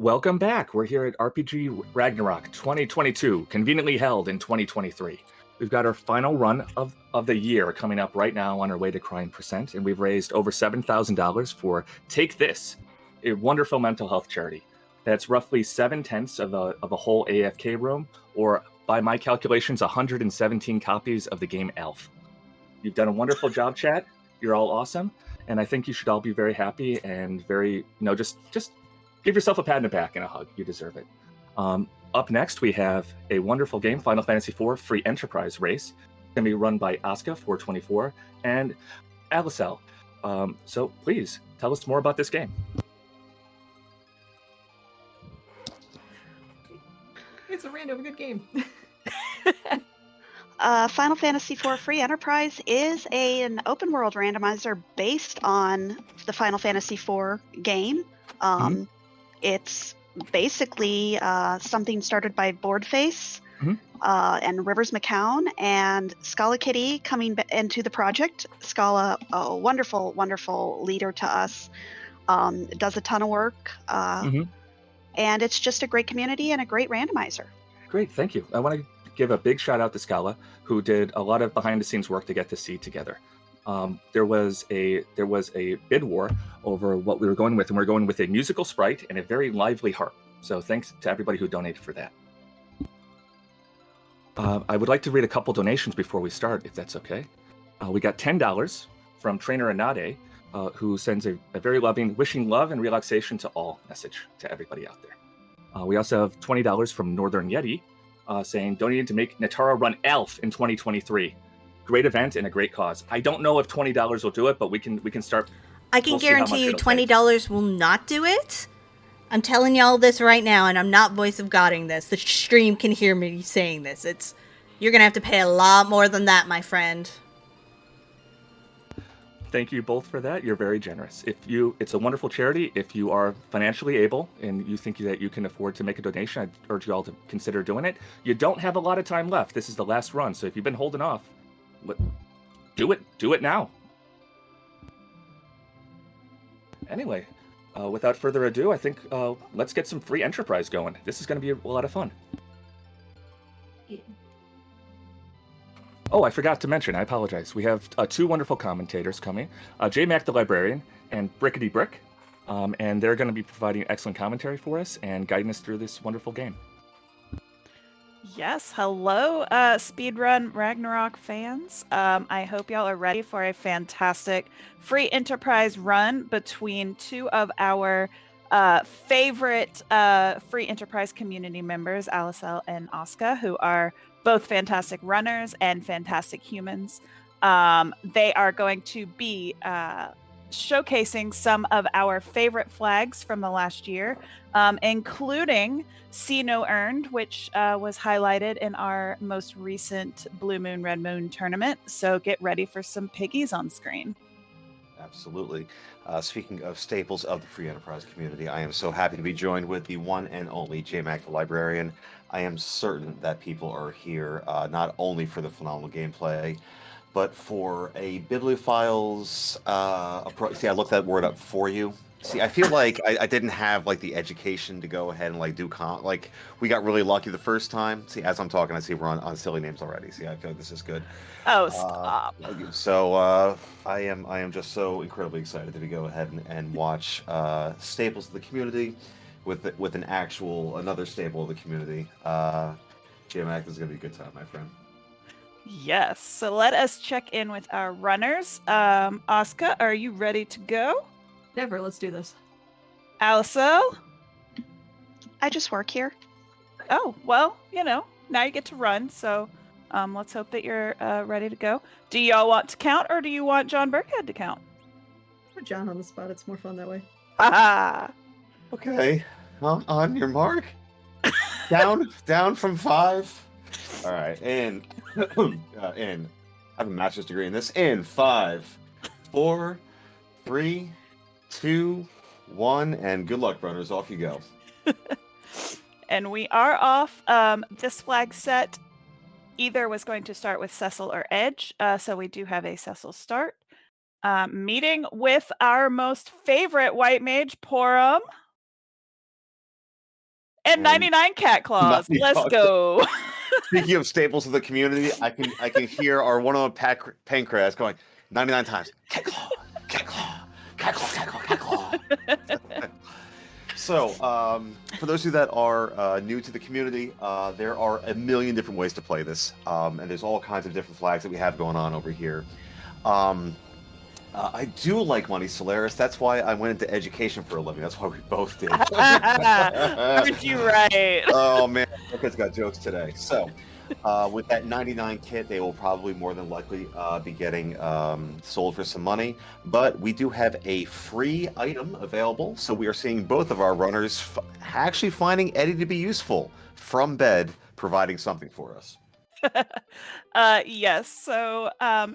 Welcome back. We're here at RPG Ragnarok 2022, conveniently held in 2023. We've got our final run of the year coming up right now on our way to Crying Percent, and we've raised over $7,000 for Take This, a wonderful mental health charity. That's roughly 7/10 of a whole AFK room, or by my calculations, 117 copies of the game Elf. You've done a wonderful job, chat. You're all awesome, and I think you should all be very happy and very, just give yourself a pat on the back and a hug. You deserve it. Up next, we have a wonderful game, Final Fantasy IV Free Enterprise Race. It's going to be run by Asuka424 and Allisele. So please, tell us more about this game. It's a random good game. Final Fantasy IV Free Enterprise is an open world randomizer based on the Final Fantasy IV game. It's basically something started by Boardface and Rivers McCown and Scala Kitty coming into the project. Scala, a wonderful, wonderful leader to us, does a ton of work, and it's just a great community and a great randomizer. Great, thank you. I want to give a big shout out to Scala, who did a lot of behind the scenes work to get this seed together. There was a bid war over what we were going with, and we we're going with a musical sprite and a very lively harp. So thanks to everybody who donated for that. I would like to read a couple donations before we start, if that's okay. We got $10 from Trainer Anade, who sends a very loving, wishing love and relaxation to all message to everybody out there. We also have $20 from Northern Yeti, saying donating to make Natara run Elf in 2023. Great event and a great cause. I don't know if $20 will do it, but we can start. I can guarantee you $20 will not do it. I'm telling y'all this right now, and I'm not voice of godding this. The stream can hear me saying this. You're gonna have to pay a lot more than that, my friend. Thank you both for that. You're very generous. It's a wonderful charity. If you are financially able and you think that you can afford to make a donation, I urge you all to consider doing it. You don't have a lot of time left. This is the last run, so if you've been holding off, do it now. Anyway, without further ado, I think let's get some free enterprise going. This is going to be a lot of fun. Yeah. Oh, I forgot to mention, I apologize. We have two wonderful commentators coming, J Mac the Librarian and Brickety Brick, and they're going to be providing excellent commentary for us and guiding us through this wonderful game. Yes, hello, Speedrun Ragnarok fans. I hope y'all are ready for a fantastic free enterprise run between two of our favorite free enterprise community members, Allisele and Asuka, who are both fantastic runners and fantastic humans. They are going to be showcasing some of our favorite flags from the last year, including See No Earned, which was highlighted in our most recent Blue Moon, Red Moon tournament. So get ready for some piggies on screen. Absolutely. Speaking of staples of the free enterprise community, I am so happy to be joined with the one and only J Mac the Librarian. I am certain that people are here not only for the phenomenal gameplay, but for a bibliophile's approach. See, I looked that word up for you. See, I feel like I didn't have like the education to go ahead and like do we got really lucky the first time. See, as I'm talking, I see we're on silly names already. See, I feel like this is good. Oh, stop. So I am just so incredibly excited to go ahead and watch staples of the community with another staple of the community. J-Mac, this is gonna be a good time, my friend. Yes, so let us check in with our runners. Asuka, are you ready to go? Never, let's do this. Allisele? I just work here. Oh, well, now you get to run, so let's hope that you're ready to go. Do y'all want to count, or do you want John Burkhead to count? Put John on the spot, it's more fun that way. Okay, on your mark. Down from 5. All right, and I have a master's degree in this. In 5, 4, 3, 2, 1, and good luck, runners. Off you go. And we are off. This flag set either was going to start with Cecil or Edge, so we do have a Cecil start. Meeting with our most favorite white mage, Porum. And 99 cat claws. 99 Let's go. Speaking of staples of the community, I can hear our one-on-one pancreas going 99 times. Cat claw, cat claw, cat claw, cat claw, cat claw. So, for those of you that are new to the community, there are a million different ways to play this, and there's all kinds of different flags that we have going on over here. I do like Money Solaris. That's why I went into education for a living. That's why we both did. Aren't you right? Oh man, Erica's got jokes today. So, with that 99 kit, they will probably more than likely be getting sold for some money. But we do have a free item available. So we are seeing both of our runners actually finding Eddie to be useful from bed, providing something for us. Yes. So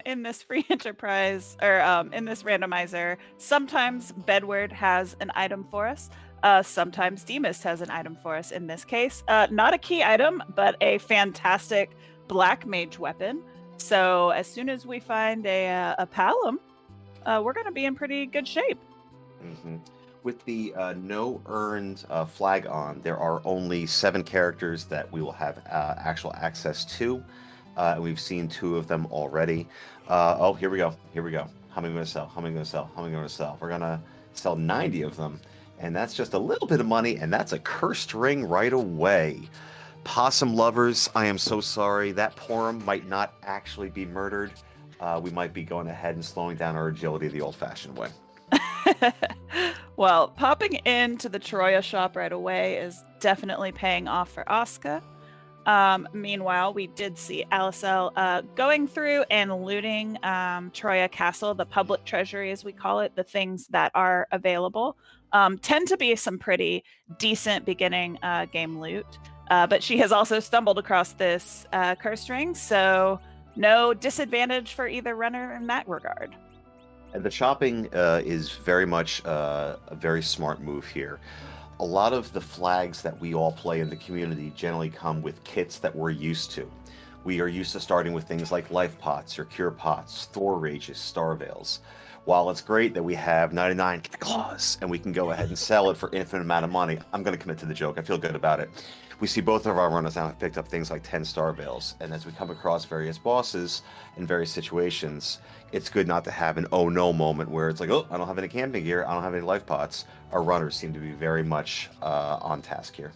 in this free enterprise, or in this randomizer, sometimes Bedward has an item for us. Sometimes Demas has an item for us. In this case, not a key item, but a fantastic black mage weapon. So as soon as we find a Palom, we're going to be in pretty good shape. Mm-hmm. With the no earned flag on, there are only 7 characters that we will have actual access to. We've seen 2 of them already. Oh, here we go. Here we go. How many am I going to sell? How many am I going to sell? How many am I going to sell? We're going to sell 90 of them. And that's just a little bit of money. And that's a cursed ring right away. Possum lovers, I am so sorry. That Porum might not actually be murdered. We might be going ahead and slowing down our agility the old-fashioned way. Well, popping into the Troya shop right away is definitely paying off for Asuka. Meanwhile, we did see Allisele going through and looting Troya Castle, the public treasury as we call it, the things that are available. Tend to be some pretty decent beginning game loot. But she has also stumbled across this cursed ring, so no disadvantage for either runner in that regard. And the shopping is very much a very smart move here. A lot of the flags that we all play in the community generally come with kits that we're used to. We are used to starting with things like life pots or cure pots, Thor rages, star veils. While it's great that we have 99 claws and we can go ahead and sell it for infinite amount of money, I'm going to commit to the joke. I feel good about it. We see both of our runners now have picked up things like 10 star veils, and as we come across various bosses in various situations, it's good not to have an oh no moment where it's like, oh, I don't have any camping gear, I don't have any life pots. Our runners seem to be very much on task here.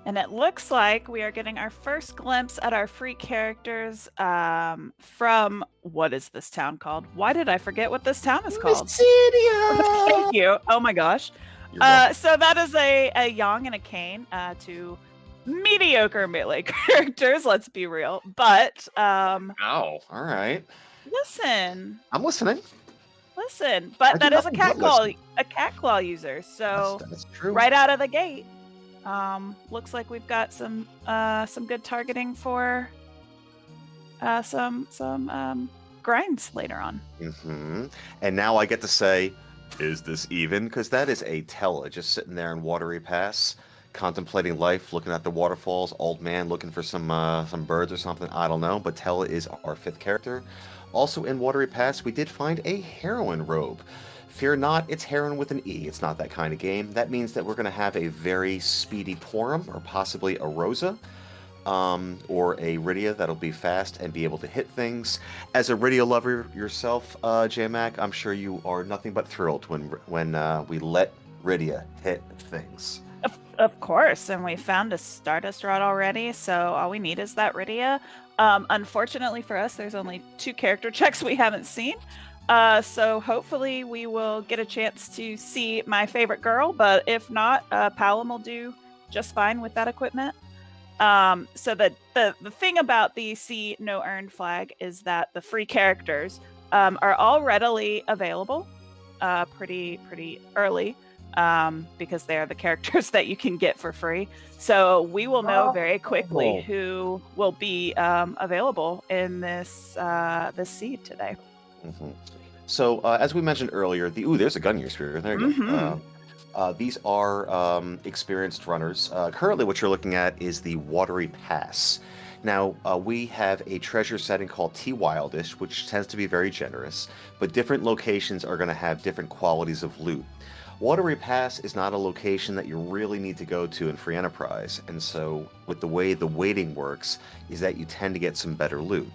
And it looks like we are getting our first glimpse at our free characters from, what is this town called? Why did I forget what this town is called? Thank you. Oh my gosh. So that is a Yang and a Kane, 2 mediocre melee characters, let's be real. But Ow, all right. Listen. I'm listening. Listen, but that is a cat claw user. So that's true. Right out of the gate. Looks like we've got some good targeting for some grinds later on. Mm-hmm. And now I get to say, is this even? Because that is a Tella just sitting there in Watery Pass, contemplating life, looking at the waterfalls, old man looking for some birds or something. I don't know, but Tella is our 5th character. Also in Watery Pass, we did find a heroine robe. Fear not, it's heroine with an E. It's not that kind of game. That means that we're going to have a very speedy Porum, or possibly a Rosa, or a Rydia that'll be fast and be able to hit things. As a Rydia lover yourself, J-Mac, I'm sure you are nothing but thrilled when we let Rydia hit things. Of course, and we found a Stardust Rod already, so all we need is that Rydia. Unfortunately for us, there's only 2 character checks we haven't seen. So hopefully we will get a chance to see my favorite girl, but if not, Palom will do just fine with that equipment. So the thing about the See No Earned flag is that the free characters are all readily available pretty early because they are the characters that you can get for free. So we will know very quickly who will be available in this seed today. Mm-hmm. So as we mentioned earlier, there's a Gungnir Spear. There you go. These are experienced runners. Currently what you're looking at is the Watery Pass. Now, we have a treasure setting called T Wildish, which tends to be very generous, but different locations are going to have different qualities of loot. Watery Pass is not a location that you really need to go to in Free Enterprise, and so with the way the waiting works is that you tend to get some better loot.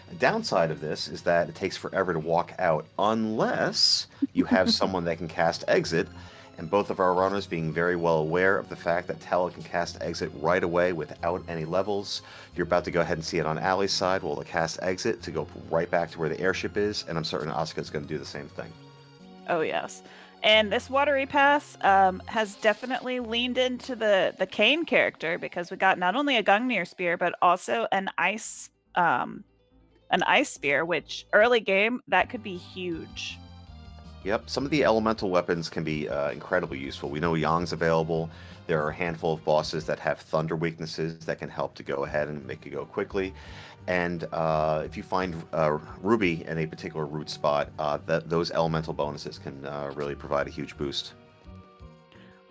The downside of this is that it takes forever to walk out unless you have someone that can cast Exit, and both of our runners being very well aware of the fact that Tella can cast Exit right away without any levels. You're about to go ahead and see it on Allie's side. We'll cast Exit to go right back to where the airship is, and I'm certain Asuka is going to do the same thing. Oh, yes. And this Watery Pass has definitely leaned into the Kane character, because we got not only a Gungnir Spear, but also an ice spear, which early game, that could be huge. Yep, some of the elemental weapons can be incredibly useful. We know Yang's available. There are a handful of bosses that have thunder weaknesses that can help to go ahead and make it go quickly. And if you find Ruby in a particular root spot, those elemental bonuses can really provide a huge boost.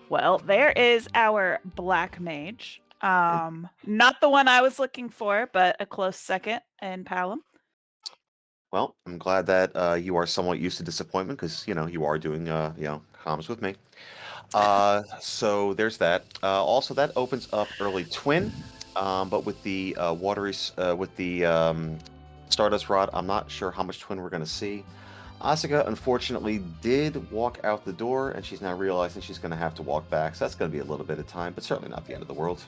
Well, there is our Black Mage. Not the one I was looking for, but a close second in Palom. Well, I'm glad that you are somewhat used to disappointment because, you are doing, comms with me. So there's that. Also, that opens up early Twin, but with the Stardust Rod, I'm not sure how much Twin we're going to see. Asuka, unfortunately, did walk out the door, and she's now realizing she's going to have to walk back, so that's going to be a little bit of time, but certainly not the end of the world.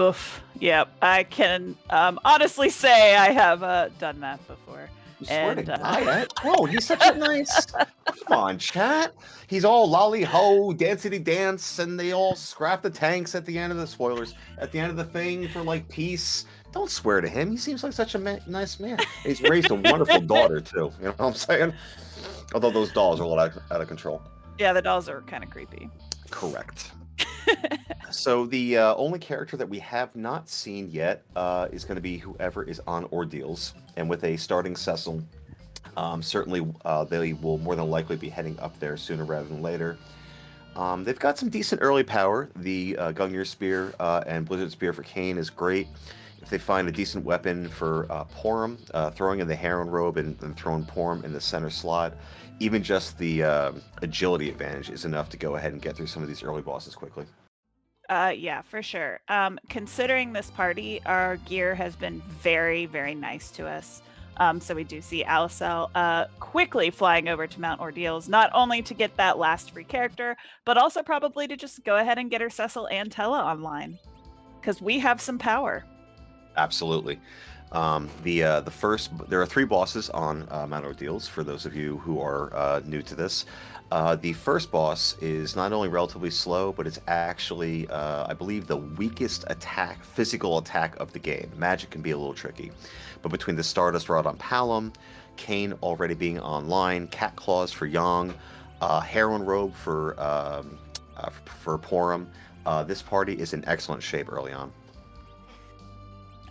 Oof. Yep. I can honestly say I have done that before. You swear to God, oh, he's such a nice. Come on, chat. He's all lolly ho, dancity dance, and they all scrap the tanks at the end of the spoilers. At the end of the thing for like peace. Don't swear to him. He seems like such a nice man. He's raised a wonderful daughter too. You know what I'm saying? Although those dolls are a little out of control. Yeah, the dolls are kind of creepy. Correct. So the only character that we have not seen yet is going to be whoever is on Ordeals, and with a starting Cecil, certainly they will more than likely be heading up there sooner rather than later. They've got some decent early power. The Gungnir Spear and Blizzard Spear for Kane is great. If they find a decent weapon for Porum, throwing in the Heron Robe and throwing Porum in the center slot, even just the agility advantage is enough to go ahead and get through some of these early bosses quickly. Yeah, for sure. Considering this party, our gear has been very, very nice to us. So we do see Allisele quickly flying over to Mount Ordeals, not only to get that last free character, but also probably to just go ahead and get her Cecil and Tella online, because we have some power. Absolutely. The first, there are 3 bosses on Mount Ordeals, for those of you who are new to this. The first boss is not only relatively slow, but it's actually, I believe, the weakest physical attack of the game. Magic can be a little tricky. But between the Stardust Rod on Palom, Kane already being online, Cat Claws for Yang, Heron Robe for Porum, this party is in excellent shape early on.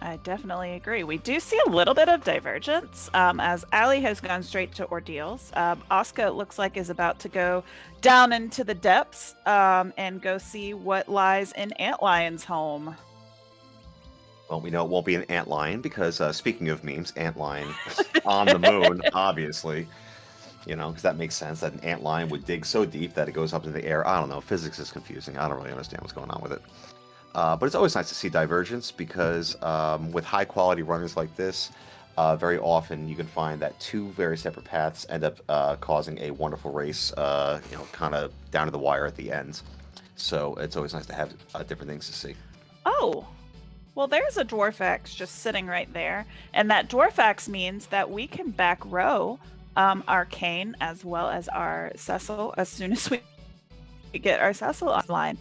I definitely agree. We do see a little bit of divergence as Allie has gone straight to Ordeals. Asuka, it looks like, is about to go down into the depths and go see what lies in Antlion's home. Well, we know it won't be an antlion because, speaking of memes, antlion on the moon, obviously. Because that makes sense that an antlion would dig so deep that it goes up into the air. I don't know. Physics is confusing. I don't really understand what's going on with it. But it's always nice to see divergence because with high-quality runners like this, very often you can find that 2 very separate paths end up causing a wonderful race, kind of down to the wire at the end. So it's always nice to have different things to see. Oh, well, there's a Dwarf Axe just sitting right there. And that Dwarf Axe means that we can back row our Kane as well as our Cecil as soon as we get our Cecil online.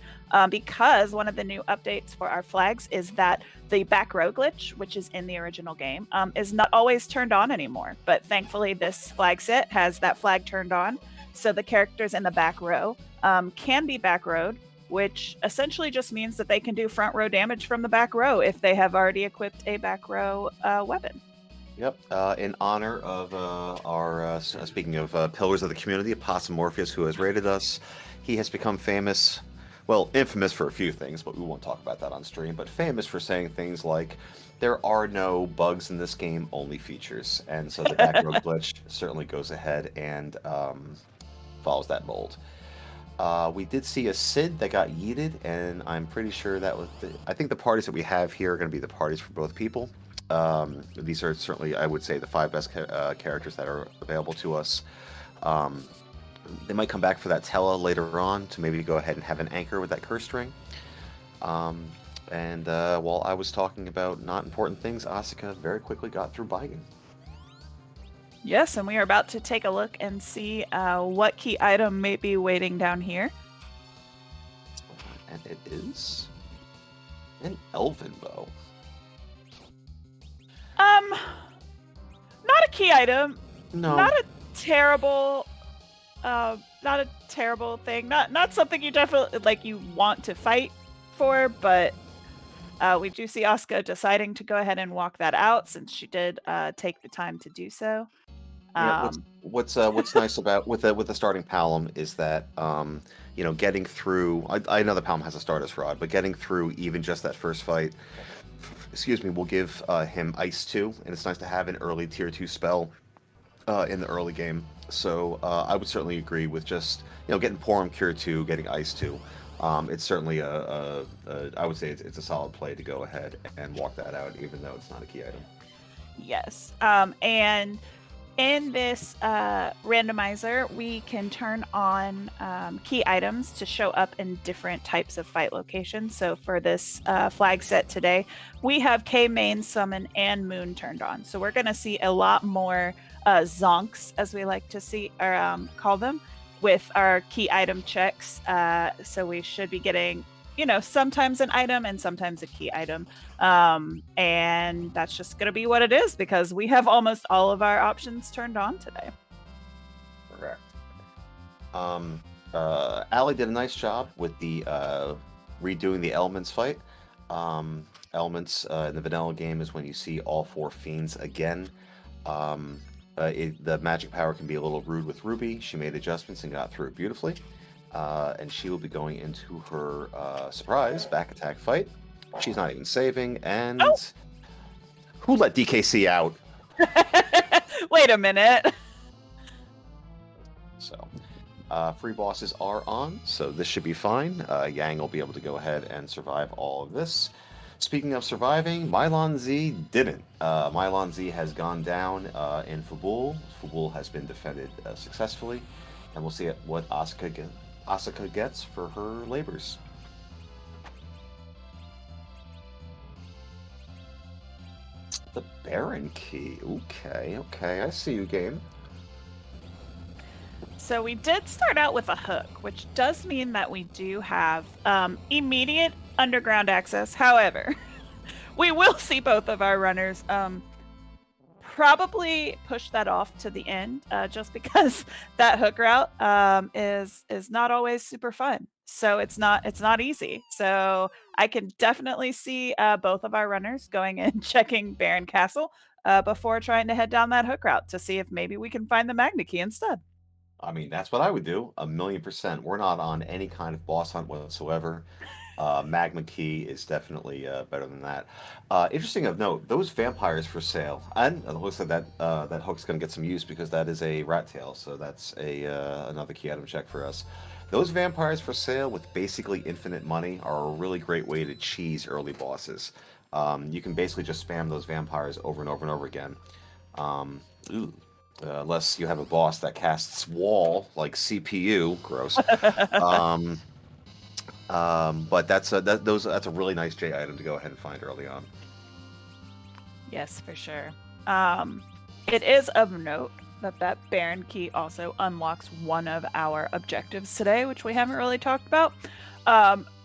Because one of the new updates for our flags is that the back row glitch, which is in the original game, is not always turned on anymore. But thankfully, this flag set has that flag turned on. So the characters in the back row can be back rowed, which essentially just means that they can do front row damage from the back row if they have already equipped a back row weapon. Yep. In honor of our, speaking of pillars of the community, Possum Morpheus, who has rated us, he has become famous. Well, infamous for a few things, but we won't talk about that on stream, but famous for saying things like, there are no bugs in this game, only features. And so the back row glitch certainly goes ahead and follows that mold. We did see a Sid that got yeeted, and I'm pretty sure that was. I think the parties that we have here are going to be the parties for both people. These are certainly, I would say, the 5 best characters that are available to us. Um, they might come back for that Tella later on to maybe go ahead and have an anchor with that curse string. And while I was talking about not important things, Asuka very quickly got through Baigen. Yes, and we are about to take a look and see what key item may be waiting down here. And it is an elven bow. Not a key item. No. Not a terrible thing. Not something you definitely like you want to fight for, but we do see Asuka deciding to go ahead and walk that out since she did take the time to do so. Yeah, what's nice about with the starting Palom is that getting through. I know the Palom has a Stardust Rod, but getting through even just that first fight, will give him Ice 2, and it's nice to have an early Tier 2 spell in the early game. So I would certainly agree with just getting Porom Cure 2, getting Ice 2. It's certainly I would say it's a solid play to go ahead and walk that out, even though it's not a key item. Yes, and in this randomizer, we can turn on key items to show up in different types of fight locations. So for this flag set today, we have K, Main, Summon, and Moon turned on. So we're going to see a lot more zonks, as we like to see or call them, with our key item checks. So we should be getting, sometimes an item and sometimes a key item. And that's just going to be what it is because we have almost all of our options turned on today. Correct. Allie did a nice job with the redoing the elements fight. Elements in the vanilla game is when you see all 4 fiends again. The magic power can be a little rude with Ruby. She made adjustments and got through it beautifully. And she will be going into her surprise back attack fight. She's not even saving, and who let DKC out? Wait a minute. So, free bosses are on, so this should be fine. Yang will be able to go ahead and survive all of this. Speaking of surviving, Mylon Z didn't. Mylon Z has gone down in Fabul. Fabul has been defended successfully, and we'll see what Asuka gets for her labors. The Baron key. Okay, I see you, game. So we did start out with a hook, which does mean that we do have immediate underground access. However, we will see both of our runners probably push that off to the end, just because that hook route is not always super fun. So it's not easy. So I can definitely see both of our runners going and checking Baron Castle before trying to head down that hook route to see if maybe we can find the Magna Key instead. I mean, that's what I would do, 1,000,000%. We're not on any kind of boss hunt whatsoever. Magma Key is definitely better than that. Interesting of note, those vampires for sale. And it looks like that hook's going to get some use because that is a rat tail, so that's another key item check for us. Those vampires for sale with basically infinite money are a really great way to cheese early bosses. You can basically just spam those vampires over and over and over again. Unless you have a boss that casts wall like CPU, gross. But that's a really nice J item to go ahead and find early on. Yes, for sure. It is of note that Baron Key also unlocks one of our objectives today, which we haven't really talked about.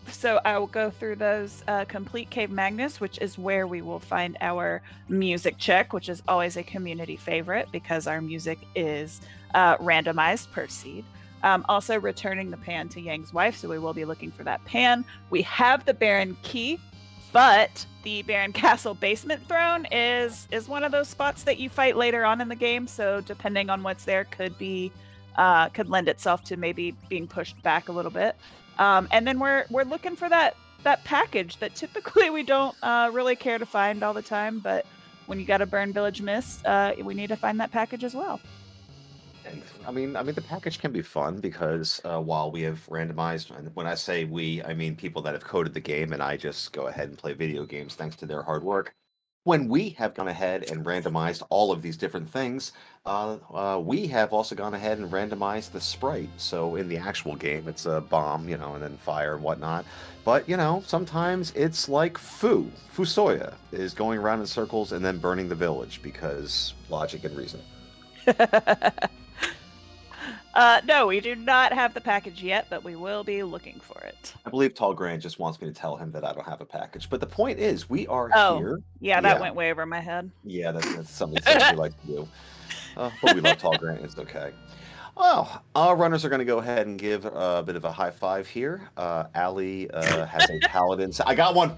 So I will go through those. Complete Cave Magnus, which is where we will find our music check, which is always a community favorite because our music is randomized per seed. Also returning the pan to Yang's wife, so we will be looking for that pan. We have the Baron Key, but the Baron Castle basement throne is one of those spots that you fight later on in the game, so depending on what's there could lend itself to maybe being pushed back a little bit. And then we're looking for that package that typically we don't really care to find all the time, but when you got to burn Village Mist, we need to find that package as well. I mean, the package can be fun because while we have randomized, and when I say we, I mean people that have coded the game, and I just go ahead and play video games thanks to their hard work. When we have gone ahead and randomized all of these different things, we have also gone ahead and randomized the sprite. So in the actual game, it's a bomb, and then fire and whatnot. But sometimes it's like Fusoya is going around in circles and then burning the village because logic and reason. No, we do not have the package yet, but we will be looking for it. I believe Tall Grand just wants me to tell him that I don't have a package. But the point is, we are here. Yeah, that went way over my head. Yeah, that's something that we like to do. But we love Tall Grant. It's okay. Well, our runners are going to go ahead and give a bit of a high five here. Allie has a paladin. I got one.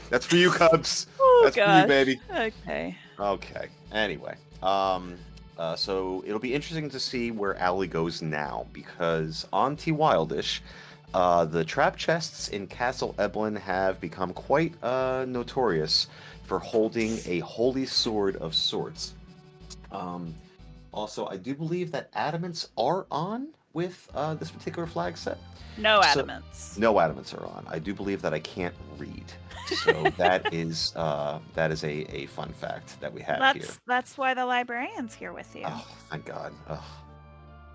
That's for you, Cubs. Oh, that's gosh. for you, baby. Okay. Anyway, so it'll be interesting to see where Allie goes now, because on T Wildish, the trap chests in Castle Eblin have become quite notorious for holding a holy sword of sorts. Also, I do believe that adamants are on with this particular flag set. No adamants. No adamants are on. I do believe that I can't read. So that is a fun fact that we have here. That's why the librarian's here with you. Oh, thank God. Oh,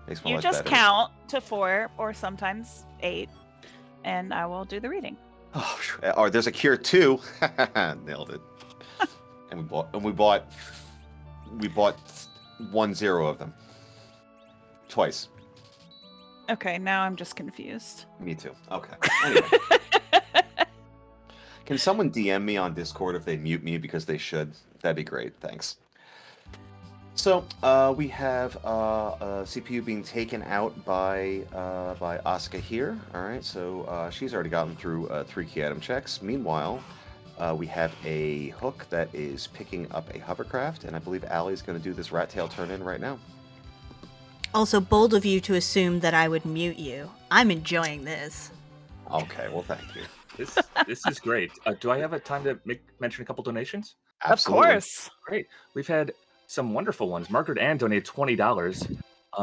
makes my You life just better. count to 4 or sometimes 8, and I will do the reading. Oh, there's a cure too. Nailed it. And we bought 10 of them. Twice. Okay, now I'm just confused. Me too. Okay. Anyway. Can someone DM me on Discord if they mute me, because they should? That'd be great. Thanks. So we have a CPU being taken out by Asuka here. All right. So she's already gotten through 3 key item checks. Meanwhile, we have a hook that is picking up a hovercraft, and I believe Allie's going to do this rat tail turn in right now. Also, bold of you to assume that I would mute you. I'm enjoying this. Okay. Well, thank you. This is great. Do I have a time to mention a couple donations? Absolutely. Of course. Great. We've had some wonderful ones. Margaret Ann donated $20.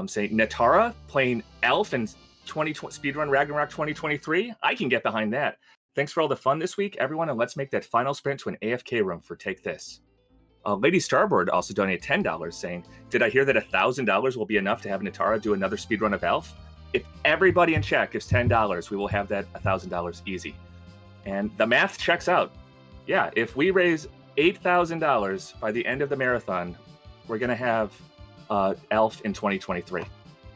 Saying Natara playing Elf in Speedrun Ragnarok 2023. I can get behind that. Thanks for all the fun this week, everyone, and let's make that final sprint to an AFK room for Take This. Lady Starboard also donated $10, saying, "Did I hear that $1,000 will be enough to have Natara do another speedrun of Elf? If everybody in chat gives $10, we will have that $1,000 easy." And the math checks out. Yeah, if we raise $8,000 by the end of the marathon, we're going to have Elf in 2023.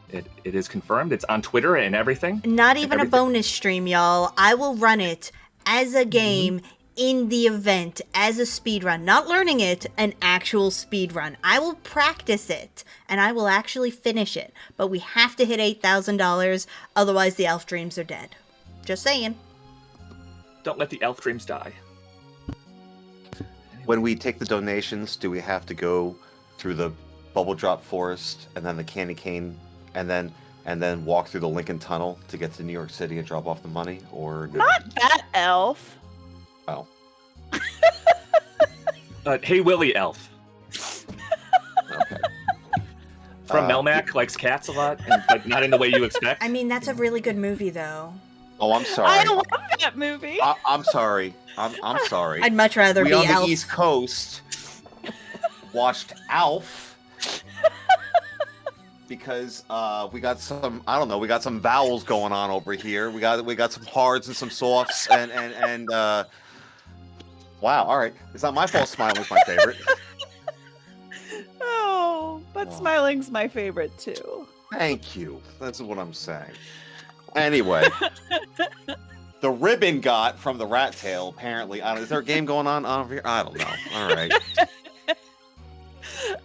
It is confirmed. It's on Twitter and everything. Not even a bonus stream, y'all. I will run it as a game in the event, as a speedrun. Not learning it, an actual speedrun. I will practice it, and I will actually finish it. But we have to hit $8,000, otherwise the elf dreams are dead. Just saying. Don't let the elf dreams die. When we take the donations, do we have to go through the Bubble Drop Forest and then the Candy Cane and then walk through the Lincoln Tunnel to get to New York City and drop off the money? Or Not that elf. Oh. Hey Willie Elf. Okay. From Melmac, likes cats a lot, but not in the way you expect. I mean, that's a really good movie, though. Oh, I'm sorry. I love that movie. I'm sorry. I'm sorry. I'd much rather we be on Elf. the East Coast watched Alf because we got some vowels going on over here. We got some hards and some softs and wow. All right, it's not my fault. Smiling's my favorite. But Smiling's my favorite too. Thank you. That's what I'm saying. Anyway, the ribbon got from the rat tail. Apparently, is there a game going on over here? I don't know. All right.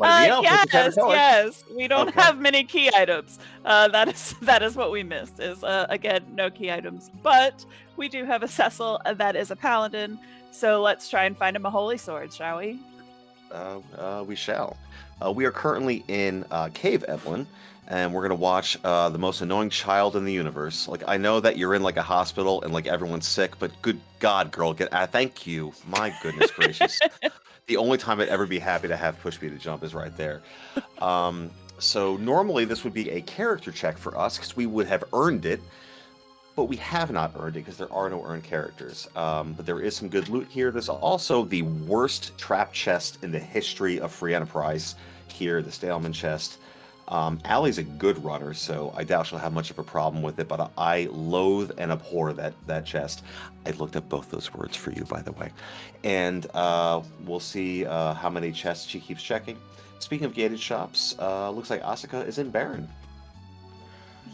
Yes. We don't have many key items. That is what we missed. Is again no key items, but we do have a Cecil that is a paladin. So let's try and find him a holy sword, shall we? We shall. We are currently in Cave Evelyn, and we're gonna watch the most annoying child in the universe. Like, I know that you're in like a hospital and like everyone's sick, but good God, girl, thank you. My goodness gracious. The only time I'd ever be happy to have push me to jump is right there. So normally this would be a character check for us because we would have earned it, but we have not earned it because there are no earned characters. But there is some good loot here. There's also the worst trap chest in the history of Free Enterprise here, the Staleman chest. Allie's a good runner, so I doubt she'll have much of a problem with it, but I loathe and abhor that chest. I looked up both those words for you, by the way. And we'll see how many chests she keeps checking. Speaking of gated shops, looks like Asuka is in Baron.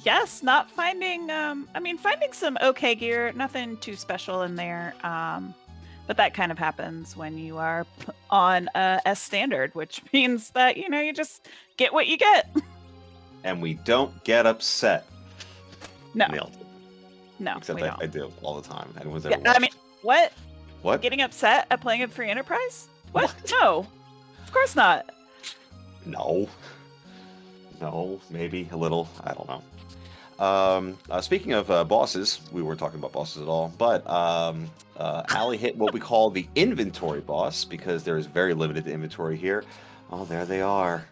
Yes, not finding, finding some okay gear, nothing too special in there. But that kind of happens when you are on S standard, which means that, you just get what you get. And we don't get upset. No. Nailed it. No, Except we don't. I do all the time. Anyone's Yeah, ever watched. what? What? Getting upset at playing a Free Enterprise? What? No. Of course not. No, maybe a little. I don't know. Speaking of bosses, we weren't talking about bosses at all, but Allie hit what we call the inventory boss because there is very limited inventory here. Oh, there they are.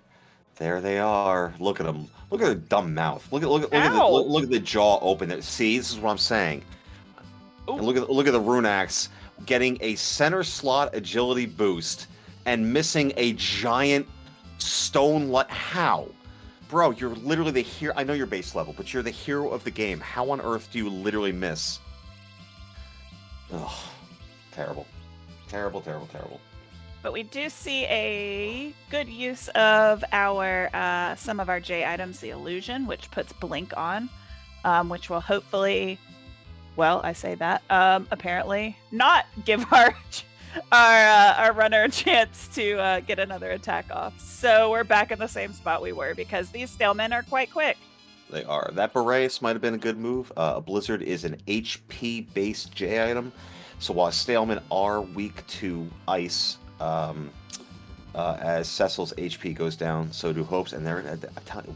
There they are. Look at them. Look at their dumb mouth. Look at the jaw open. There. See, this is what I'm saying. And look at the rune axe getting a center slot agility boost and missing a giant stone. How? Bro, you're literally the hero. I know you're base level, but you're the hero of the game. How on earth do you literally miss? Oh, terrible. Terrible. But we do see a good use of our some of our J items, the illusion, which puts blink on, which will hopefully, well, I say that, apparently not give our runner a chance to get another attack off. So we're back in the same spot we were because these Stalemen are quite quick. They are. That Boreas might have been a good move. A Blizzard is an HP-based J item. So while Stalemen are weak to ice, as Cecil's HP goes down, so do Hope's, and they're at the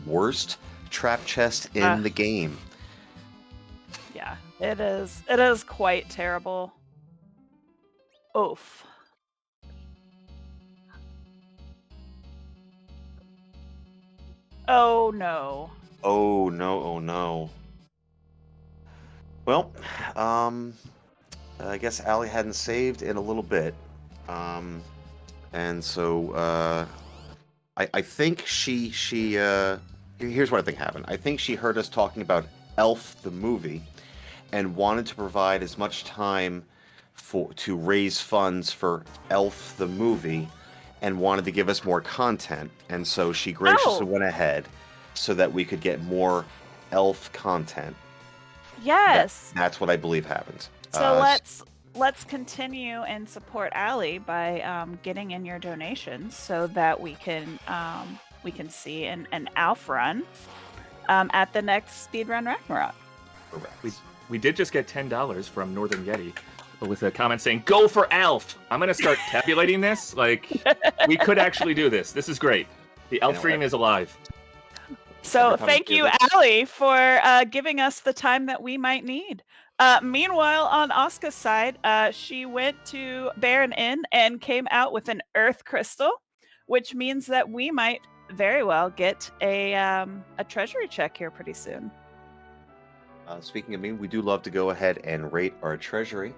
worst trap chest in the game. Yeah, it is. It is quite terrible. Oof. Oh no. Oh no. Well, I guess Allie hadn't saved in a little bit. And so I think she here's what I think happened. I think she heard us talking about Elf the movie and wanted to provide as much time to raise funds for Elf the movie and wanted to give us more content. And so she graciously went ahead so that we could get more Elf content. Yes. That's what I believe happened. So let's continue and support Allie by getting in your donations so that we can see an Alf run at the next Speedrun Ragnarok. Correct. We did just get $10 from Northern Yeti with a comment saying, "Go for Alf." I'm gonna start tabulating this. Like, we could actually do this. This is great. The Elf dream is alive. So thank you, Allie, for giving us the time that we might need. Meanwhile, on Asuka's side, she went to Baron Inn and came out with an Earth Crystal, which means that we might very well get a treasury check here pretty soon. Speaking of me, we do love to go ahead and rate our treasury.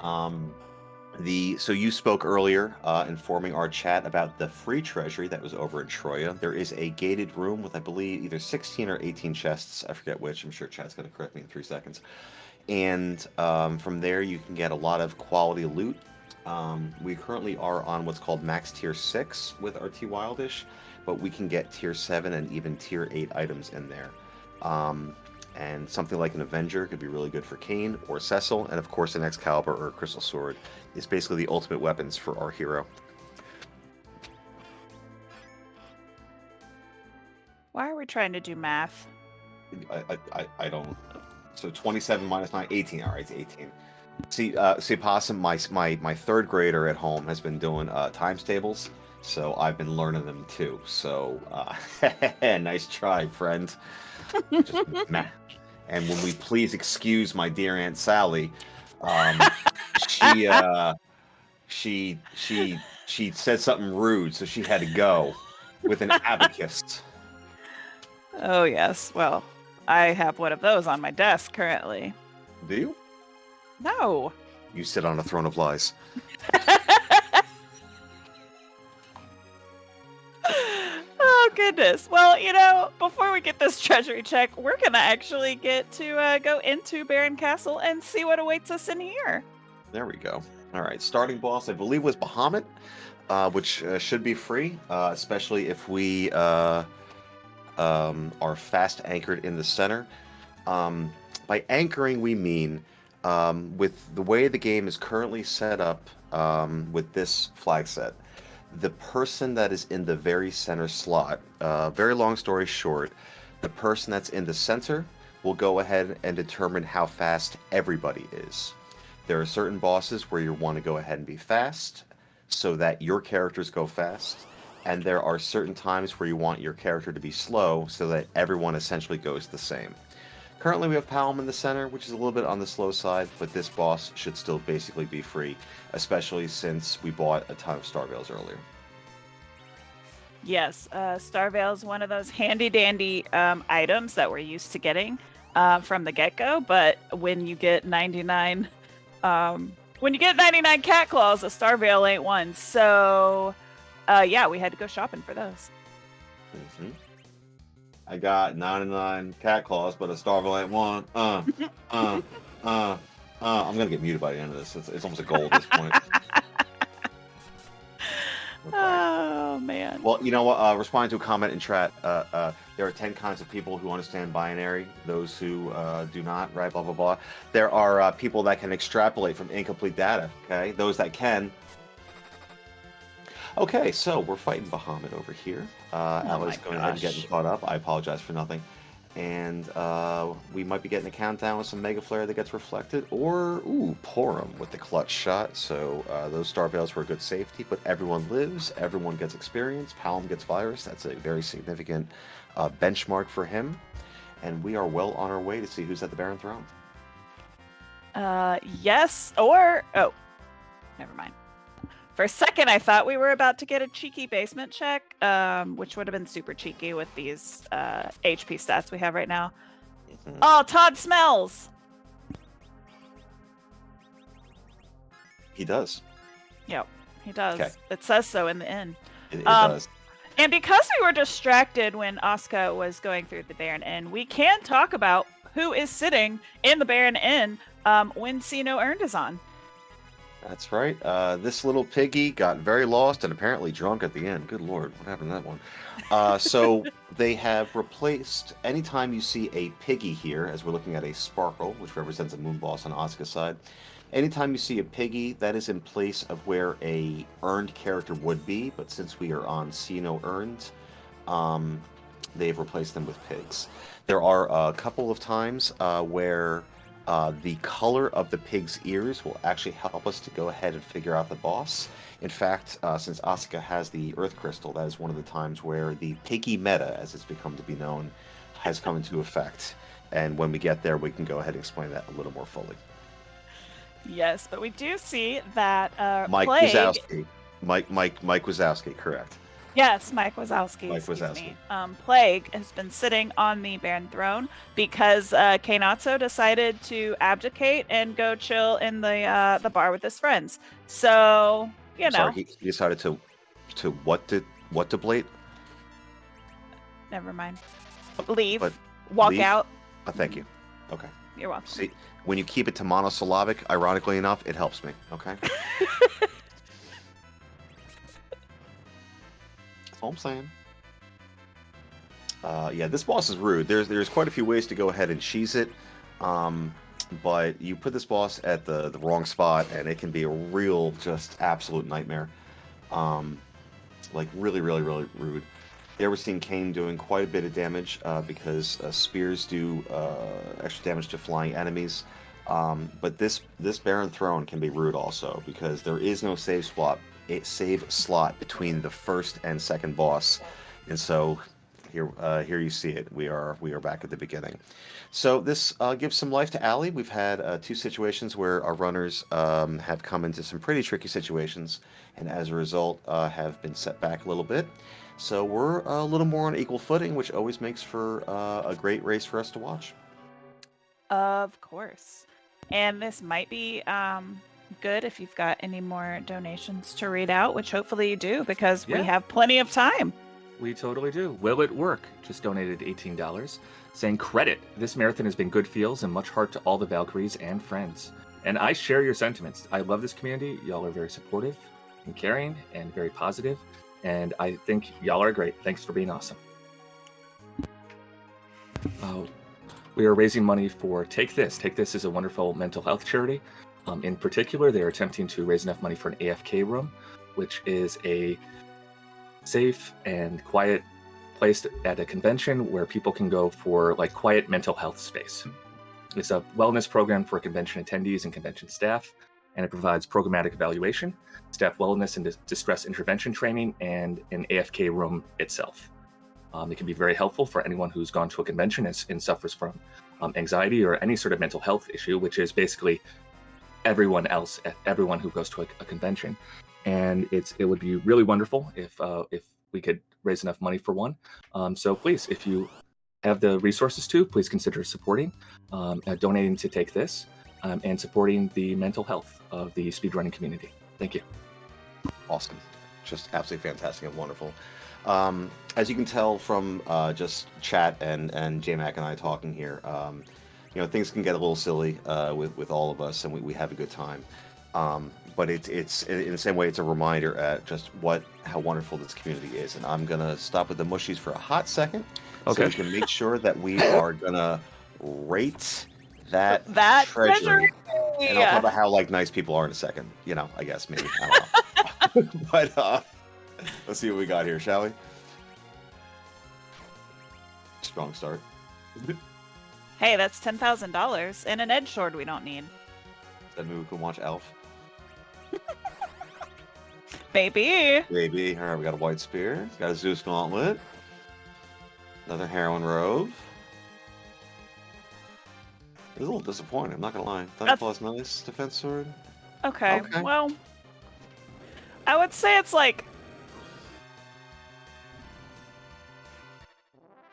So you spoke earlier, informing our chat about the free treasury that was over at Troya. There is a gated room with, I believe, either 16 or 18 chests. I forget which. I'm sure chat's going to correct me in 3 seconds. And from there, you can get a lot of quality loot. We currently are on what's called max tier 6 with our T Wildish, but we can get tier 7 and even tier 8 items in there. And something like an Avenger could be really good for Kane or Cecil, and of course an Excalibur or a Crystal Sword is basically the ultimate weapons for our hero. Why are we trying to do math? I don't. So 27 minus 9, 18. All right, it's 18. See, Possum, my third grader at home has been doing times tables, so I've been learning them too. So nice try, friend. Just math. And when we please excuse my dear Aunt Sally, she She said something rude, so she had to go with an abacus. Oh, yes. Well, I have one of those on my desk currently. Do you? No. You sit on a throne of lies. Oh, goodness. Well, before we get this treasury check, we're going to actually get to go into Baron Castle and see what awaits us in here. There we go. All right, starting boss, I believe, was Bahamut, which should be free, especially if we are fast anchored in the center. By anchoring, we mean with the way the game is currently set up with this flag set, the person that is in the very center slot, very long story short, the person that's in the center will go ahead and determine how fast everybody is. There are certain bosses where you want to go ahead and be fast so that your characters go fast. And there are certain times where you want your character to be slow so that everyone essentially goes the same. Currently we have Palm in the center, which is a little bit on the slow side, but this boss should still basically be free, especially since we bought a ton of Star Veils earlier. Yes, Star Veil is one of those handy-dandy items that we're used to getting from the get-go, but when you get 99 cat claws, a Star Veil ain't one. So, yeah, we had to go shopping for those. Mm-hmm. I got 99 cat claws, but a Star Veil ain't one. I'm gonna get muted by the end of this. It's almost a goal at this point. Okay. Oh, man. Well, you know what? Responding to a comment in chat, there are 10 kinds of people who understand binary, those who do not, right? Blah, blah, blah. There are people that can extrapolate from incomplete data, okay? Those that can. Okay, so we're fighting Bahamut over here. Ali's going ahead and getting caught up. I apologize for nothing. And we might be getting a countdown with some Mega Flare that gets reflected, or, Porum with the clutch shot. So those Star Veils were a good safety, but everyone lives, everyone gets experience, Palm gets virus. That's a very significant benchmark for him. And we are well on our way to see who's at the Baron Throne. Yes, or... Oh, never mind. For a second, I thought we were about to get a cheeky basement check, which would have been super cheeky with these HP stats we have right now. Mm-hmm. Oh, Todd smells! He does. Yep, he does. Okay. It says so in the inn. It does. And because we were distracted when Asuka was going through the Baron Inn, we can talk about who is sitting in the Baron Inn when See No Earned is on. That's right. This little piggy got very lost and apparently drunk at the end. Good lord, what happened to that one? So they have replaced, anytime you see a piggy here, as we're looking at a sparkle, which represents a moon boss on Asuka's side, anytime you see a piggy, that is in place of where a earned character would be, but since we are on See No Earned, they've replaced them with pigs. There are a couple of times where the color of the pig's ears will actually help us to go ahead and figure out the boss. In fact, since Asuka has the Earth Crystal, that is one of the times where the piggy meta, as it's become to be known, has come into effect. And when we get there, we can go ahead and explain that a little more fully. Yes, but we do see that Mike Plague... Wazowski. Mike Wazowski, correct. Yes, Mike Wazowski. Mike Wazowski. Plague has been sitting on the Baron Throne because Keinatsu decided to abdicate and go chill in the bar with his friends. So, you know. Sorry, he decided to what to blade? Never mind. Leave. Walk out. Thank you. Okay. You're welcome. See, when you keep it to monosyllabic, ironically enough, it helps me. Okay. That's all I'm saying. Yeah, this boss is rude. There's quite a few ways to go ahead and cheese it, but you put this boss at the wrong spot, and it can be a real, just absolute nightmare. Like really, really, really rude. There we're seeing Kane doing quite a bit of damage because spears do extra damage to flying enemies. But this Baron Throne can be rude also because there is no save slot between the first and second boss, and so here you see it. We are back at the beginning. So this gives some life to Allie. We've had 2 situations where our runners have come into some pretty tricky situations, and as a result, have been set back a little bit. So we're a little more on equal footing, which always makes for a great race for us to watch. Of course. And this might be good if you've got any more donations to read out, which hopefully you do, because we have plenty of time. We totally do. Will It Work just donated $18, saying, credit, this marathon has been good feels and much heart to all the Valkyries and friends. And I share your sentiments. I love this community. Y'all are very supportive and caring and very positive. And I think y'all are great. Thanks for being awesome. We are raising money for Take This. Take This is a wonderful mental health charity. In particular, they are attempting to raise enough money for an AFK room, which is a safe and quiet place at a convention where people can go for like quiet mental health space. It's a wellness program for convention attendees and convention staff, and it provides programmatic evaluation, staff wellness and distress intervention training, and an AFK room itself. It can be very helpful for anyone who's gone to a convention and suffers from anxiety or any sort of mental health issue, which is basically everyone who goes to a convention. And it would be really wonderful if we could raise enough money for one. So please, if you have the resources to, please consider supporting, donating to Take This, and supporting the mental health of the speedrunning community. Thank you. Awesome. Just absolutely fantastic and wonderful. As you can tell from just chat and JMac and I talking here, things can get a little silly with all of us, and we have a good time. But it's in the same way, it's a reminder at just how wonderful this community is. And I'm gonna stop with the mushies for a hot second, so we can make sure that we are gonna rate that treasury. And I'll talk about how nice people are in a second. I guess maybe I don't know. But let's see what we got here, shall we? Strong start. Hey, that's $10,000 and an edge sword we don't need. That maybe we can watch Elf. Baby. All right, we got a white spear. Got a Zeus gauntlet. Another heroine robe. It's a little disappointing, I'm not gonna lie. Thunder Claw's nice. Defense sword. Okay, well, I would say it's like...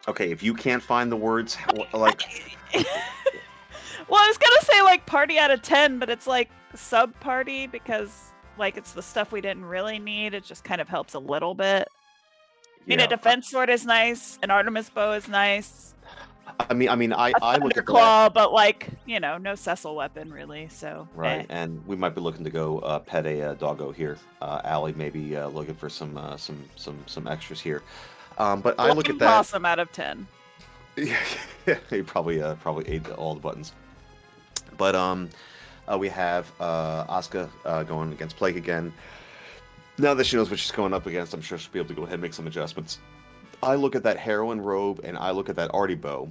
Okay, if you can't find the words, Well, I was gonna say party out of 10, but it's sub-party because it's the stuff we didn't really need. It just kind of helps a little bit. I mean, a defense sword is nice. An Artemis bow is nice. I look at claw, but no Cecil weapon really. So right, and we might be looking to go pet a doggo here. Allie may be looking for some extras here. But I look at that. Possum out of 10. Yeah, he probably ate all the buttons. But we have Asuka going against Plague again. Now that she knows what she's going up against, I'm sure she'll be able to go ahead and make some adjustments. I look at that heroine robe and I look at that arty bow,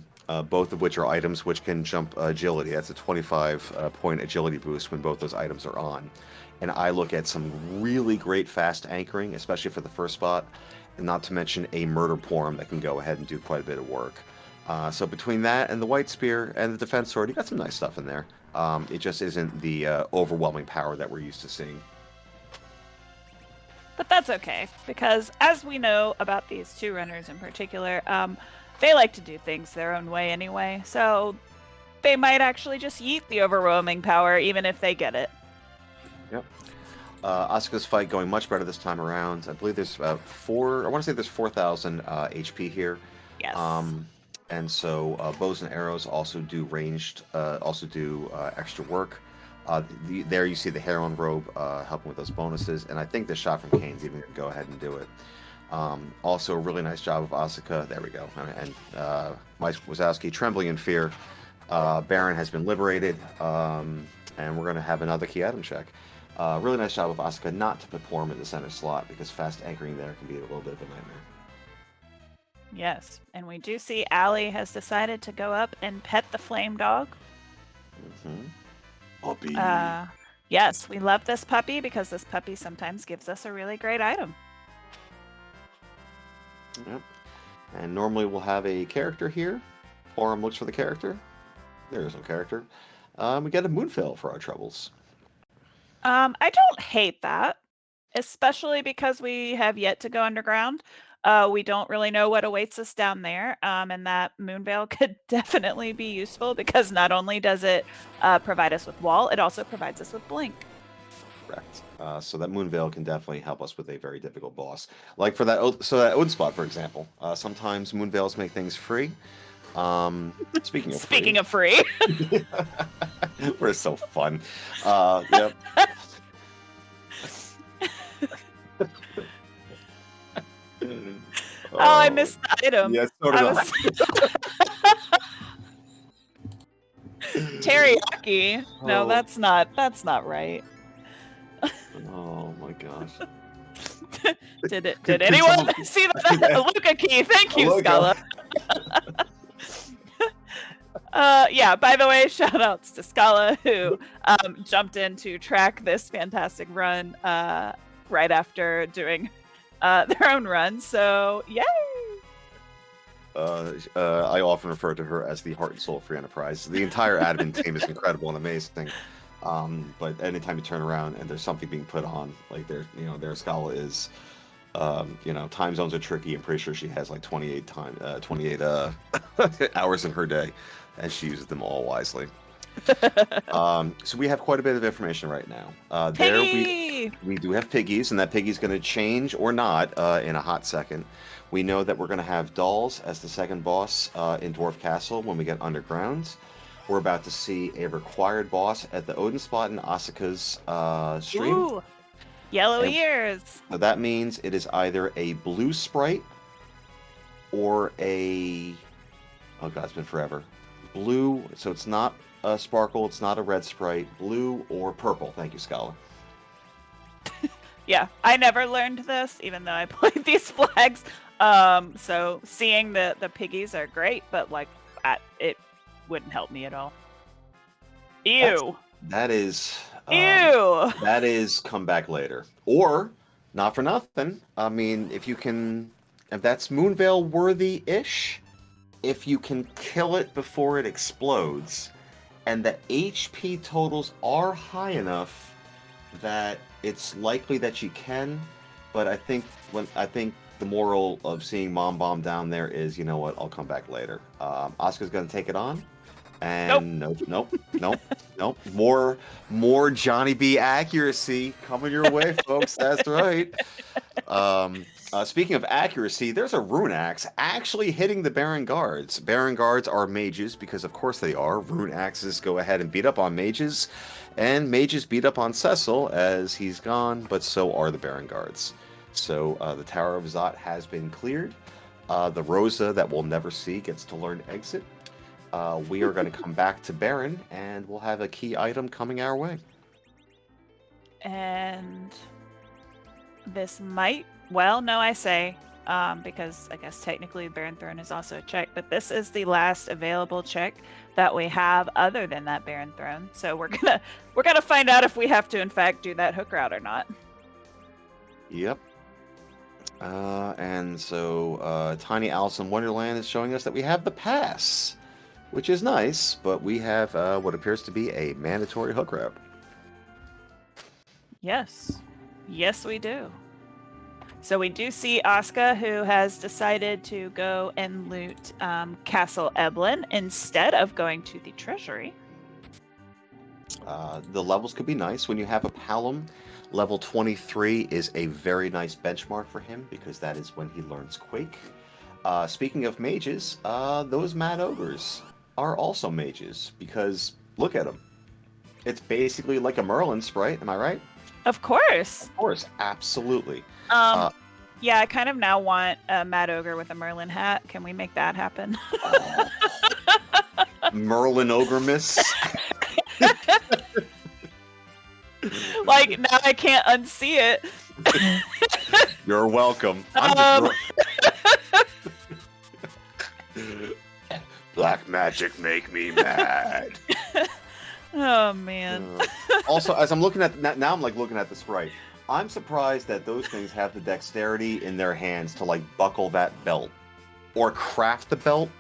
both of which are items which can jump agility. That's a 25-point agility boost when both those items are on. And I look at some really great fast anchoring, especially for the first spot, and not to mention a murder porn that can go ahead and do quite a bit of work. So between that and the white spear and the defense sword, you got some nice stuff in there. It just isn't the overwhelming power that we're used to seeing. But that's okay, because as we know about these two runners in particular, they like to do things their own way anyway, so they might actually just yeet the overwhelming power even if they get it. Yep. Asuka's fight going much better this time around. I believe there's 4,000 HP here. Yes. And so bows and arrows also do ranged, extra work. There you see the heroine robe helping with those bonuses, and I think the shot from Kane's even going to go ahead and do it. Also, a really nice job of Asuka. There we go. And Mike Wazowski, trembling in fear. Baron has been liberated, and we're going to have another key item check. Really nice job of Asuka not to put Porm in the center slot, because fast anchoring there can be a little bit of a nightmare. Yes, and we do see Allie has decided to go up and pet the flame dog. Mm-hmm. Puppy. Yes, we love this puppy because this puppy sometimes gives us a really great item. Yep. And normally we'll have a character here. Forum looks for the character. There is no character. We get a Moonveil for our troubles. I don't hate that, especially because we have yet to go underground. We don't really know what awaits us down there, and that Moonveil could definitely be useful because not only does it provide us with wall, it also provides us with blink. Correct. So that Moonveil can definitely help us with a very difficult boss. Like for that, that Odin spot, for example. Sometimes Moonveils make things free. Speaking of free, we're so fun. Yep. I missed the item. Yeah, so did I. Teriyaki. No, Oh. that's not right. Oh my gosh. Did anyone see that? Luca key. Thank you, Scala. Yeah, by the way, shout outs to Scala who jumped in to track this fantastic run right after doing their own run. So, yay! I often refer to her as the heart and soul of Free Enterprise. The entire admin team is incredible and amazing. But anytime you turn around and there's something being put on, like their Scala is, time zones are tricky. I'm pretty sure she has like 28 hours in her day, and she uses them all wisely. So we have quite a bit of information right now. There we do have piggies, and that piggie's going to change or not in a hot second. We know that we're going to have dolls as the second boss in Dwarf Castle when we get underground. We're about to see a required boss at the Odin spot in Asuka's stream. Ooh, yellow ears. So that means it is either a blue sprite or a... Oh god, it's been forever. Blue, so it's not a sparkle, it's not a red sprite. Blue or purple. Thank you, Scala. Yeah, I never learned this, even though I played these flags. So seeing the piggies are great, but like it wouldn't help me at all. Ew. That is Ew. That is come back later. Or not for nothing. I mean, if that's Moonveil worthy-ish, if you can kill it before it explodes, and the HP totals are high enough that it's likely that you can, but I think the moral of seeing Mom Bomb down there is, you know what, I'll come back later. Asuka's gonna take it on. And nope. More Johnny B accuracy coming your way, folks. That's right. Speaking of accuracy, there's a rune axe actually hitting the Baron Guards. Baron Guards are mages because, of course, they are. Rune axes go ahead and beat up on mages, and mages beat up on Cecil as he's gone, but so are the Baron Guards. So the Tower of Zot has been cleared. The Rosa that we'll never see gets to learn exit. We are going to come back to Baron, and we'll have a key item coming our way. And this might, well, no, I say, because I guess technically Baron Throne is also a check, but this is the last available check that we have other than that Baron Throne. So we're gonna find out if we have to in fact do that hook route or not. Yep. And so Tiny Alice in Wonderland is showing us that we have the pass, which is nice, but we have what appears to be a mandatory hook route. Yes, we do. So we do see Asuka, who has decided to go and loot Castle Eblin instead of going to the treasury. The levels could be nice. When you have a Palom, level 23 is a very nice benchmark for him because that is when he learns Quake. Speaking of mages, those Mad Ogres are also mages because look at them. It's basically like a Merlin sprite, am I right? Of course. Of course, absolutely. Yeah, I kind of now want a Mad Ogre with a Merlin hat. Can we make that happen? Merlin Ogre Miss. Like, now I can't unsee it. You're welcome. Black magic make me mad. Oh, man. Also, as I'm looking at now, I'm like looking at the sprite. I'm surprised that those things have the dexterity in their hands to like buckle that belt or craft the belt.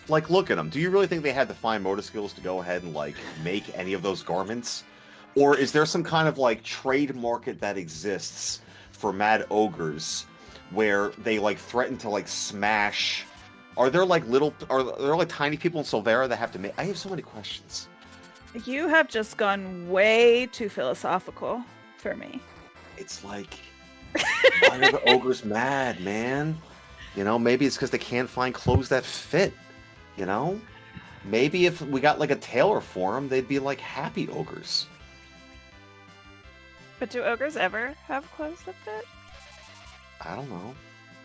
Like, look at them. Do you really think they had the fine motor skills to go ahead and like make any of those garments? Or is there some kind of like trade market that exists for mad ogres where they like threaten to like smash? Are there like tiny people in Silvera that have to make? I have so many questions. You have just gone way too philosophical for me. It's like, why are the ogres mad, man? You know, maybe it's because they can't find clothes that fit. You know, maybe if we got like a tailor for them, they'd be like happy ogres. But do ogres ever have clothes that fit? I don't know.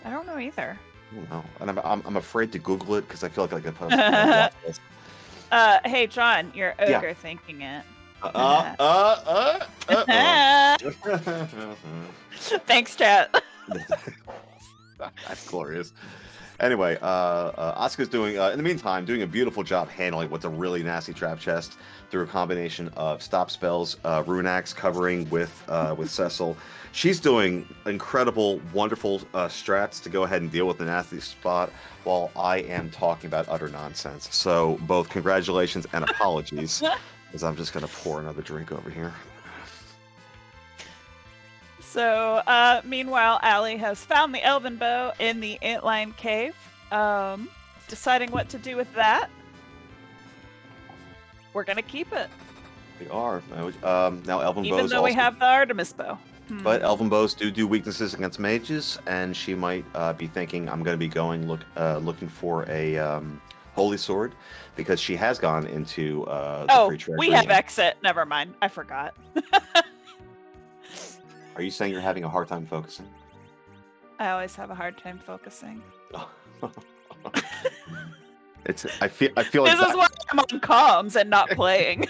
I don't know either. I don't know, and I'm afraid to Google it because I feel like I put up on my watch list. Hey, John, you're ogre Yeah. thinking it. Thanks, chat. That's glorious. Anyway, Asuka's doing, in the meantime, doing a beautiful job handling what's a really nasty trap chest through a combination of stop spells, rune axe covering with Cecil. She's doing incredible, wonderful strats to go ahead and deal with the nasty spot while I am talking about utter nonsense. So both congratulations and apologies, as I'm just going to pour another drink over here. So, meanwhile, Allie has found the elven bow in the antline cave. Deciding what to do with that. We're gonna keep it. We are. Now elven bows Even though we also... have the Artemis bow. But elven bows do weaknesses against mages, and she might be thinking, I'm going to be going looking for a holy sword, because she has gone into the free treasure. We have exit. Never mind. I forgot. Are you saying you're having a hard time focusing? I always have a hard time focusing. I feel like this is why I'm on comms and not playing.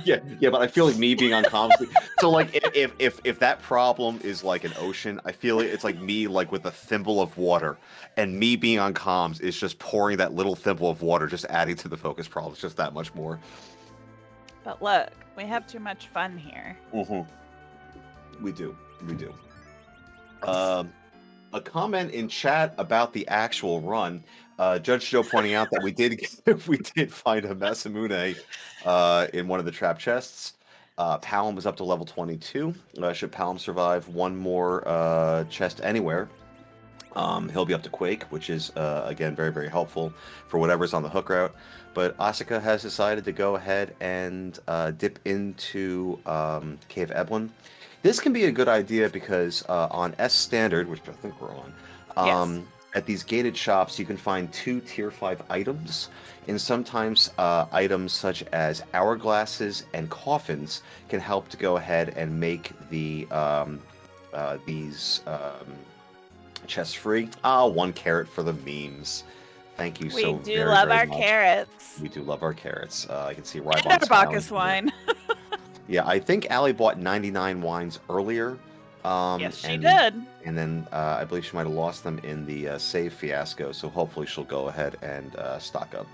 yeah, but I feel like me being on comms. So like if that problem is like an ocean, I feel like it's like me like with a thimble of water, and me being on comms is just pouring that little thimble of water, just adding to the focus problem. It's just that much more. But look, we have too much fun here. Mm-hmm. We do. A comment in chat about the actual run. Judge Joe pointing out that we did find a Masamune in one of the trap chests. Palom was up to level 22. Should Palom survive one more chest anywhere, he'll be up to Quake, which is again very, very helpful for whatever's on the hook route. But Asuka has decided to go ahead and dip into Cave Eblin. This can be a good idea because on S Standard, which I think we're on, Yes. at these gated shops, you can find 2 tier 5 items, and sometimes items such as hourglasses and coffins can help to go ahead and make these chests free. 1 carrot for the memes. Thank you so very, We do love very our much. carrots. We do love our carrots. I can see And Rybon our smiling Bacchus here. wine. Yeah, I think Allie bought 99 wines earlier. Yes, she did. And then I believe she might have lost them in the save fiasco, so hopefully she'll go ahead and stock up.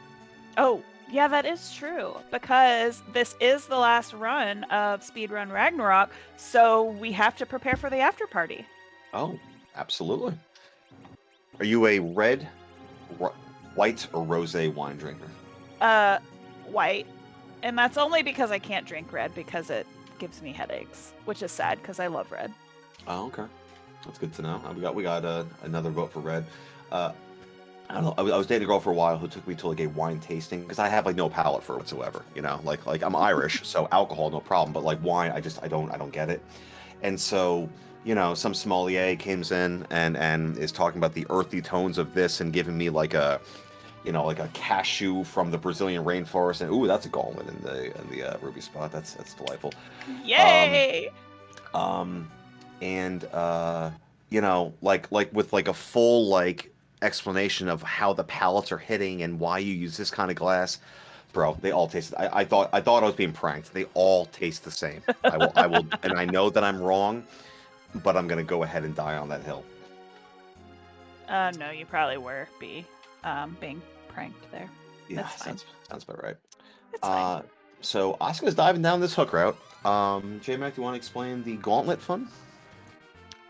Oh, yeah, that is true. Because this is the last run of Speedrun Ragnarok, so we have to prepare for the after party. Oh, absolutely. Are you a red, white, or rosé wine drinker? White. And that's only because I can't drink red because it gives me headaches, which is sad because I love red. Oh, okay. That's good to know. We got another vote for red. I don't know. I was dating a girl for a while who took me to like a wine tasting because I have like no palate for it whatsoever. You know, like I'm Irish, so alcohol no problem, but like wine, I don't get it. And so, you know, some sommelier comes in and is talking about the earthy tones of this and giving me like a, you know, like a cashew from the Brazilian rainforest, and ooh, that's a gauntlet in the ruby spot. That's delightful. Yay! And you know, like with like a full like explanation of how the palettes are hitting and why you use this kind of glass, bro. They all taste. I thought I was being pranked. They all taste the same. I will, and I know that I'm wrong, but I'm gonna go ahead and die on that hill. No, you probably were being pranked there. Yeah, That's fine. sounds about right. It's fine. So Asuka's diving down this hook route. J-Mac, do you want to explain the gauntlet fun?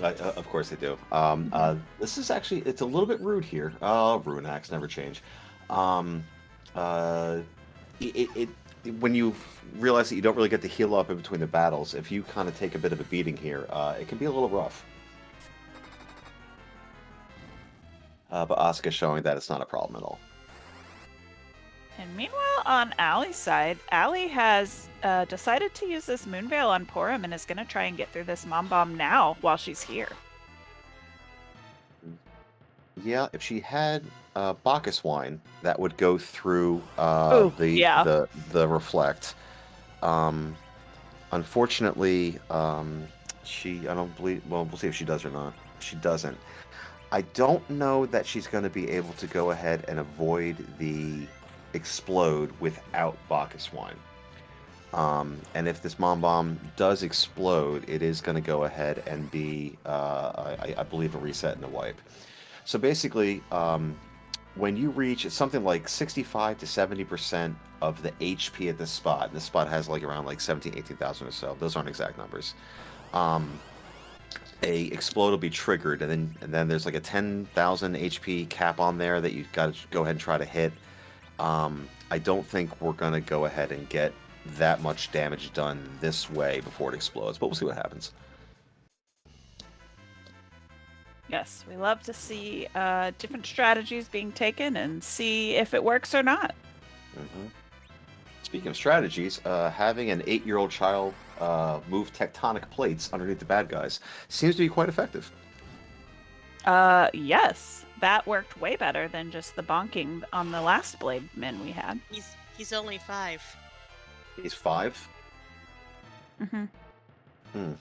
Of course they do. This is actually, it's a little bit rude here. Ruin acts never change. Um, uh, it when you realize that you don't really get to heal up in between the battles, if you kind of take a bit of a beating here, it can be a little rough. But Asuka showing that it's not a problem at all. And meanwhile, on Allie's side, Allie has decided to use this Moonveil on Porum and is going to try and get through this Mom Bomb now while she's here. Yeah, if she had Bacchus wine, that would go through yeah. the reflect. Unfortunately, I don't believe. Well, we'll see if she does or not. She doesn't. I don't know that she's going to be able to go ahead and avoid the explode without Bacchus wine. And if this Mom Bomb does explode, it is going to go ahead and be, I believe, a reset and a wipe. So basically, when you reach something like 65 to 70% of the HP at this spot, and this spot has like around like 17, 18,000 or so. Those aren't exact numbers. A explode will be triggered, and then there's like a 10,000 HP cap on there that you've got to go ahead and try to hit. I don't think we're going to go ahead and get that much damage done this way before it explodes, but we'll see what happens. Yes, we love to see different strategies being taken and see if it works or not. Mm-hmm. Speaking of strategies, having an 8-year-old child move tectonic plates underneath the bad guys seems to be quite effective. Yes, that worked way better than just the bonking on the last Blade Men we had. He's only 5. He's 5? Mm-hmm.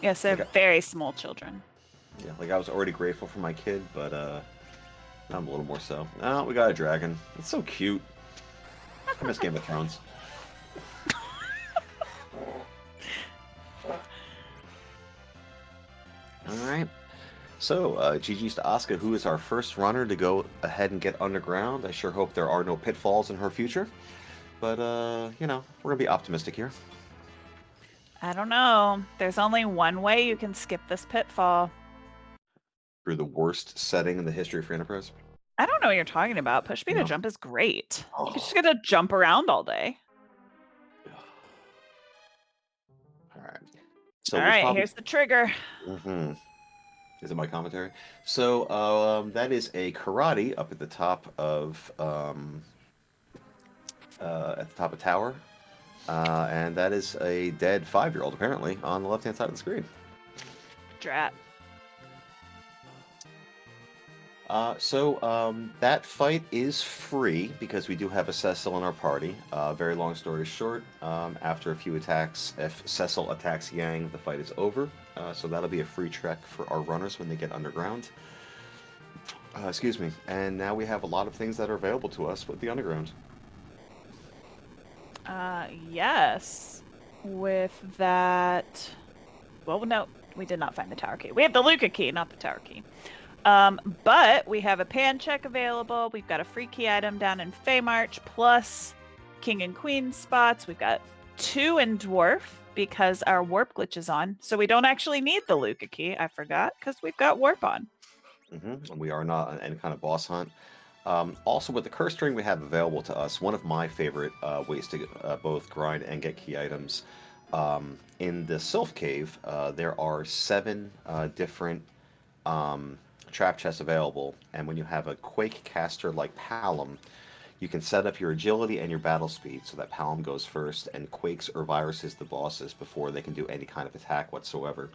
Yes, they're very small children. Yeah, like I was already grateful for my kid, but now I'm a little more so. Oh, we got a dragon. It's so cute. I miss Game of Thrones. Alright. So, GG's to Asuka, who is our first runner to go ahead and get underground. I sure hope there are no pitfalls in her future. But, you know, we're going to be optimistic here. I don't know. There's only one way you can skip this pitfall. Through the worst setting in the history of Free Enterprise? I don't know what you're talking about. Push me to jump is great. You just get to jump around all day. Alright. So Alright, here's the trigger. Mm-hmm. Is it my commentary? So that is a karate up at the top of tower, and that is a dead 5-year-old apparently on the left-hand side of the screen. Drat. That fight is free because we do have a Cecil in our party. Very long story short, after a few attacks, if Cecil attacks Yang, the fight is over. So that'll be a free trek for our runners when they get underground. Excuse me. And now we have a lot of things that are available to us with the underground. Yes. With that... Well, no, we did not find the tower key. We have the Luca key, not the tower key. But we have a pan check available. We've got a free key item down in Feymarch, plus King and Queen spots. We've got 2 in Dwarf because our warp glitch is on. So we don't actually need the Luca key. I forgot because we've got warp on. Mm-hmm. We are not on any kind of boss hunt. Also, with the curse string we have available to us, one of my favorite ways to both grind and get key items. In the Sylph Cave, there are 7 different trap chests available, and when you have a Quake caster like Palom, you can set up your agility and your battle speed so that Palom goes first and quakes or viruses the bosses before they can do any kind of attack whatsoever.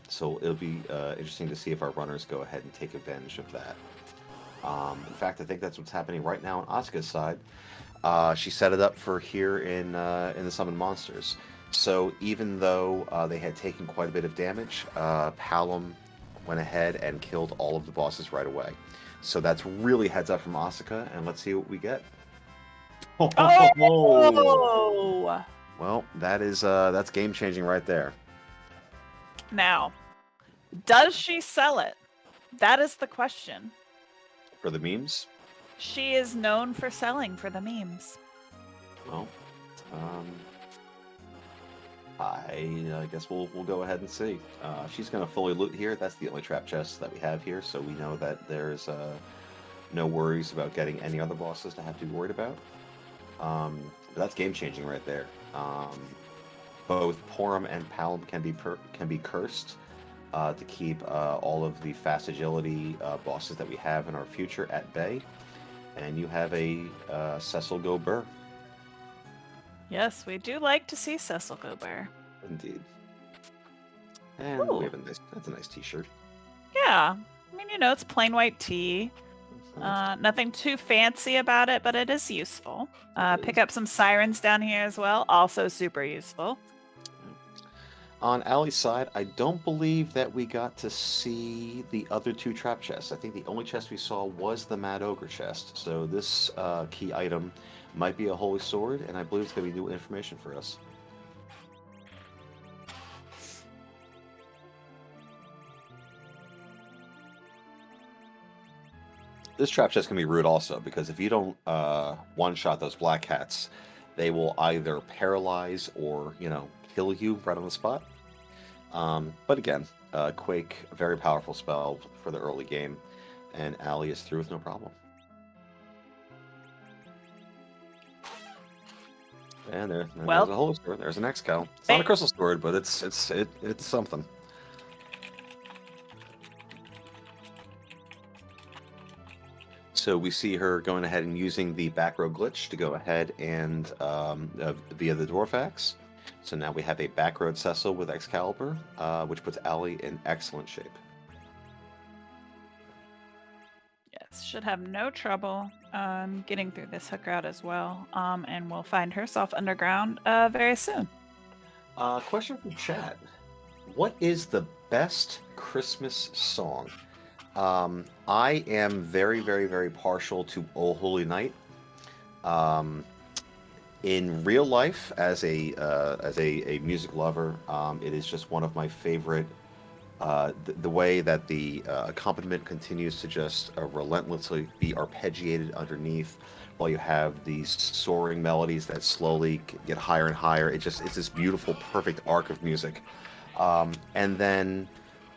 So it'll be interesting to see if our runners go ahead and take advantage of that. In fact, I think that's what's happening right now on Asuka's side. She set it up for here in the Summon Monsters. So even though they had taken quite a bit of damage, Palom went ahead and killed all of the bosses right away. So that's really heads up from Asuka, and let's see what we get. Oh! Well, that's game changing right there. Now, does she sell it? That is the question. For the memes? She is known for selling for the memes. Well, I guess we'll go ahead and see. She's going to fully loot here. That's the only trap chest that we have here, so we know that there's no worries about getting any other bosses to have to be worried about. But that's game changing right there. Both Porum and Palm can be cursed to keep all of the fast agility bosses that we have in our future at bay. And you have a Cecil go burr. Yes, we do like to see Cecil go burr. Indeed. And Ooh. we have that's a nice t-shirt. Yeah. I mean, it's plain white tee. Nothing too fancy about it, but it is useful. Pick up some sirens down here as well. Also super useful. On Allie's side, I don't believe that we got to see the other two trap chests. I think the only chest we saw was the Mad Ogre chest. So this key item might be a holy sword, and I believe it's going to be new information for us. This trap chest can be rude also, because if you don't one-shot those black cats, they will either paralyze or, kill you right on the spot. But again, Quake, a very powerful spell for the early game, and Allie is through with no problem. And there's a holy sword. There's an Excal. It's not a crystal sword, but it's something. So we see her going ahead and using the back row glitch to go ahead and via the Dwarf Axe. So now we have a back road Cecil with Excalibur, which puts Allie in excellent shape. Yes, should have no trouble getting through this hook route as well. And will find herself underground very soon. Question from chat. What is the best Christmas song? I am very, very, very partial to "Oh Holy Night." In real life, as a music lover, it is just one of my favorite. The way that the accompaniment continues to just relentlessly be arpeggiated underneath, while you have these soaring melodies that slowly get higher and higher. It's this beautiful, perfect arc of music. And then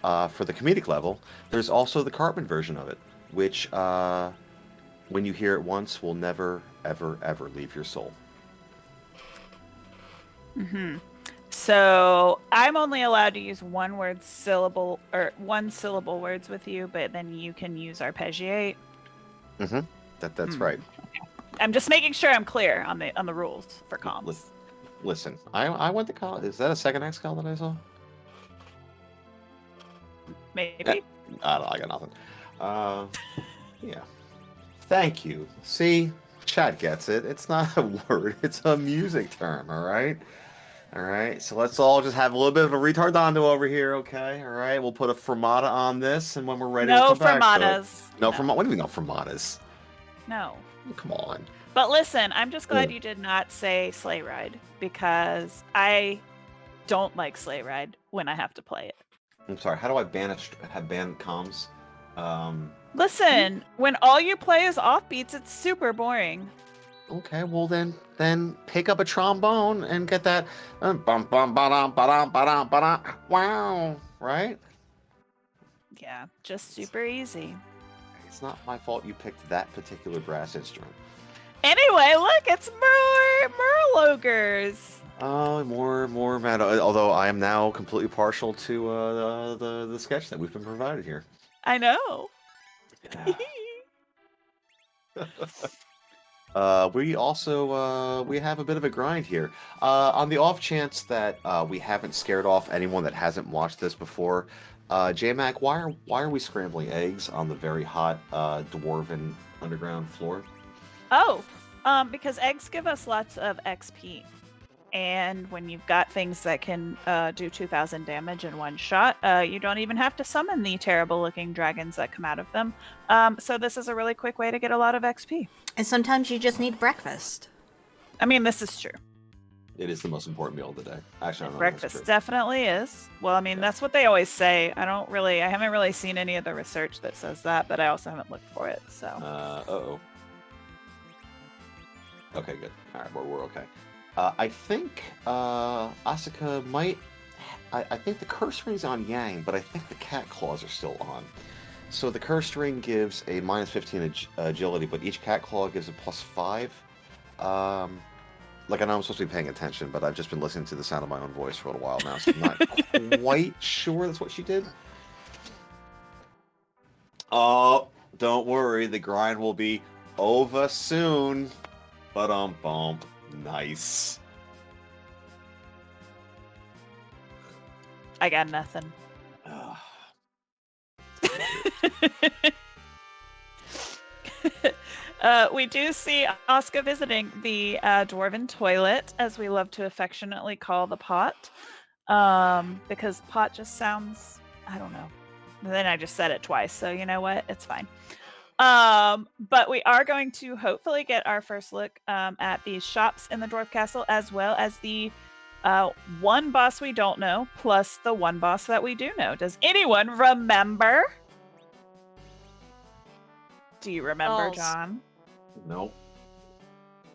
for the comedic level, there's also the Cartman version of it, which when you hear it once, will never, ever, ever leave your soul. Mm-hmm. So I'm only allowed to use one syllable words with you, but then you can use arpeggiate. Mm-hmm. That's right. Okay. I'm just making sure I'm clear on the rules for comms. Listen, I went to college. Is that a second Excal that I saw? Maybe. I got nothing. Yeah. Thank you. See, chat gets it. It's not a word. It's a music term. All right. All right. So let's all just have a little bit of a retardondo over here. Okay. All right. We'll put a fermata on this, and when we're ready, no we'll come back to fermatas. it. No fermata. What do you mean no fermatas? No. Oh, come on. But listen, I'm just glad you did not say Sleigh Ride, because I don't like Sleigh Ride when I have to play it. I'm sorry. How do I ban comms? Listen, when all you play is offbeats, it's super boring. Okay, well then pick up a trombone and get that bum bum ba-dum ba-dum ba-dum ba-dum wow, right? Yeah, just super easy. It's not my fault you picked that particular brass instrument. Anyway, look, it's Merle Ogres. Oh, more mad. Although I am now completely partial to the sketch that we've been provided here. I know. We also we have a bit of a grind here. On the off chance that we haven't scared off anyone that hasn't watched this before, J-Mac, why are we scrambling eggs on the very hot dwarven underground floor? Oh, because eggs give us lots of XP. And when you've got things that can do 2,000 damage in one shot, you don't even have to summon the terrible-looking dragons that come out of them. So this is a really quick way to get a lot of XP. And sometimes you just need breakfast. I mean, this is true. It is the most important meal of the day. Actually, I don't know if that's Breakfast true. definitely is. Well, I mean, that's what they always say. I haven't really seen any of the research that says that, but I also haven't looked for it. So. Uh-oh. Okay, good. All right, we're okay. I think Asuka might. I think the curse ring's on Yang, but I think the cat claws are still on. So the curse ring gives a minus 15 agility, but each cat claw gives a plus 5. Like, I know I'm supposed to be paying attention, but I've just been listening to the sound of my own voice for a little while now, so I'm not quite sure that's what she did. Oh, don't worry, the grind will be over soon. Bump. Nice. I got nothing. We do see Asuka visiting the dwarven toilet, as we love to affectionately call the pot, because pot just sounds, I don't know. And then I just said it twice, so you know what? It's fine. But we are going to hopefully get our first look at these shops in the Dwarf Castle, as well as the one boss we don't know, plus the one boss that we do know. Does anyone remember? Do you remember, Dolls. John? Nope.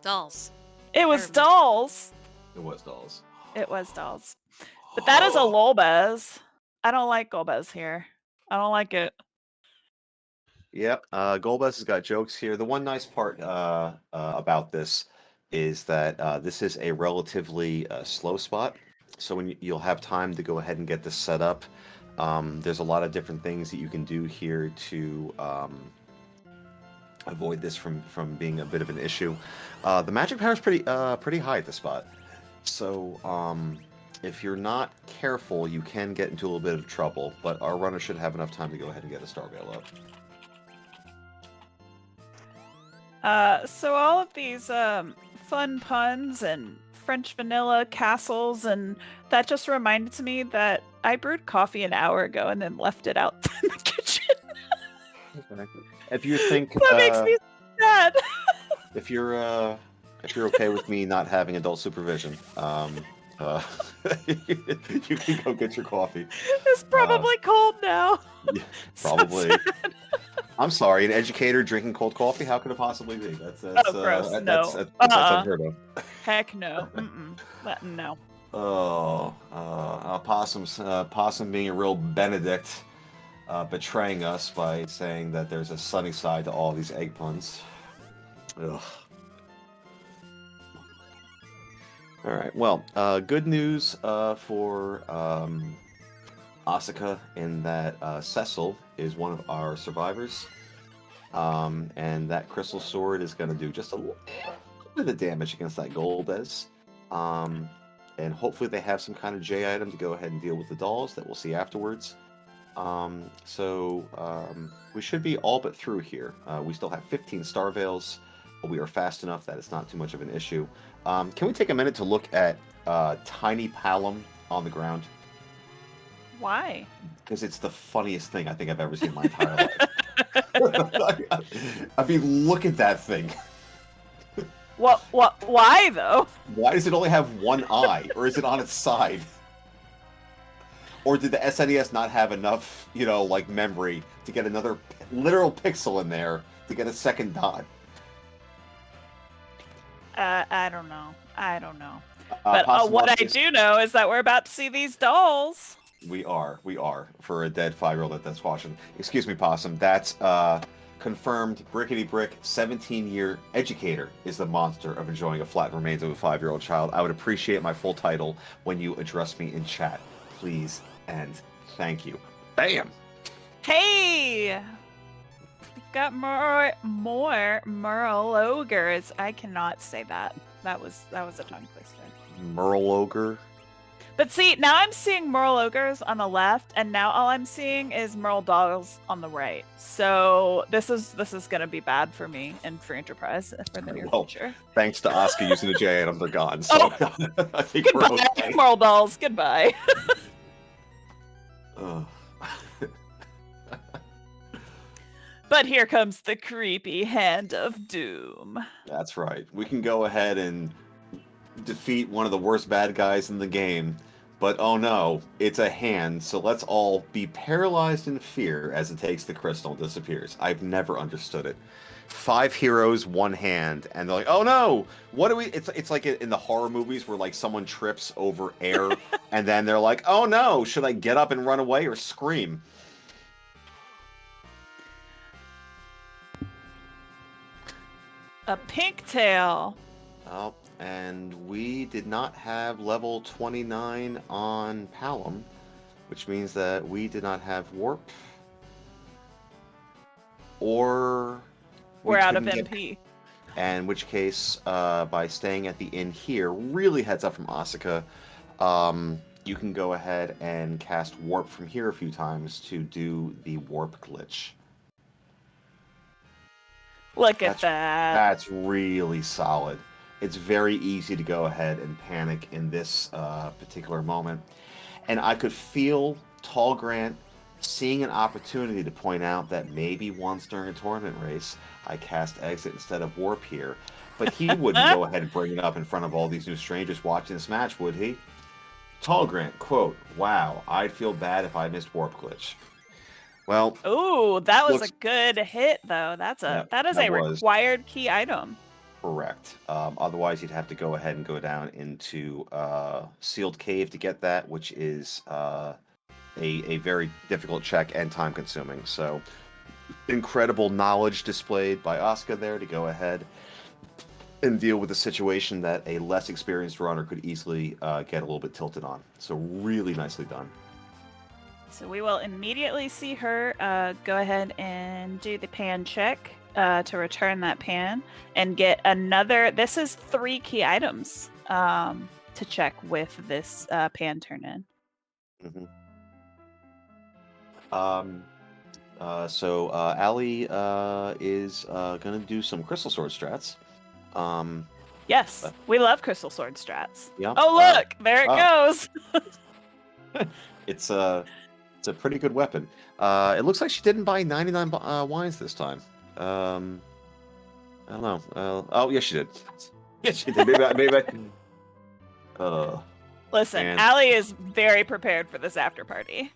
Dolls. It was remember. dolls. It was dolls. It was dolls. But that is a Golbez. I don't like Golbez here. I don't like it. Yep, Golbez has got jokes here. The one nice part about this is that this is a relatively slow spot. So when you'll have time to go ahead and get this set up, there's a lot of different things that you can do here to avoid this from being a bit of an issue. The magic power is pretty high at this spot. So if you're not careful, you can get into a little bit of trouble, but our runner should have enough time to go ahead and get a Starveil up. So all of these fun puns and French vanilla castles, and that just reminded me that I brewed coffee an hour ago and then left it out in the kitchen. If you think That makes me sad. if you're okay with me not having adult supervision, you can go get your coffee. It's probably cold now. Yeah, probably. So I'm sorry, an educator drinking cold coffee? How could it possibly be? That's gross. that's No. that's unheard of. Heck no. No. Possum being a real Benedict, betraying us by saying that there's a sunny side to all these egg puns. Ugh. All right. Well, good news for Asuka in that Cecil is one of our survivors, and that crystal sword is going to do just a little bit of damage against that Golbez. And hopefully they have some kind of J item to go ahead and deal with the dolls that we'll see afterwards. We should be all but through here. We still have 15 Starveils, but we are fast enough that it's not too much of an issue. Can we take a minute to look at Tiny Palom on the ground? Why? Because it's the funniest thing I think I've ever seen in my entire life. I mean, look at that thing. What? Why though? Why does it only have one eye, or is it on its side? Or did the SNES not have enough, like memory to get another literal pixel in there to get a second dot? I don't know. But what I do know is that we're about to see these dolls. We are. For a dead 5-year-old that's watching. Excuse me, Possum. That's confirmed Brickety Brick, 17-year educator is the monster of enjoying a flat remains of a 5-year-old child. I would appreciate my full title when you address me in chat. Please and thank you. Bam! Hey! We've got more Merle ogres. I cannot say that. That was a tongue twister. Merle ogre? But see, now I'm seeing Merle ogres on the left, and now all I'm seeing is Merle dolls on the right. So this is gonna be bad for me and for Enterprise for the near future. Thanks to Asuka using the J item, they're gone. So I think goodbye, we're okay. Merle dolls. Goodbye. But here comes the creepy hand of doom. That's right. We can go ahead and defeat one of the worst bad guys in the game, but oh no, it's a hand, so let's all be paralyzed in fear as it takes the crystal and disappears. I've never understood it. 5 heroes, 1 hand, and they're like, "Oh no, what do we?" It's like in the horror movies where like someone trips over air, and then they're like, "Oh no, should I get up and run away or scream?" A pink tail. Oh, and we did not have level 29 on Palom, which means that we did not have warp, or We're out of couldn't get- MP. and in which case, by staying at the inn here, really heads up from Asuka, you can go ahead and cast warp from here a few times to do the warp glitch. Look at that. That's really solid. It's very easy to go ahead and panic in this particular moment. And I could feel Tall Grant seeing an opportunity to point out that maybe once during a tournament race, I cast exit instead of warp here. But he wouldn't go ahead and bring it up in front of all these new strangers watching this match, would he? Tall Grant, quote, "Wow, I'd feel bad if I missed warp glitch." Well, Ooh, that was a good hit, though. That is a required key item. Correct. Otherwise, you'd have to go ahead and go down into Sealed Cave to get that, which is a very difficult check and time-consuming. So, incredible knowledge displayed by Asuka there to go ahead and deal with a situation that a less experienced runner could easily get a little bit tilted on. So, really nicely done. So we will immediately see her go ahead and do the pan check to return that pan and get another. This is 3 key items to check with this pan turn in. So Allie is going to do some Crystal Sword strats. Yes, we love Crystal Sword strats. Yeah. Oh, look, there it goes. It's a pretty good weapon. It looks like she didn't buy 99 wines this time. I don't know. Oh, yes, she did. Yes, she did. Maybe I... Listen, and... Allie is very prepared for this after party.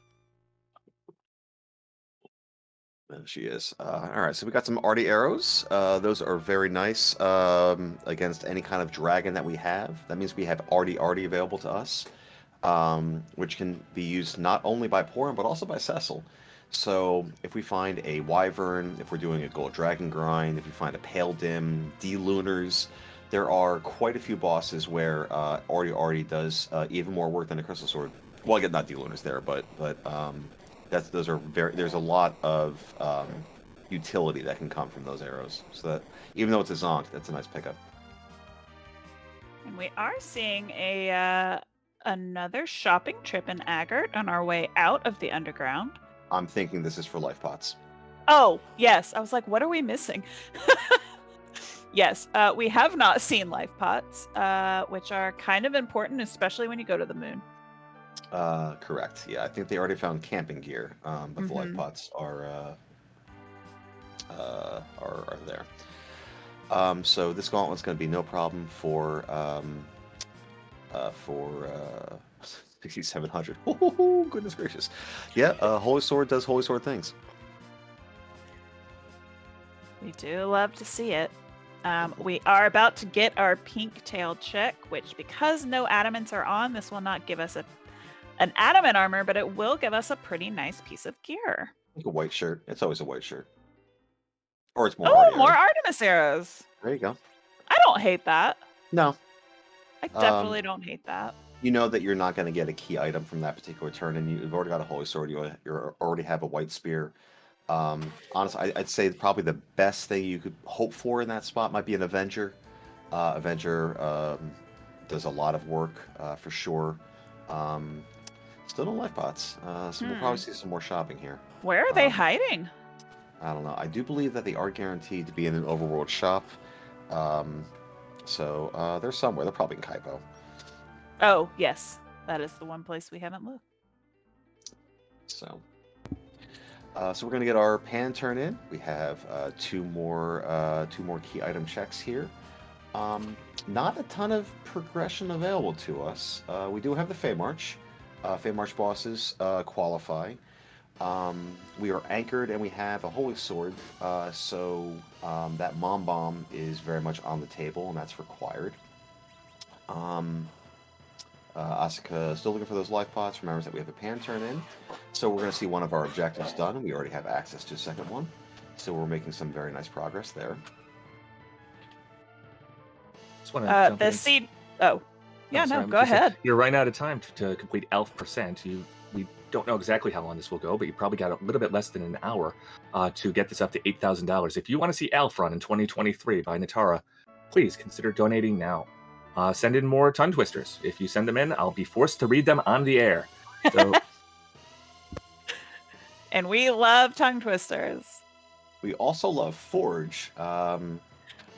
She is. All right, so we got some arty arrows. Those are very nice against any kind of dragon that we have. That means we have arty available to us. Which can be used not only by Porin, but also by Cecil. So if we find a Wyvern, if we're doing a Gold Dragon grind, if we find a Pale Dim, D-Lunars, there are quite a few bosses where Arty does even more work than a Crystal Sword. Well, again, not D-Lunars there, but those are there's a lot of utility that can come from those arrows. So that even though it's a Zonk, that's a nice pickup. And we are seeing another shopping trip in Agert on our way out of the underground. I'm thinking this is for life pots. Oh, yes. I was like, what are we missing? Yes, we have not seen life pots, which are kind of important, especially when you go to the moon. Correct. Yeah, I think they already found camping gear, but the life pots are there. So this gauntlet's going to be no problem for 6,700. Oh, goodness gracious. Yeah, Holy Sword does Holy Sword things. We do love to see it. We are about to get our pink tail check, which because no adamants are on, this will not give us an adamant armor, but it will give us a pretty nice piece of gear. Like a white shirt. It's always a white shirt. Or it's more more Artemis arrows. There you go. I don't hate that. No. I definitely don't hate that. You know that you're not going to get a key item from that particular turn, and you've already got a Holy Sword. You already have a White Spear. Honestly, I'd say probably the best thing you could hope for in that spot might be an Avenger. Avenger does a lot of work for sure. Still no life pots, so we'll probably see some more shopping here. Where are they hiding? I don't know. I do believe that they are guaranteed to be in an overworld shop. So they're somewhere. They're probably in Kaipo. Oh, yes. That is the one place we haven't looked. So we're going to get our pan turn in. We have two more key item checks here. Not a ton of progression available to us. We do have the Fey March. Fey March bosses qualify. We are anchored and we have a holy sword, so that mom bomb is very much on the table, and that's required. Asuka still looking for those life pots. Remembers that we have a pan turn in, so we're going to see one of our objectives done. We already have access to a second one, so we're making some very nice progress there. Just want to jump The in. seed. Oh, yeah, sorry, no, I'm go just saying, ahead. You're running out of time to complete elf percent. We don't know exactly how long this will go, but you probably got a little bit less than an hour to get this up to $8,000. If you want to see Elf run in 2023 by Natara, please consider donating now. Send in more tongue twisters. If you send them in, I'll be forced to read them on the air. So And we love tongue twisters. We also love Forge.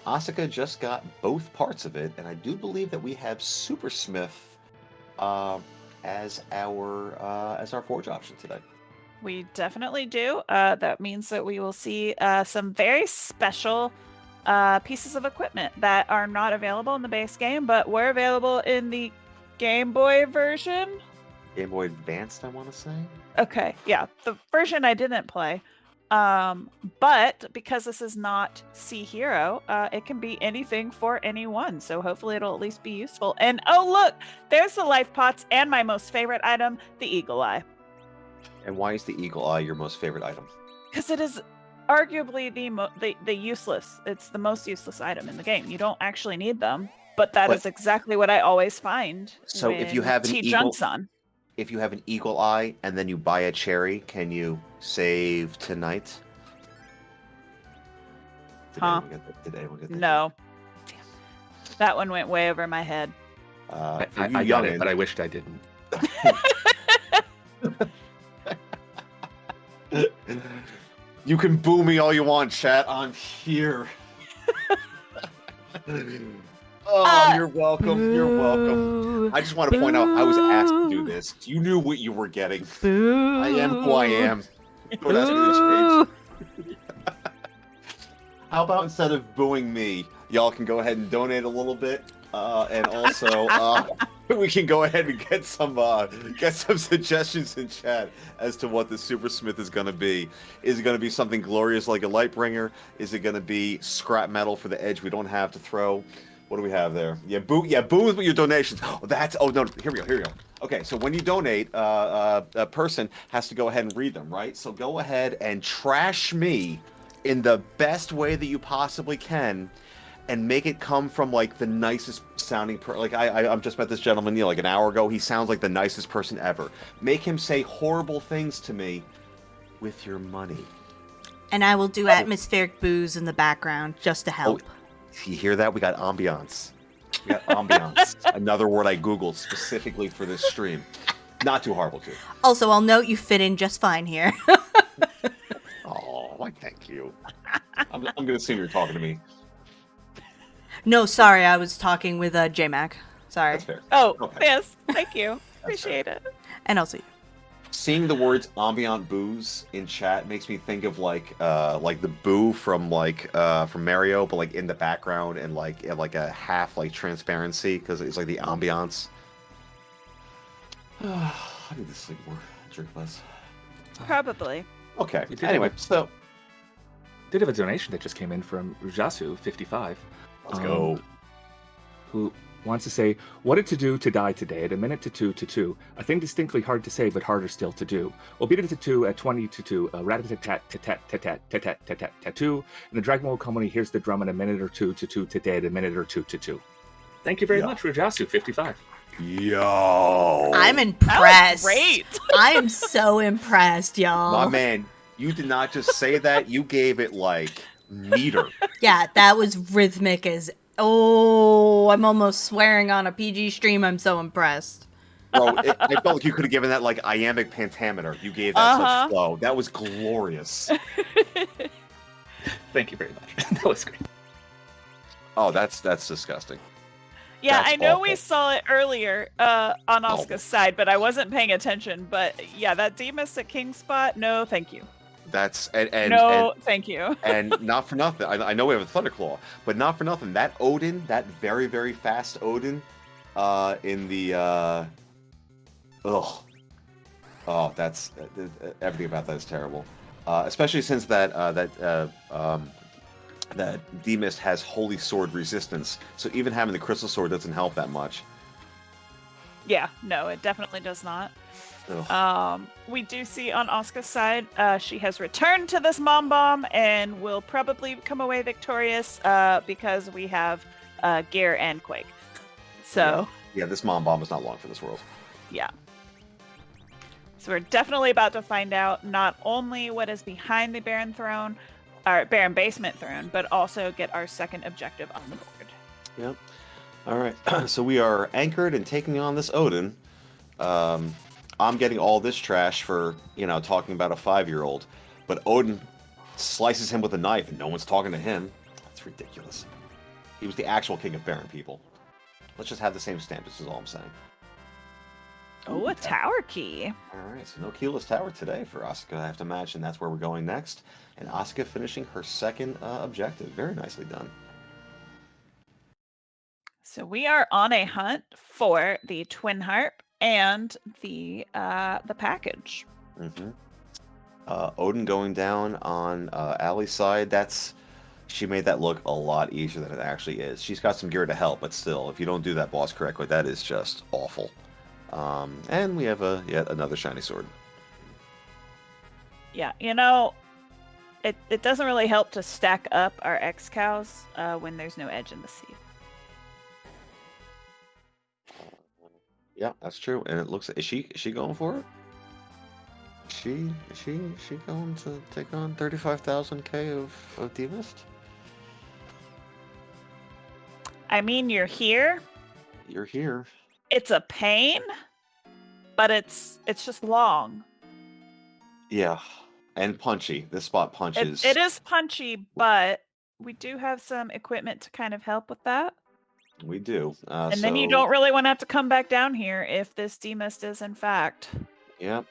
Asuka just got both parts of it, and I do believe that we have Supersmith as our Forge option today. We definitely do. That means that we will see some very special pieces of equipment that are not available in the base game, but were available in the Game Boy version. Game Boy Advanced, I want to say. Okay, yeah, the version I didn't play. But because this is not Sea Hero, it can be anything for anyone. So hopefully it'll at least be useful. And oh look, there's the life pots and my most favorite item, the Eagle Eye. And why is the Eagle Eye your most favorite item? Because it is arguably the useless. It's the most useless item in the game. You don't actually need them, but that is exactly what I always find. So if you have an T eagle, jumps on. If you have an Eagle Eye and then you buy a cherry, can you save tonight? Did anyone get that? No. That one went way over my head. For I you got it, youngin- but I wished I didn't. You can boo me all you want, chat. I'm here. You're welcome. You're welcome. I just want to point out, I was asked to do this. You knew what you were getting. Boo. I am who I am. Don't ask me to change. How about instead of booing me, y'all can go ahead and donate a little bit, and also we can go ahead and get some suggestions in chat as to what the Supersmith is going to be. Is it going to be something glorious like a Lightbringer? Is it going to be scrap metal for the edge we don't have to throw? What do we have there? Boo with your donations. Here we go. Okay, so when you donate, a person has to go ahead and read them, right? So go ahead and trash me in the best way that you possibly can, and make it come from like the nicest sounding I'm just met this gentleman like an hour ago. He sounds like the nicest person ever. Make him say horrible things to me with your money. And I will do atmospheric boos in the background just to help. You hear that? We got ambiance. Another word I Googled specifically for this stream. Not too horrible, too. Also, I'll note you fit in just fine here. Oh, why thank you. I'm going to assume you're talking to me. No, sorry, I was talking with J-Mac. Sorry. That's fair. Oh, Okay. yes. Thank you. Appreciate it. And also you. Seeing the words ambient boos in chat makes me think of like the boo from from Mario, but like in the background and like a half like transparency because it's like the ambiance. I need to sleep more, drink less. Probably. Okay. You did Anyway, so Did have a donation that just came in from Rujasu55. let's go. Who wants to say, what did to do to die today at a minute to two? A thing distinctly hard to say, but harder still to do. We'll beat it to two at 20 to 2. Rat-a-tat-tat-tat-tat-tat-tat-tat-tat-2. And the dragon will come when he hears the drum in a minute or two to today at a minute or two to 2. Thank you very much, Rujasu55. Yo. I'm That impressed. was great. I am so impressed, y'all. My man, you did not just say that. You gave it like meter. Yeah, that was rhythmic as... Oh, I'm almost swearing on a PG stream. I'm so impressed. Bro, I felt like you could have given that like iambic pentameter. You gave that such flow. That was glorious. Thank you very much. That was great. Oh, that's disgusting. Yeah, That's I know awful. we saw it earlier on Asuka's side, but I wasn't paying attention. But yeah, that Demystic King spot, no thank you. That's Thank you. and not for nothing. I know we have a Thunderclaw, but not for nothing. That Odin, that very, very fast Odin, in the Oh, that's everything about that is terrible. Especially since that D-Mist has Holy Sword resistance, so even having the Crystal Sword doesn't help that much. Yeah, no, it definitely does not. Ugh. We do see on Asuka's side, she has returned to this Mom Bomb and will probably come away victorious because we have Gear and Quake. So yeah, this Mom Bomb is not long for this world. Yeah. So we're definitely about to find out not only what is behind the Baron Throne, or Baron Basement Throne, but also get our second objective on the board. Yep. All right. So we are anchored and taking on this Odin. I'm getting all this trash for, talking about a 5-year-old. But Odin slices him with a knife and no one's talking to him. That's ridiculous. He was the actual king of Baron people. Let's just have the same stamp. This is all I'm saying. Oh, a tower key. All right, so no keyless tower today for Asuka. I have to imagine that's where we're going next. And Asuka finishing her second objective. Very nicely done. So we are on a hunt for the Twin Harp and the package. Mm-hmm. Odin going down on Allie's side. She made that look a lot easier than it actually is. She's got some gear to help, but still, if you don't do that boss correctly, that is just awful. And we have yet another shiny sword. Yeah, it doesn't really help to stack up our X-Cows when there's no edge in the sea. Yeah, that's true. And it looks, is she going for it? Is she going to take on 35,000k of D-Mist? I mean, you're here. You're here. It's a pain, but it's just long. Yeah, and punchy. This spot punches. It is punchy, but we do have some equipment to kind of help with that. We do. And then you don't really want to have to come back down here if this D-Mist is in fact. Yep.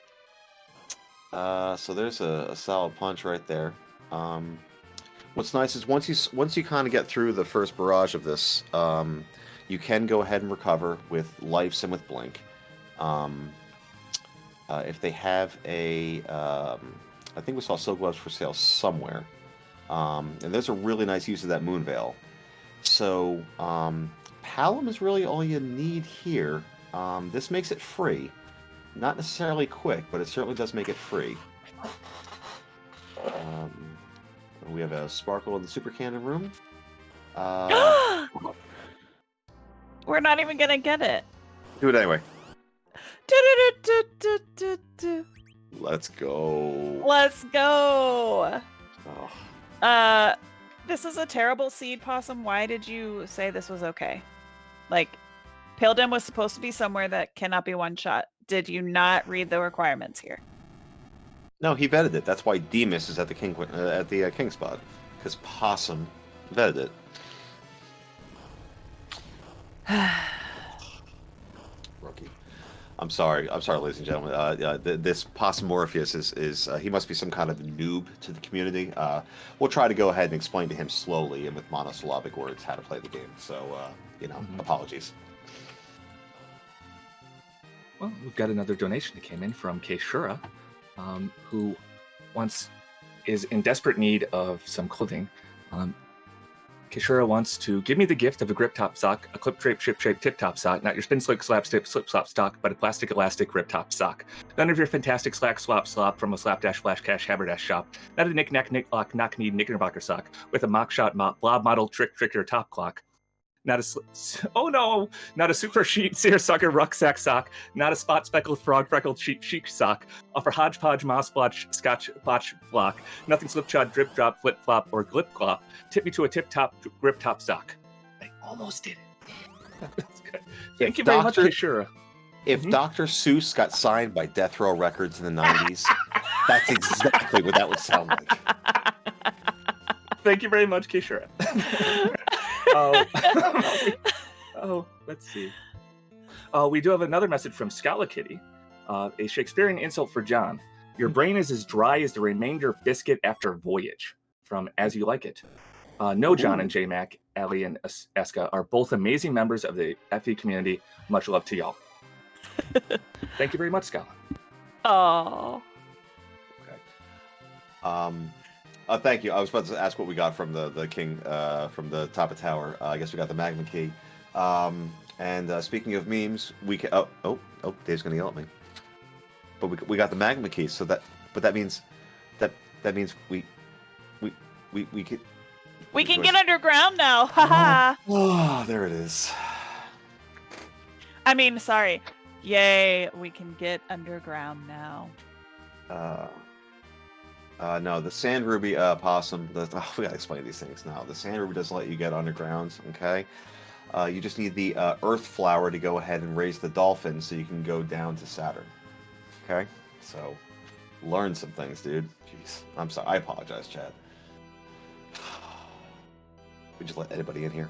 So there's a solid punch right there. What's nice is once you kind of get through the first barrage of this, you can go ahead and recover with life and with blink. If they have I think we saw silk gloves for sale somewhere, and there's a really nice use of that moon veil. So Palom is really all you need here. This makes it free. Not necessarily quick, but it certainly does make it free. We have a sparkle in the super cannon room. We're not even gonna get it. Do it anyway. Let's go. Let's go. Oh. This is a terrible seed, Possum. Why did you say this was okay? Like, Pildim was supposed to be somewhere that cannot be one shot. Did you not read the requirements here? No, he vetted it. That's why Demas is at the king spot, because Possum vetted it. Rookie. I'm sorry, ladies and gentlemen. This Possum Morpheus is he must be some kind of noob to the community. We'll try to go ahead and explain to him slowly and with monosyllabic words how to play the game. So, apologies. Well, we've got another donation that came in from Keishura, who is in desperate need of some clothing. Keishura wants to give me the gift of a grip top sock, a clip drape ship shape tip top sock, not your spin slick slap slip slop stock, but a plastic elastic grip top sock. None of your fantastic slack swap slop from a slapdash flash cash haberdash shop. Not a knick knack nick lock knock knee knickerbocker sock with a mock shot blob model tricker top clock. Not a super sheet seersucker rucksack sock. Not a spot speckled frog freckled chic sock. Offer hodgepodge moss blotch scotch botch block. Nothing slip chod drip drop flip flop or glip glop. Tip me to a tip top grip top sock. I almost did it. That's good. Thank you very much, Keishura. If Dr. Seuss got signed by Death Row Records in the 90s, that's exactly what that would sound like. Thank you very much, Keishura. Let's see. We do have another message from Scala Kitty. A Shakespearean insult for John. Your brain is as dry as the remainder biscuit after voyage. From As You Like It. No, John and J-Mac, Allie and Eska are both amazing members of the FE community. Much love to y'all. Thank you very much, Scala. Oh. Okay. Thank you. I was about to ask what we got from the king from the top of tower. I guess we got the magma key. And speaking of memes, we can. Oh, Dave's gonna yell at me. But we got the magma key. So that means we could. We can get underground now. Haha. Oh, there it is. I mean, sorry. Yay, we can get underground now. No, the sand ruby possum. We gotta explain these things now. The sand ruby doesn't let you get underground. Okay, you just need the earth flower to go ahead and raise the dolphin so you can go down to Saturn. Okay, so learn some things, dude. Jeez, I'm sorry. I apologize, Chad. We just let anybody in here.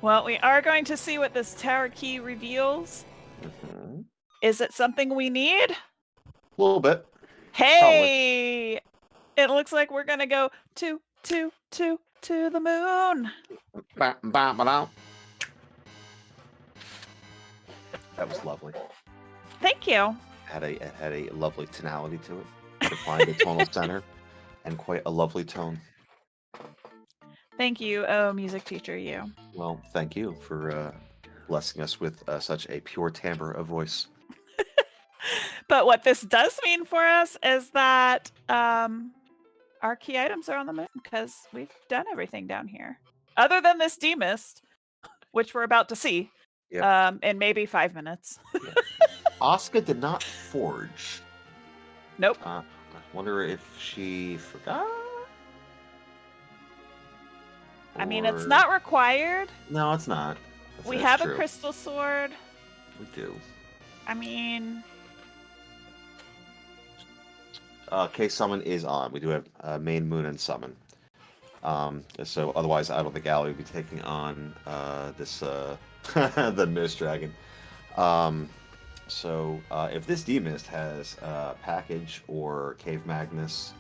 Well, we are going to see what this tower key reveals. Mm-hmm. Is it something we need? A little bit. Hey! Probably. It looks like we're gonna go to the moon. That was lovely. Thank you. It had a lovely tonality to it. Defined the tonal center, and quite a lovely tone. Thank you, oh music teacher, you. Well, thank you for blessing us with such a pure timbre of voice. But what this does mean for us is that our key items are on the moon because we've done everything down here. Other than this demist, which we're about to see in maybe 5 minutes. Yeah. Asuka did not forge. Nope. I wonder if she forgot? I mean, it's not required. No, it's not. We have a crystal sword. We do. I mean... K summon is on. We do have main moon and summon. So otherwise, I don't think Allie would be taking on this the Mist Dragon. So if this Demist has package or Cave Magnus,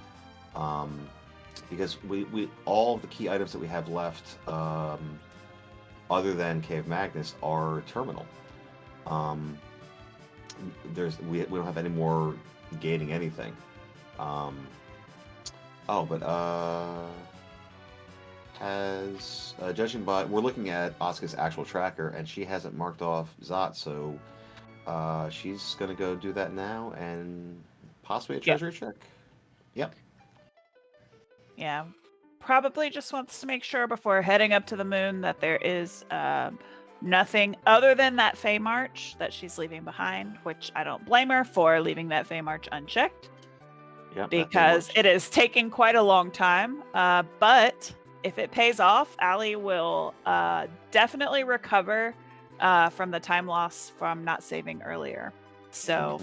because we all of the key items that we have left, other than Cave Magnus, are terminal. We don't have any more gating anything. Judging by, we're looking at Asuka's actual tracker, and she hasn't marked off Zot, so she's gonna go do that now, and possibly a treasury check. Yep. Yeah, probably just wants to make sure before heading up to the moon that there is nothing other than that Fey March that she's leaving behind, which I don't blame her for leaving that Fey March unchecked. Yep, because it is taking quite a long time. But if it pays off, Allie will definitely recover from the time loss from not saving earlier. So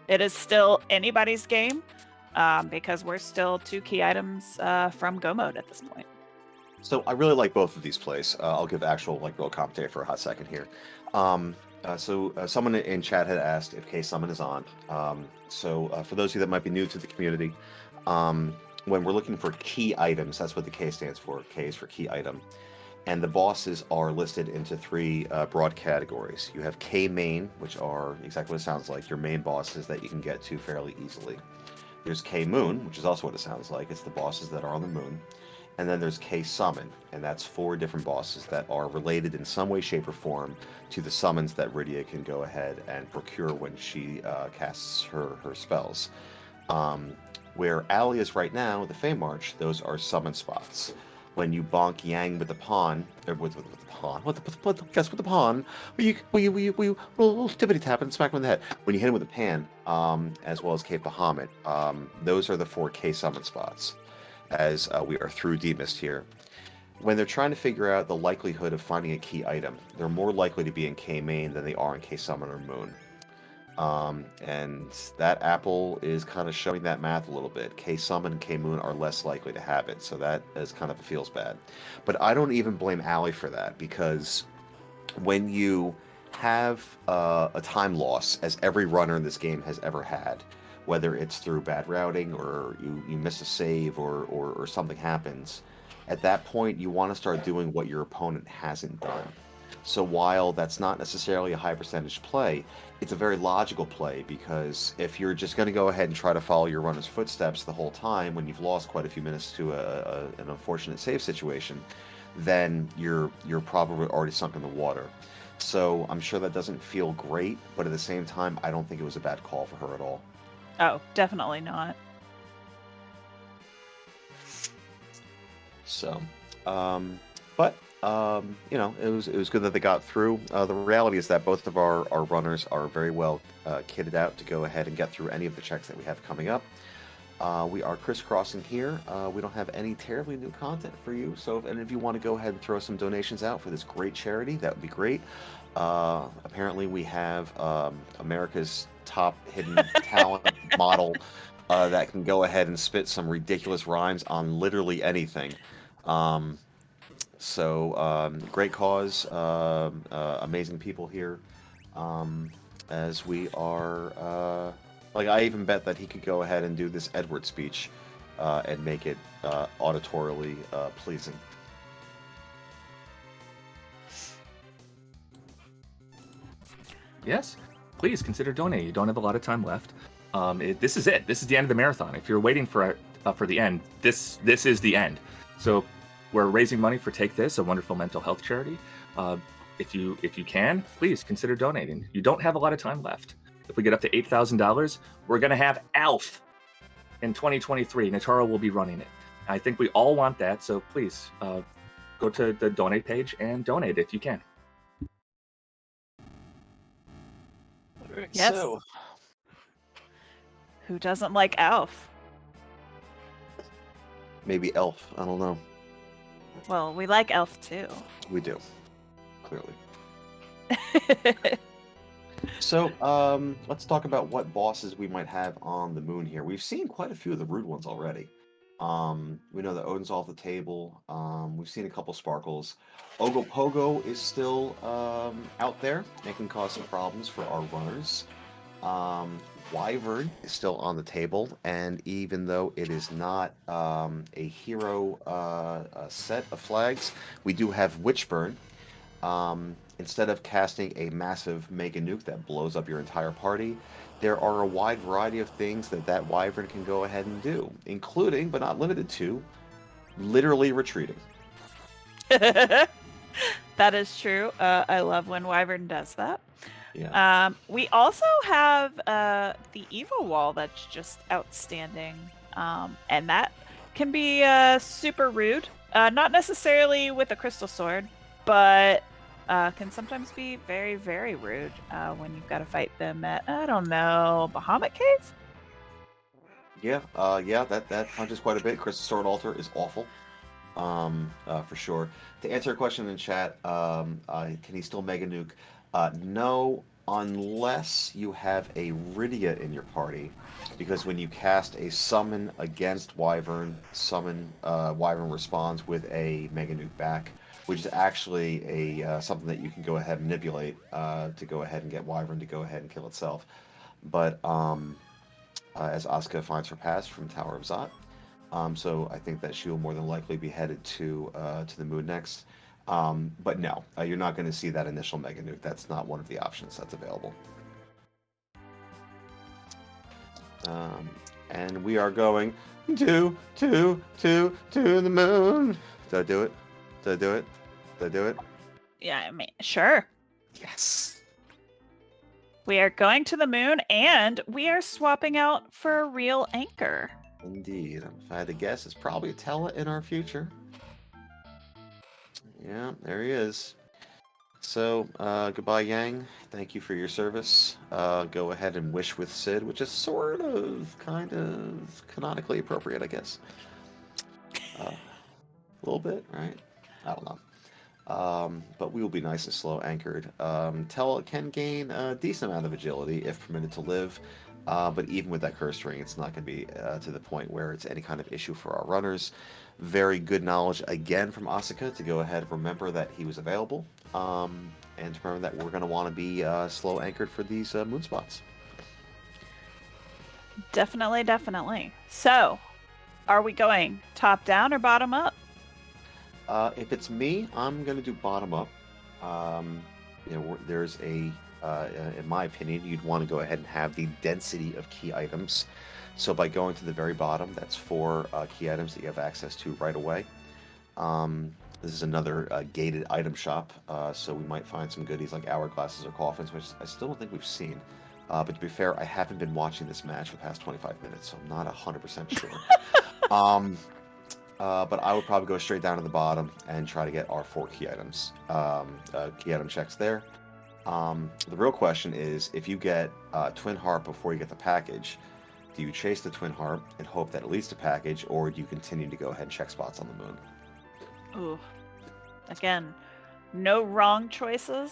it is still anybody's game because we're still 2 key items from go mode at this point. So I really like both of these plays. I'll give actual real commentary for a hot second here. So someone in chat had asked if K Summon is on. So for those of you that might be new to the community, when we're looking for key items, that's what the K stands for. K is for key item. And the bosses are listed into 3 broad categories. You have K main, which are exactly what it sounds like, your main bosses that you can get to fairly easily. There's K moon, which is also what it sounds like. It's the bosses that are on the moon. And then there's K Summon, and that's 4 different bosses that are related in some way, shape, or form to the summons that Rydia can go ahead and procure when she casts her spells. Where Allie is right now, the Fey March, those are summon spots. When you bonk Yang with the pawn, or with the pawn, with the pawn, you roll tippity tap and smack him in the head. When you hit him with a pan, as well as K Bahamut, those are the 4 K summon spots. As we are through Demist here. When they're trying to figure out the likelihood of finding a key item, they're more likely to be in K main than they are in K summon or moon. And that apple is kind of showing that math a little bit. K summon and K moon are less likely to have it, so that is kind of feels bad. But I don't even blame Allie for that, because when you have a time loss, as every runner in this game has ever had, whether it's through bad routing or you miss a save or something happens, at that point you want to start doing what your opponent hasn't done. So while that's not necessarily a high percentage play, it's a very logical play, because if you're just going to go ahead and try to follow your runner's footsteps the whole time when you've lost quite a few minutes to an unfortunate save situation, then you're probably already sunk in the water. So I'm sure that doesn't feel great, but at the same time, I don't think it was a bad call for her at all. Oh, definitely not. So, but it was good that they got through. The reality is that both of our runners are very well kitted out to go ahead and get through any of the checks that we have coming up. We are crisscrossing here. We don't have any terribly new content for you, so if any of you want to go ahead and throw some donations out for this great charity, that would be great. Apparently, we have America's top hidden talent model that can go ahead and spit some ridiculous rhymes on literally anything. Great cause, amazing people here, as we are. I even bet that he could go ahead and do this Edward speech and make it auditorily pleasing. Yes, please consider donating. You don't have a lot of time left. This is it. This is the end of the marathon. If you're waiting for the end, this is the end. So we're raising money for Take This, a wonderful mental health charity. If you can, please consider donating. You don't have a lot of time left. If we get up to $8,000, we're going to have ALF in 2023. Natara will be running it. I think we all want that, so please go to the donate page and donate if you can. Yes. So, Who doesn't like Alf? maybe Elf. I don't know. Well, we like Elf too. We do, clearly. So, let's talk about what bosses we might have on the moon here. We've seen quite a few of the rude ones already. We know that Odin's off the table. We've seen a couple sparkles. Ogopogo is still out there and can cause some problems for our runners. Wyvern is still on the table, and even though it is not a hero set of flags, we do have Witchburn. Instead of casting a massive mega nuke that blows up your entire party, there are a wide variety of things that Wyvern can go ahead and do, including, but not limited to, literally retreating. That is true. I love when Wyvern does that. Yeah. We also have the evil wall that's just outstanding, and that can be super rude. Not necessarily with a crystal sword, but can sometimes be very, very rude when you've got to fight them at, I don't know, Bahamut Cave? Yeah, that punches quite a bit. Crystal Sword Altar is awful, for sure. To answer a question in chat, can he still Mega Nuke? No, unless you have a Rydia in your party, because when you cast a summon against Wyvern, Wyvern responds with a Mega Nuke back, which is actually something that you can go ahead and manipulate to go ahead and get Wyvern to go ahead and kill itself. But as Asuka finds her pass from Tower of Zot, so I think that she will more than likely be headed to the moon next. But no, you're not going to see that initial Mega Nuke. That's not one of the options that's available. And we are going to the moon. Did I do it? Did I do it? Did I do it? Yeah, I mean, sure. Yes. We are going to the moon, and we are swapping out for a real anchor. Indeed. If I had to guess, it's probably a Tella in our future. Yeah, there he is. So, goodbye, Yang. Thank you for your service. Go ahead and wish with Sid, which is sort of, kind of, canonically appropriate, I guess. A little bit, right? I don't know. But we will be nice and slow anchored. Tella can gain a decent amount of agility if permitted to live. But even with that curse ring, it's not going to be to the point where it's any kind of issue for our runners. Very good knowledge again from Asuka to go ahead and remember that he was available, and to remember that we're going to want to be slow anchored for these moon spots. Definitely, definitely. So, are we going top down or bottom up? If it's me, I'm going to do bottom up. there's a, in my opinion, you'd want to go ahead and have the density of key items. So by going to the very bottom, that's 4 key items that you have access to right away. This is another gated item shop, so we might find some goodies like hourglasses or coffins, which I still don't think we've seen. But to be fair, I haven't been watching this match for the past 25 minutes, so I'm not 100% sure. But I would probably go straight down to the bottom and try to get our 4 key items. Key item checks there. The real question is, if you get Twin Harp before you get the package, do you chase the Twin Harp and hope that it leads to package, or do you continue to go ahead and check spots on the moon? Ooh. Again, no wrong choices.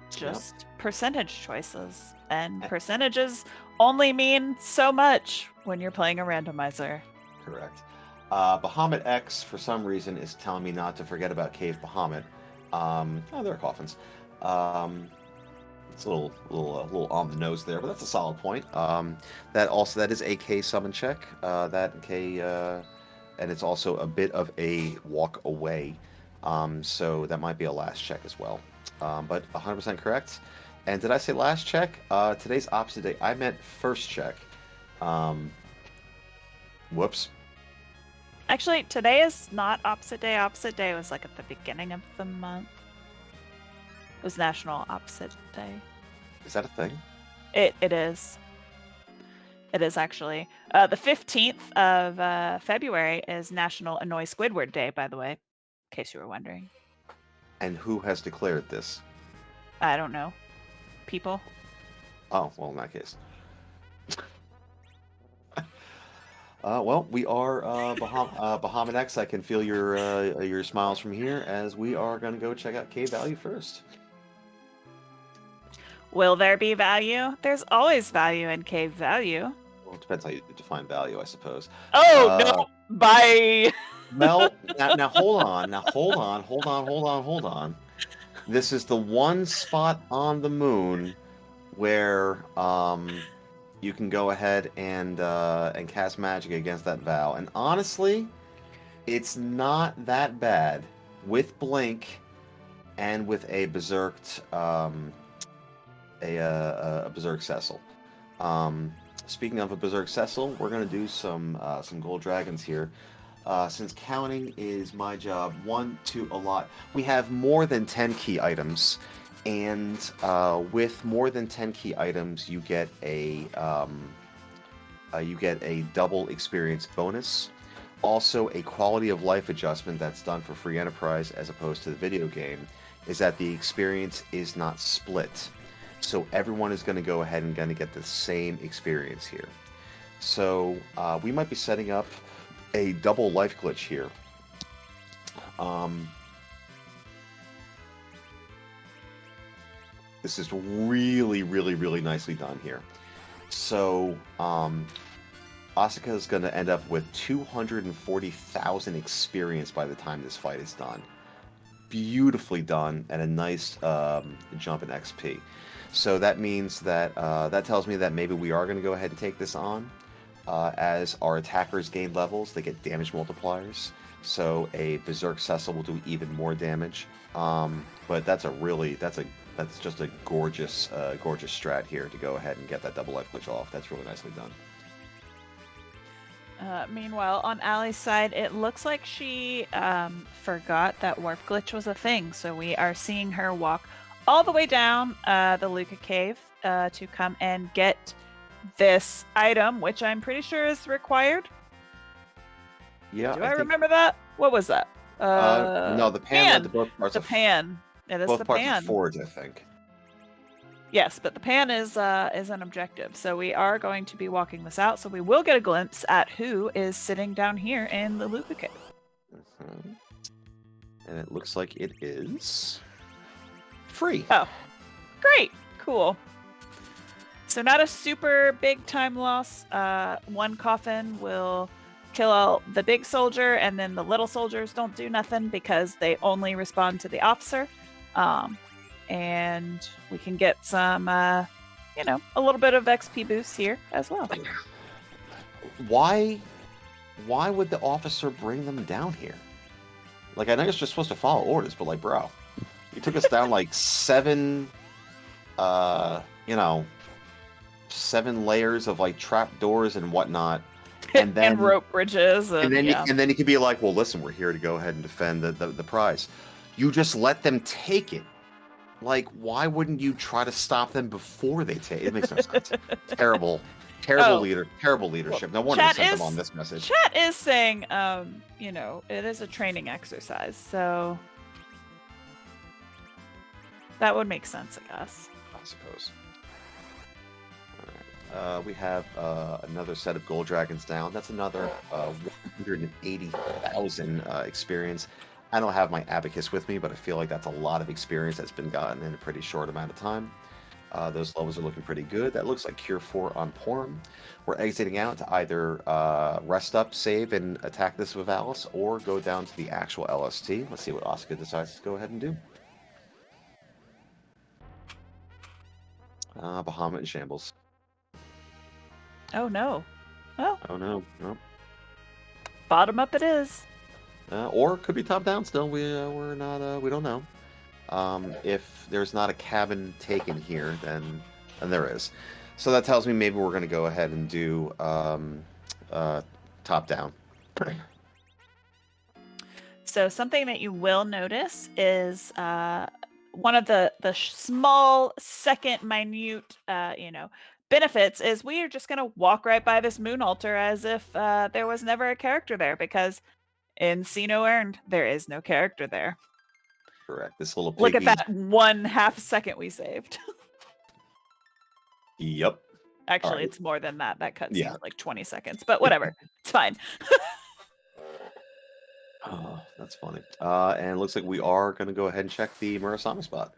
Just percentage choices. And percentages only mean so much when you're playing a randomizer. Correct. Bahamut X, for some reason, is telling me not to forget about Cave Bahamut. There are coffins. It's a little on the nose there, but that's a solid point. That is a K summon check. And it's also a bit of a walk away. So that might be a last check as well. But 100% correct. And did I say last check? Today's opposite day. I meant first check. Whoops. Actually, today is not opposite day. Opposite day was like at the beginning of the month. It was National Opposite Day. Is that a thing? It is. It is actually. The 15th of February is National Annoy Squidward Day, by the way, in case you were wondering. And who has declared this? I don't know. People? Oh, well, in that case. Well, we are Bahamut X. I can feel your smiles from here, as we are going to go check out K Value first. Will there be value? There's always value in Cave Value. Well, it depends how you define value, I suppose. Oh, no. Bye. Mel, now hold on. Now hold on. This is the one spot on the moon where you can go ahead and cast magic against that Vow. And honestly, it's not that bad with Blink and with a Berserked a Berserk Cecil. Speaking of a Berserk Cecil, we're going to do some Gold Dragons here. Since counting is my job, 1, 2, a lot. We have more than 10 key items, and with more than 10 key items, you get a double experience bonus. Also, a quality of life adjustment that's done for free enterprise as opposed to the video game is that the experience is not split. So everyone is going to go ahead and going to get the same experience here. So we might be setting up a double life glitch here. This is really, really, really nicely done here. So Asuka is going to end up with 240,000 experience by the time this fight is done. Beautifully done, and a nice jump in XP. So that means that that tells me that maybe we are going to go ahead and take this on. As our attackers gain levels, they get damage multipliers. So a Berserk Cecil will do even more damage. But that's just a gorgeous strat here to go ahead and get that double life glitch off. That's really nicely done. Meanwhile, on Allie's side, it looks like she forgot that warp glitch was a thing. So we are seeing her walk all the way down the Luca Cave to come and get this item, which I'm pretty sure is required. Yeah. Do I remember that? What was that? No, the pan led to both parts the of pan. It is both the parts pan. of Forge, I think. Yes, but the pan is an objective. So we are going to be walking this out. So we will get a glimpse at who is sitting down here in the Luca Cave. Mm-hmm. And it looks like it is free. Oh, great. Cool. So not a super big time loss. One coffin will kill all the big soldier, and then the little soldiers don't do nothing because they only respond to the officer. And we can get some, a little bit of XP boost here as well. Why would the officer bring them down here? Like, I know you're just supposed to follow orders, but like, bro. You took us down like 7, 7 layers of like trap doors and whatnot, and then and rope bridges, and, yeah. and then you could be like, well, listen, we're here to go ahead and defend the prize. You just let them take it. Like, why wouldn't you try to stop them before they take it? It makes no sense. Terrible leadership. No wonder they sent them on this message. Chat is saying, it is a training exercise, so that would make sense, I guess. I suppose. All right. We have another set of gold dragons down. That's another 180,000 experience. I don't have my abacus with me, but I feel like that's a lot of experience that's been gotten in a pretty short amount of time. Those levels are looking pretty good. That looks like Cure 4 on Porum. We're exiting out to either rest up, save, and attack this with Alice, or go down to the actual LST. Let's see what Asuka decides to go ahead and do. Bahamut in shambles. Oh, no. Well, Oh, no. No. bottom up it is. Or it could be top down still. We're not. We don't know. If there's not a cabin taken here, then there is. So that tells me maybe we're going to go ahead and do top down. So something that you will notice is one of the small second minute benefits is we are just going to walk right by this moon altar as if there was never a character there, because in See No Earned, there is no character there. Correct. This little piggy. Look at that 1/2 second we saved. Yep. Actually, Alright. it's more than that. That cutscene Yeah. was like 20 seconds, but whatever. It's fine. Oh, that's funny. And it looks like we are going to go ahead and check the Murasame spot.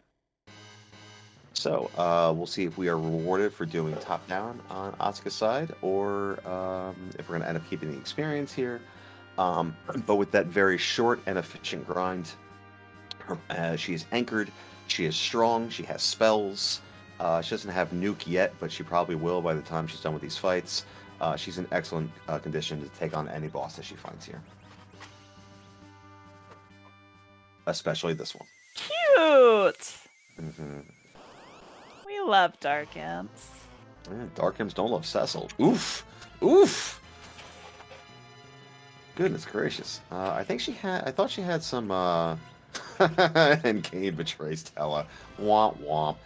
So we'll see if we are rewarded for doing top down on Asuka's side, or if we're going to end up keeping the experience here. But with that very short and efficient grind, she is anchored, she is strong, she has spells. She doesn't have nuke yet, but she probably will by the time she's done with these fights. She's in excellent condition to take on any boss that she finds here. Especially this one. Cute! Mm-hmm. We love Dark Imps. Yeah, Dark Imps don't love Cecil. Oof! Oof! Goodness gracious. I thought she had some, and Kane betrays Tella. Womp womp.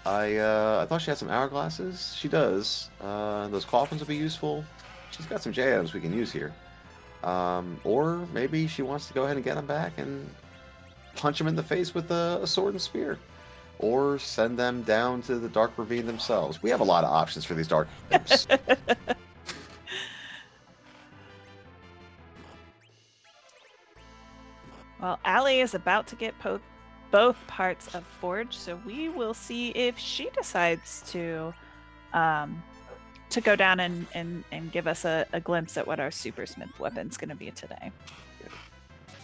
I thought she had some hourglasses. She does. Those coffins will be useful. She's got some J-items we can use here. Or maybe she wants to go ahead and get them back and punch them in the face with a sword and spear. Or send them down to the Dark Ravine themselves. We have a lot of options for these Dark Imps. Well, Allie is about to get both parts of Forge, so we will see if she decides to go down and give us a glimpse at what our Supersmith weapon's going to be today.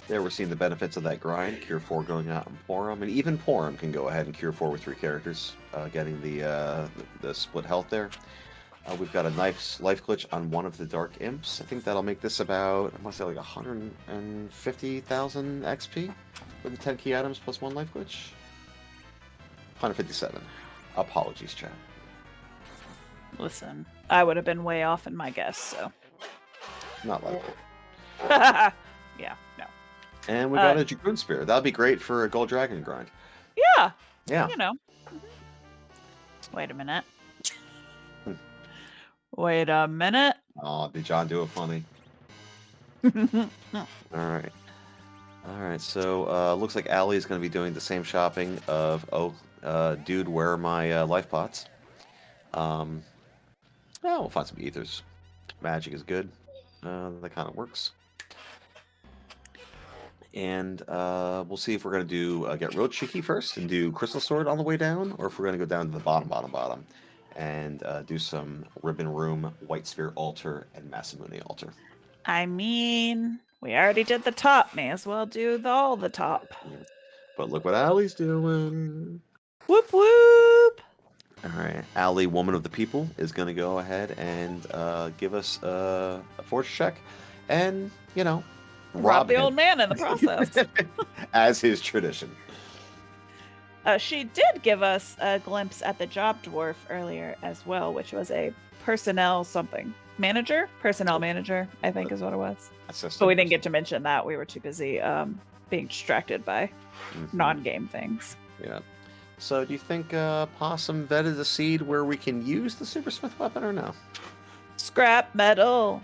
There we're seeing the benefits of that grind. Cure 4 going out in Porum, and even Porum can go ahead and Cure 4 with 3 characters, getting the split health there. We've got a nice life glitch on one of the Dark Imps. I think that'll make this about, I want to say like 150,000 XP with the 10 key items plus 1 life glitch. 157. Apologies, chat. Listen, I would have been way off in my guess, so. Not likely. Yeah, no. And we got a Dragoon Spear. That'll be great for a Gold Dragon grind. Yeah. Yeah. You know. Wait a minute. Wait a minute. Oh, did John do it funny? Alright. Alright, so looks like Allie is going to be doing the same shopping of, dude, where are my life pots? We'll find some ethers. Magic is good. That kind of works. And we'll see if we're going to do get real cheeky first and do Crystal Sword on the way down, or if we're going to go down to the bottom, and do some Ribbon Room, White Sphere Altar, and Masamune Altar. I mean, we already did the top. May as well do all the top. But look what Allie's doing. Whoop whoop! Alright, Allie, Woman of the People, is going to go ahead and give us a force check. And, rob the him. old man in the process. As his tradition. She did give us a glimpse at the job dwarf earlier as well, which was a personnel manager, I think is what it was. But we didn't get to mention that. We were too busy being distracted by non-game things. Yeah. So do you think Possum vetted the seed where we can use the Supersmith weapon or no? Scrap metal.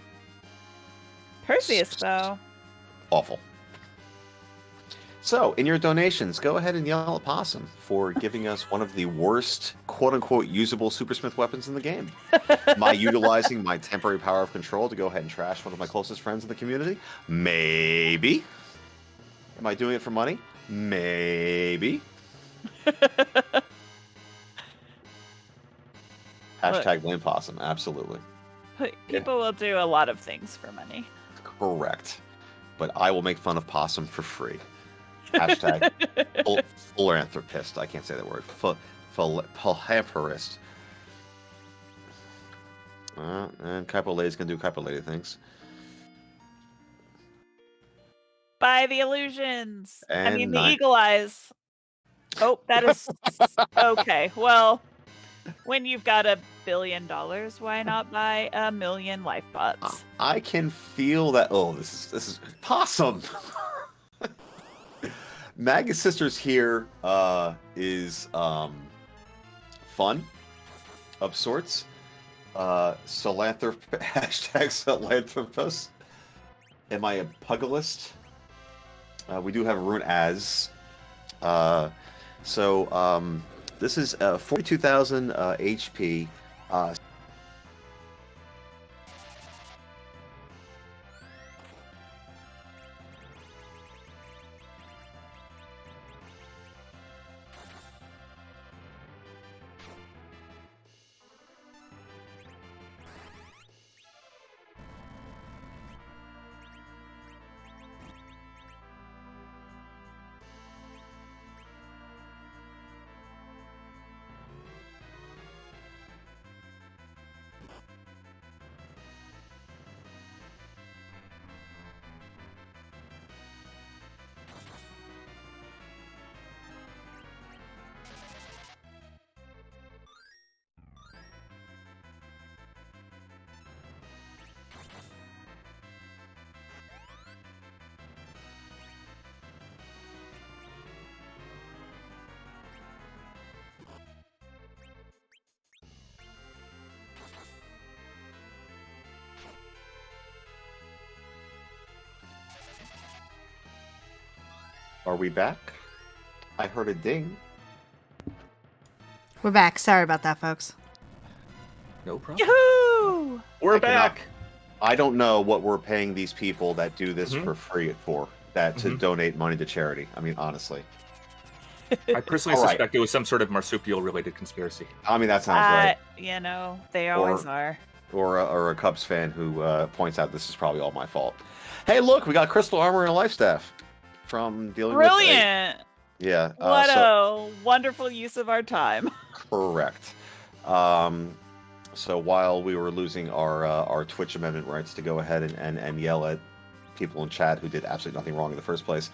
Perseus, though. Awful. So, in your donations, go ahead and yell at Possum for giving us one of the worst, quote-unquote, usable Supersmith weapons in the game. Am I utilizing my temporary power of control to go ahead and trash one of my closest friends in the community? Maybe. Am I doing it for money? Maybe. Hashtag blame Possum. Absolutely. People will do a lot of things for money. Correct. But I will make fun of Possum for free. Hashtag philanthropist. I can't say that word. Philanthropist. And Capo Lady's going to do Capo Lady things. Buy the illusions. And the eagle eyes. Oh, that is... Okay, well, when you've got $1 billion, why not buy 1 million life bots? I can feel that... Oh, this is Possum! Magus Sisters here is fun of sorts. Hashtag philanthropist. Am I a pugilist? We do have a rune as. This is 42,000 HP. Are we back? I heard a ding. We're back. Sorry about that, folks. No problem. Yahoo! We're back. I don't know what we're paying these people that do this for free to donate money to charity. I mean, honestly. I personally suspect it was some sort of marsupial-related conspiracy. I mean, that sounds right. They always are. Or a Cubs fan who points out this is probably all my fault. Hey, look, we got crystal armor and a life staff from dealing with... Brilliant! Yeah. What a wonderful use of our time. Correct. So while we were losing our Twitch amendment rights to go ahead and yell at people in chat who did absolutely nothing wrong in the first place,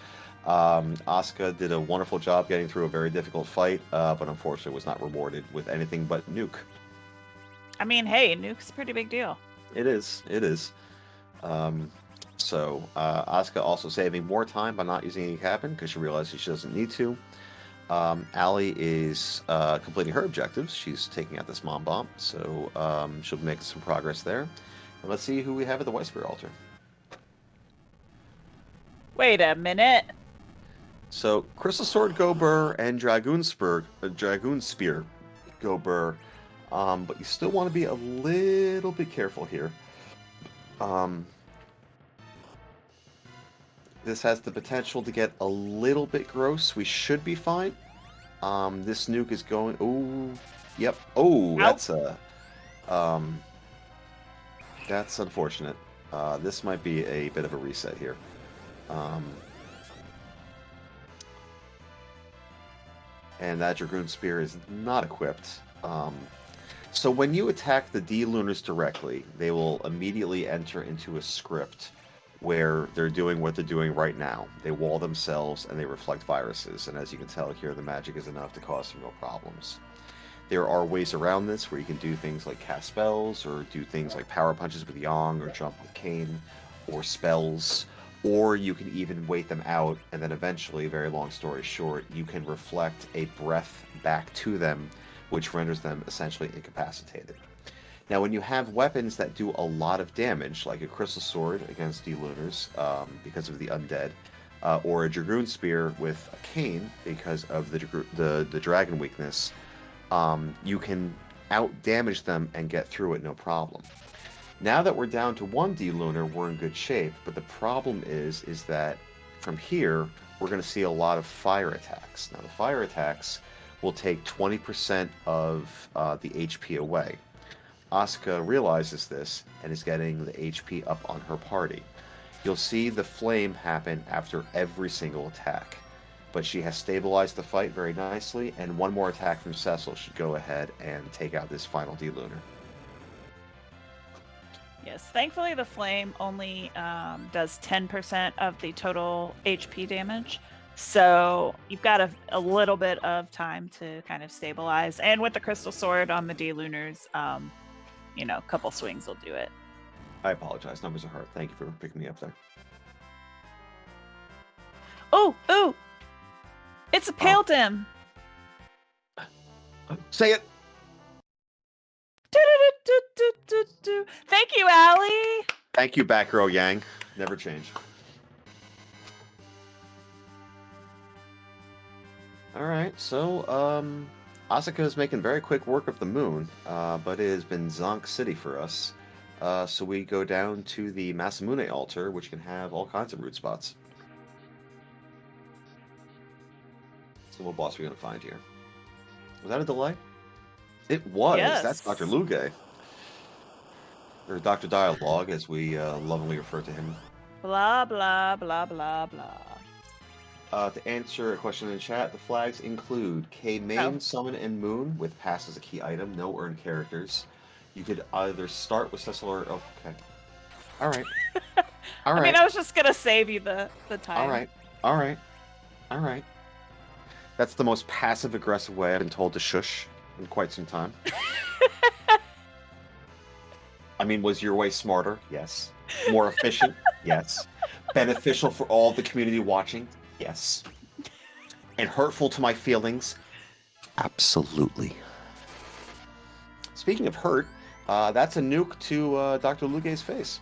Asuka did a wonderful job getting through a very difficult fight, but unfortunately was not rewarded with anything but nuke. I mean, hey, nuke's a pretty big deal. It is. So Asuka also saving more time by not using any cabin because she realizes she doesn't need to. Allie is completing her objectives. She's taking out this mom bomb, so she'll make some progress there. And let's see who we have at the White Spear altar. Wait a minute. So Crystal Sword go burr and Dragoon Spear go burr, but you still want to be a little bit careful here. This has the potential to get a little bit gross. We should be fine. This nuke is going... Oh, yep. Oh, that's that's unfortunate. This might be a bit of a reset here. And that Dragoon Spear is not equipped. So when you attack the D-Lunars directly, they will immediately enter into a script where they're doing what they're doing right now. They wall themselves and they reflect viruses, and as you can tell here, the magic is enough to cause some real problems. There are ways around this where you can do things like cast spells, or do things like power punches with Yang, or jump with Kane, or spells, or you can even wait them out, and then eventually, very long story short, you can reflect a breath back to them, which renders them essentially incapacitated. Now, when you have weapons that do a lot of damage, like a crystal sword against D-Lunars because of the undead, or a dragoon spear with a cane because of the dragon weakness, you can out-damage them and get through it no problem. Now that we're down to 1 D-Lunar, we're in good shape, but the problem is that from here, we're going to see a lot of fire attacks. Now, the fire attacks will take 20% of the HP away. Asuka realizes this and is getting the HP up on her party. You'll see the flame happen after every single attack, but she has stabilized the fight very nicely, and one more attack from Cecil should go ahead and take out this final D-Lunar. Yes, thankfully the flame only does 10% of the total HP damage, so you've got a little bit of time to kind of stabilize, and with the crystal sword on the D-Lunars, a couple swings will do it. I apologize. Numbers are hard. Thank you for picking me up there. Oh! It's a pale dim! Say it! Thank you, Allie! Thank you, Batgirl Yang. Never change. Alright, so, Asuka is making very quick work of the moon, but it has been Zonk City for us. So we go down to the Masamune altar, which can have all kinds of root spots. So what boss are we going to find here? Was that a delay? It was. Yes. That's Dr. Luge. Or Dr. Dialogue, as we lovingly refer to him. Blah, blah, blah, blah, blah. To answer a question in the chat, the flags include K main, summon, and moon, with pass as a key item, no earned characters. You could either start with Cecil or... Oh, okay. Alright. Alright. I mean, I was just going to save you the time. Alright. That's the most passive-aggressive way I've been told to shush in quite some time. I mean, was your way smarter? Yes. More efficient? Yes. Beneficial for all the community watching? Yes. And hurtful to my feelings? Absolutely. Speaking of hurt, that's a nuke to Dr. Luge's face.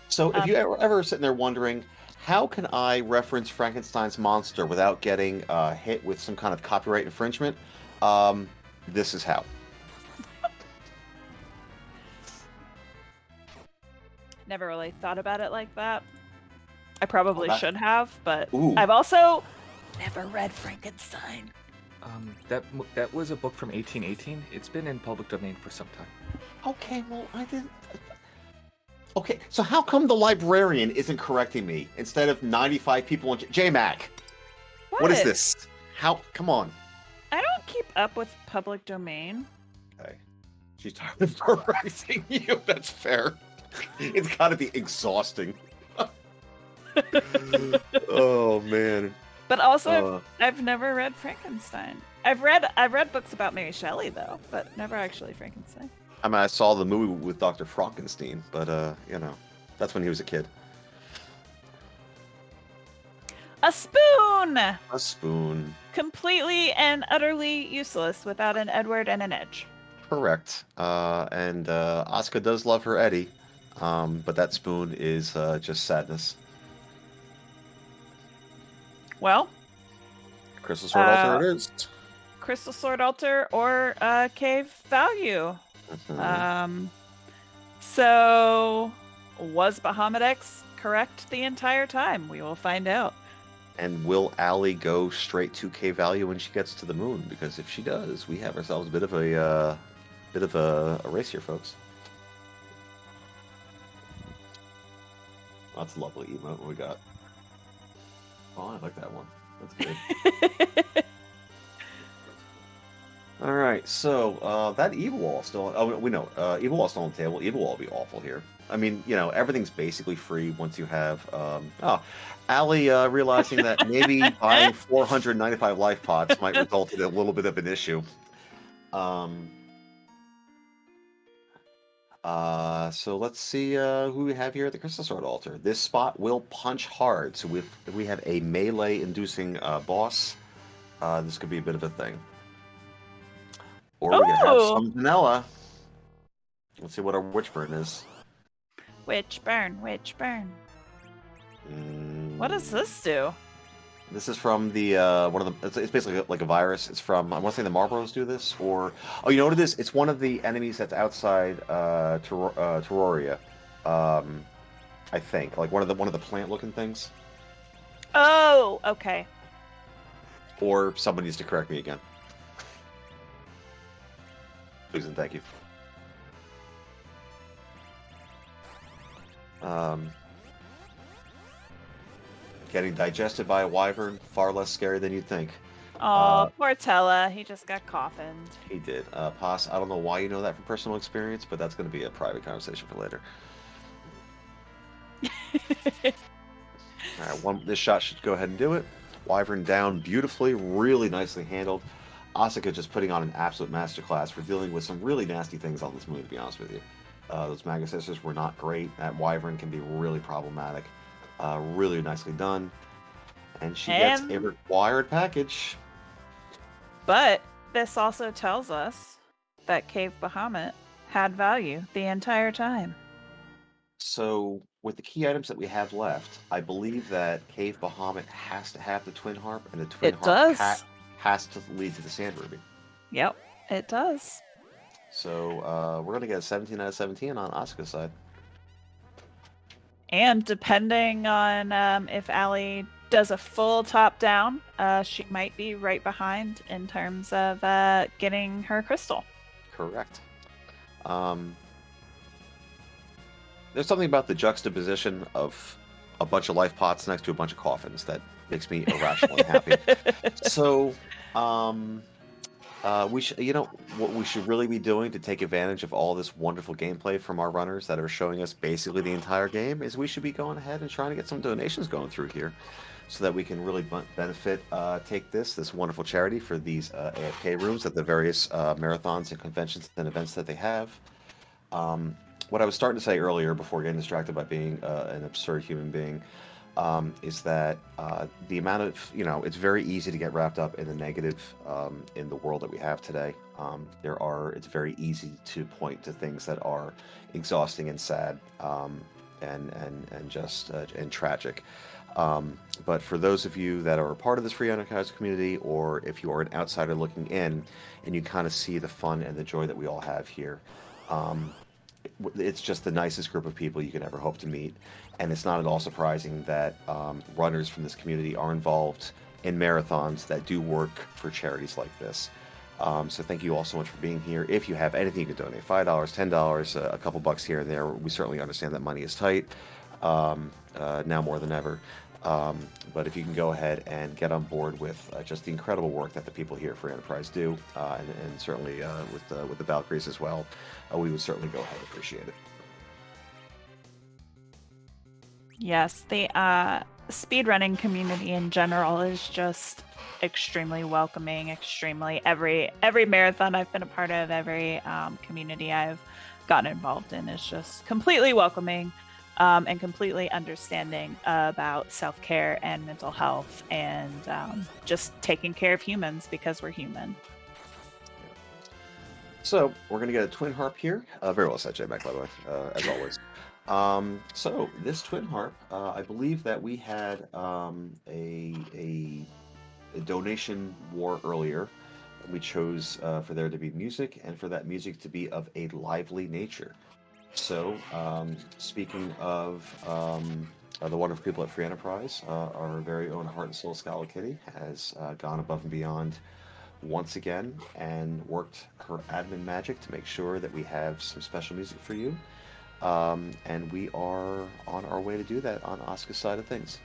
So if you ever sitting there wondering, how can I reference Frankenstein's monster without getting hit with some kind of copyright infringement? This is how. Never really thought about it like that. I probably should have, but Ooh. I've also never read Frankenstein. That was a book from 1818. It's been in public domain for some time. Okay, well, I didn't... Okay, so how come the librarian isn't correcting me instead of 95 people in... J-Mac! What is this? How... Come on. I don't keep up with public domain. Okay. She's tired of correcting you. That's fair. It's got to be exhausting. Oh, man. But also, I've never read Frankenstein. I've read books about Mary Shelley, though, but never actually Frankenstein. I mean, I saw the movie with Dr. Frankenstein, but, that's when he was a kid. A spoon! A spoon. Completely and utterly useless without an Edward and an Edge. Correct. And Asuka does love her Eddie, but that spoon is just sadness. Well, Crystal Sword Altar it is. Crystal Sword Altar or Cave Value. So, was Bahamut X correct the entire time? We will find out. And will Allie go straight to K Value when she gets to the moon? Because if she does, we have ourselves a bit of a race here, folks. That's a lovely emote we got. Oh, I like that one. That's good. All right, so that evil wall still. Oh, we know evil wall still on the table. Evil wall will be awful here. I mean, everything's basically free once you have. Allie realizing that maybe buying 495 life pots might result in a little bit of an issue. So let's see who we have here at the Crystal Sword altar. This spot will punch hard. So we have a melee-inducing boss. This could be a bit of a thing. Or we can have some vanilla. Let's see what our witch burn is. Witch burn. What does this do? This is from the one of the. It's basically like a virus. It's from. I want to say the Marlboros do this, or you know what it is? It's one of the enemies that's outside Terraria. I think like one of the plant-looking things. Oh, okay. Or somebody needs to correct me again. Please and thank you. Getting digested by a wyvern, far less scary than you'd think. Oh, poor Tella. He just got coffined. He did. Pos, I don't know why you know that from personal experience, but that's going to be a private conversation for later. All right, this shot should go ahead and do it. Wyvern down beautifully, really nicely handled. Asuka just putting on an absolute masterclass for dealing with some really nasty things on this moon, to be honest with you. Those Maga Sisters were not great. That Wyvern can be really problematic. Really nicely done. And she gets a required package. But this also tells us that Cave Bahamut had value the entire time. So, with the key items that we have left, I believe that Cave Bahamut has to have the Twin Harp, and the Twin Harp has to lead to the Sand Ruby. Yep, it does. So, we're going to get a 17 out of 17 on Asuka's side. And depending on if Allie does a full top down, she might be right behind in terms of getting her crystal. Correct. There's something about the juxtaposition of a bunch of life pots next to a bunch of coffins that makes me irrationally happy. So, what we should really be doing to take advantage of all this wonderful gameplay from our runners that are showing us basically the entire game is we should be going ahead and trying to get some donations going through here so that we can really benefit, take this wonderful charity for these AFK rooms at the various marathons and conventions and events that they have. What I was starting to say earlier before getting distracted by being an absurd human being is that the amount of, it's very easy to get wrapped up in the negative in the world that we have today. It's very easy to point to things that are exhausting and sad and just tragic. But for those of you that are a part of this free enterprise community, or if you are an outsider looking in and you kind of see the fun and the joy that we all have here, it's just the nicest group of people you can ever hope to meet. And it's not at all surprising that runners from this community are involved in marathons that do work for charities like this. So thank you all so much for being here. If you have anything you can donate, $5, $10, a couple bucks here and there, we certainly understand that money is tight now more than ever. But if you can go ahead and get on board with just the incredible work that the people here at Free Enterprise do, and certainly with the Valkyries as well, we would certainly go ahead and appreciate it. Yes, the speedrunning community in general is just extremely welcoming. Every marathon I've been a part of, every community I've gotten involved in is just completely welcoming. And completely understanding about self-care and mental health and just taking care of humans because we're human. So we're going to get a twin harp here. Very well said, J-Mac, by the way, as always. So this twin harp, I believe that we had a donation war earlier. We chose for there to be music and for that music to be of a lively nature. So, speaking of the wonderful people at Free Enterprise, our very own Heart and Soul Scala Kitty has gone above and beyond once again and worked her admin magic to make sure that we have some special music for you. And we are on our way to do that on Asuka's side of things.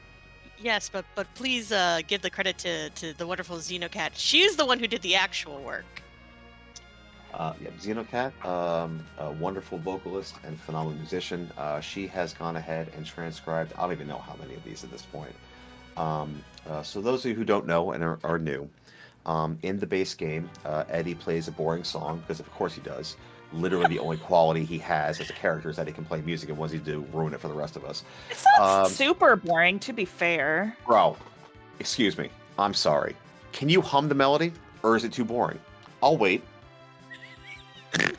Yes, but please give the credit to the wonderful Xenocat. She's the one who did the actual work. Xenocat, a wonderful vocalist and phenomenal musician. She has gone ahead and transcribed, I don't even know how many of these at this point. So those of you who don't know and are new, in the base game, Eddie plays a boring song, because of course he does. Literally the only quality he has as a character is that he can play music, and once he do, ruin it for the rest of us. It's not super boring, to be fair. Bro, excuse me. I'm sorry. Can you hum the melody, or is it too boring? I'll wait. To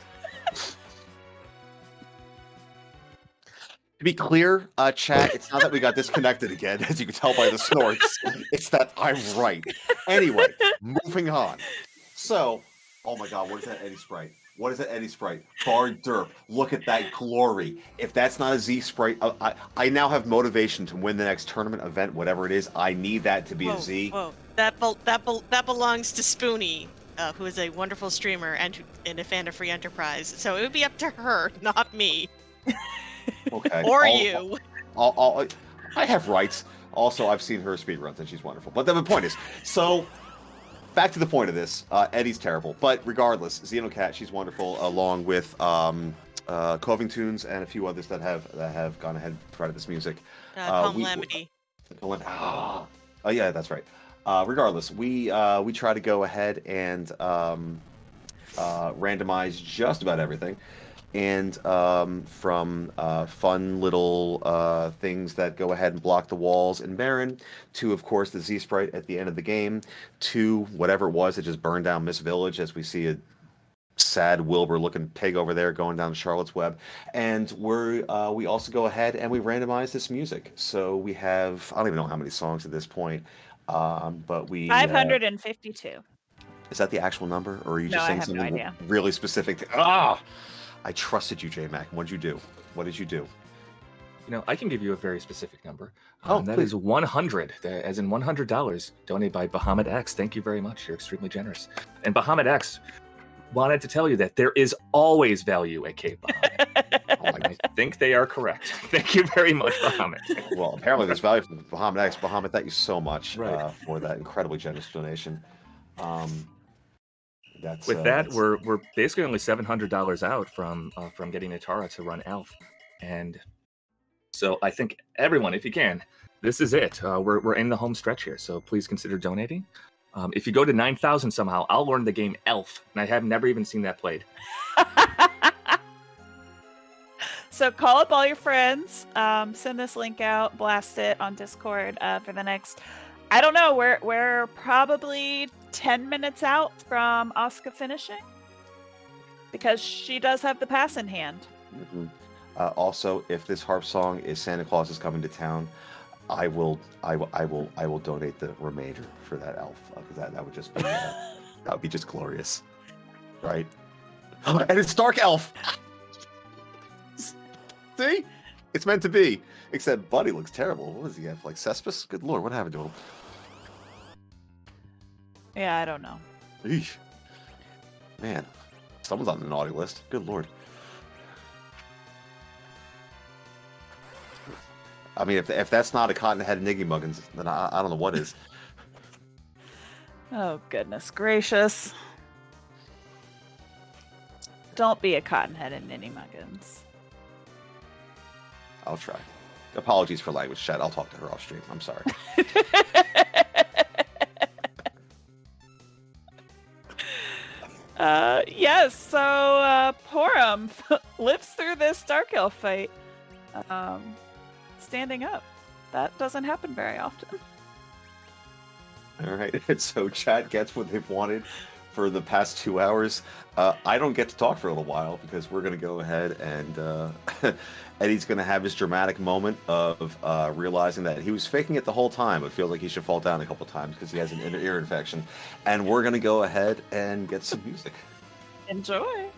be clear, chat, it's not that we got disconnected again, as you can tell by the snorts. It's that I'm right. Anyway, moving on. So, oh my god, what is that Eddie Sprite? What is that Eddie Sprite? Bar derp. Look at that glory. If that's not a Z Sprite, I now have motivation to win the next tournament event, whatever it is. I need that to be a Z. Whoa. That belongs to Spoonie, who is a wonderful streamer and a fan of Free Enterprise. So it would be up to her, not me. Okay. Or you. I have rights. Also, I've seen her speedruns, and she's wonderful. But the point is, so back to the point of this. Eddie's terrible, but regardless, Xenocat, she's wonderful, along with Coving Tunes and a few others that have gone ahead and provided this music. Calamity. Oh yeah, that's right. Regardless, we try to go ahead and randomize just about everything. And from fun little things that go ahead and block the walls in Baron, to, of course, the Z-Sprite at the end of the game, to whatever it was that just burned down Miss Village, as we see a sad Wilbur-looking pig over there going down Charlotte's Web. And we also go ahead and we randomize this music. So we have, I don't even know how many songs at this point, but we... 552. Is that the actual number? Or are you just No, I saying have no something idea. really specific? I trusted you, J-Mac. What'd you do? What did you do? You know, I can give you a very specific number. Oh, that please. is 100, as in $100, donated by Bahamut X. Thank you very much. You're extremely generous. And Bahamut X wanted to tell you that there is always value at Cape Bahamut. I think they are correct. Thank you very much, Bahamut. Well, apparently there's value from Bahamut X. Bahamut, thank you so much Right. for that incredibly generous donation. With that, we're basically only $700 out from getting Atara to run Elf, and so I think everyone, if you can, this is it. We're in the home stretch here, so please consider donating. If you go to 9,000 somehow, I'll learn the game Elf, and I have never even seen that played. So call up all your friends, send this link out, blast it on Discord for the next. I don't know. We're probably 10 minutes out from Asuka finishing, because she does have the pass in hand. Mm-hmm. Also, if this harp song is Santa Claus is Coming to Town, I will donate the remainder for that Elf, because that would just be that would be just glorious, right? And it's Dark Elf. See, it's meant to be. Except Buddy looks terrible. What does he have? Like Cesspis? Good lord, what happened to him? Yeah, I don't know. Eesh. Man, someone's on the naughty list. Good lord. I mean, if that's not a cotton-headed Niggy Muggins, then I don't know what is. Oh, goodness gracious. Don't be a cotton-headed Ninny Muggins. I'll try. Apologies for language, chat. I'll talk to her off stream. I'm sorry. Yes, so Porum lives through this Dark Elf fight. Standing up. That doesn't happen very often. All right. So chat gets what they've wanted for the past 2 hours. I don't get to talk for a little while because we're going to go ahead and Eddie's going to have his dramatic moment of realizing that he was faking it the whole time, but feels like he should fall down a couple times because he has an ear infection. And we're going to go ahead and get some music. Enjoy.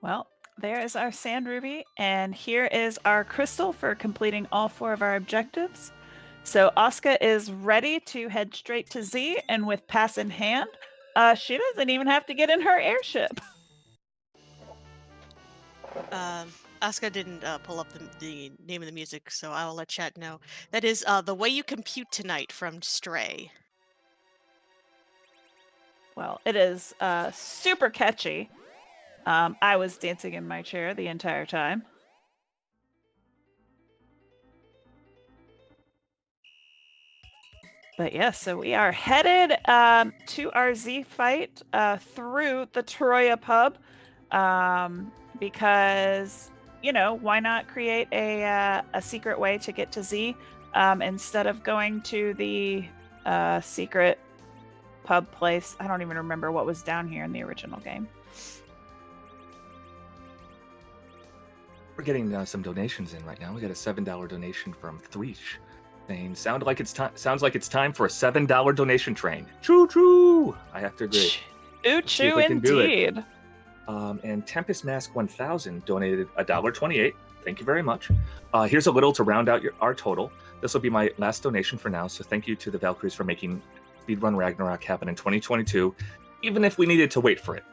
Well, there is our sand ruby, and here is our crystal for completing all 4 of our objectives. So Asuka is ready to head straight to Z, and with pass in hand, she doesn't even have to get in her airship. Asuka didn't pull up the name of the music, so I'll let chat know. That is The Way You Compute Tonight from Stray. Well, it is super catchy. I was dancing in my chair the entire time. But yes, so we are headed to our Z fight through the Troya pub because, you know, why not create a secret way to get to Z instead of going to the secret pub place. I don't even remember what was down here in the original game. We're getting some donations in right now. We got a $7 donation from Threech saying, sounds like it's time for a $7 donation train. Choo choo! I have to agree. Choo choo indeed. And Tempest Mask 1000 donated $1.28. Thank you very much. Here's a little to round out our total. This will be my last donation for now. So thank you to the Valkyries for making Speedrun Ragnarok happen in 2022, even if we needed to wait for it.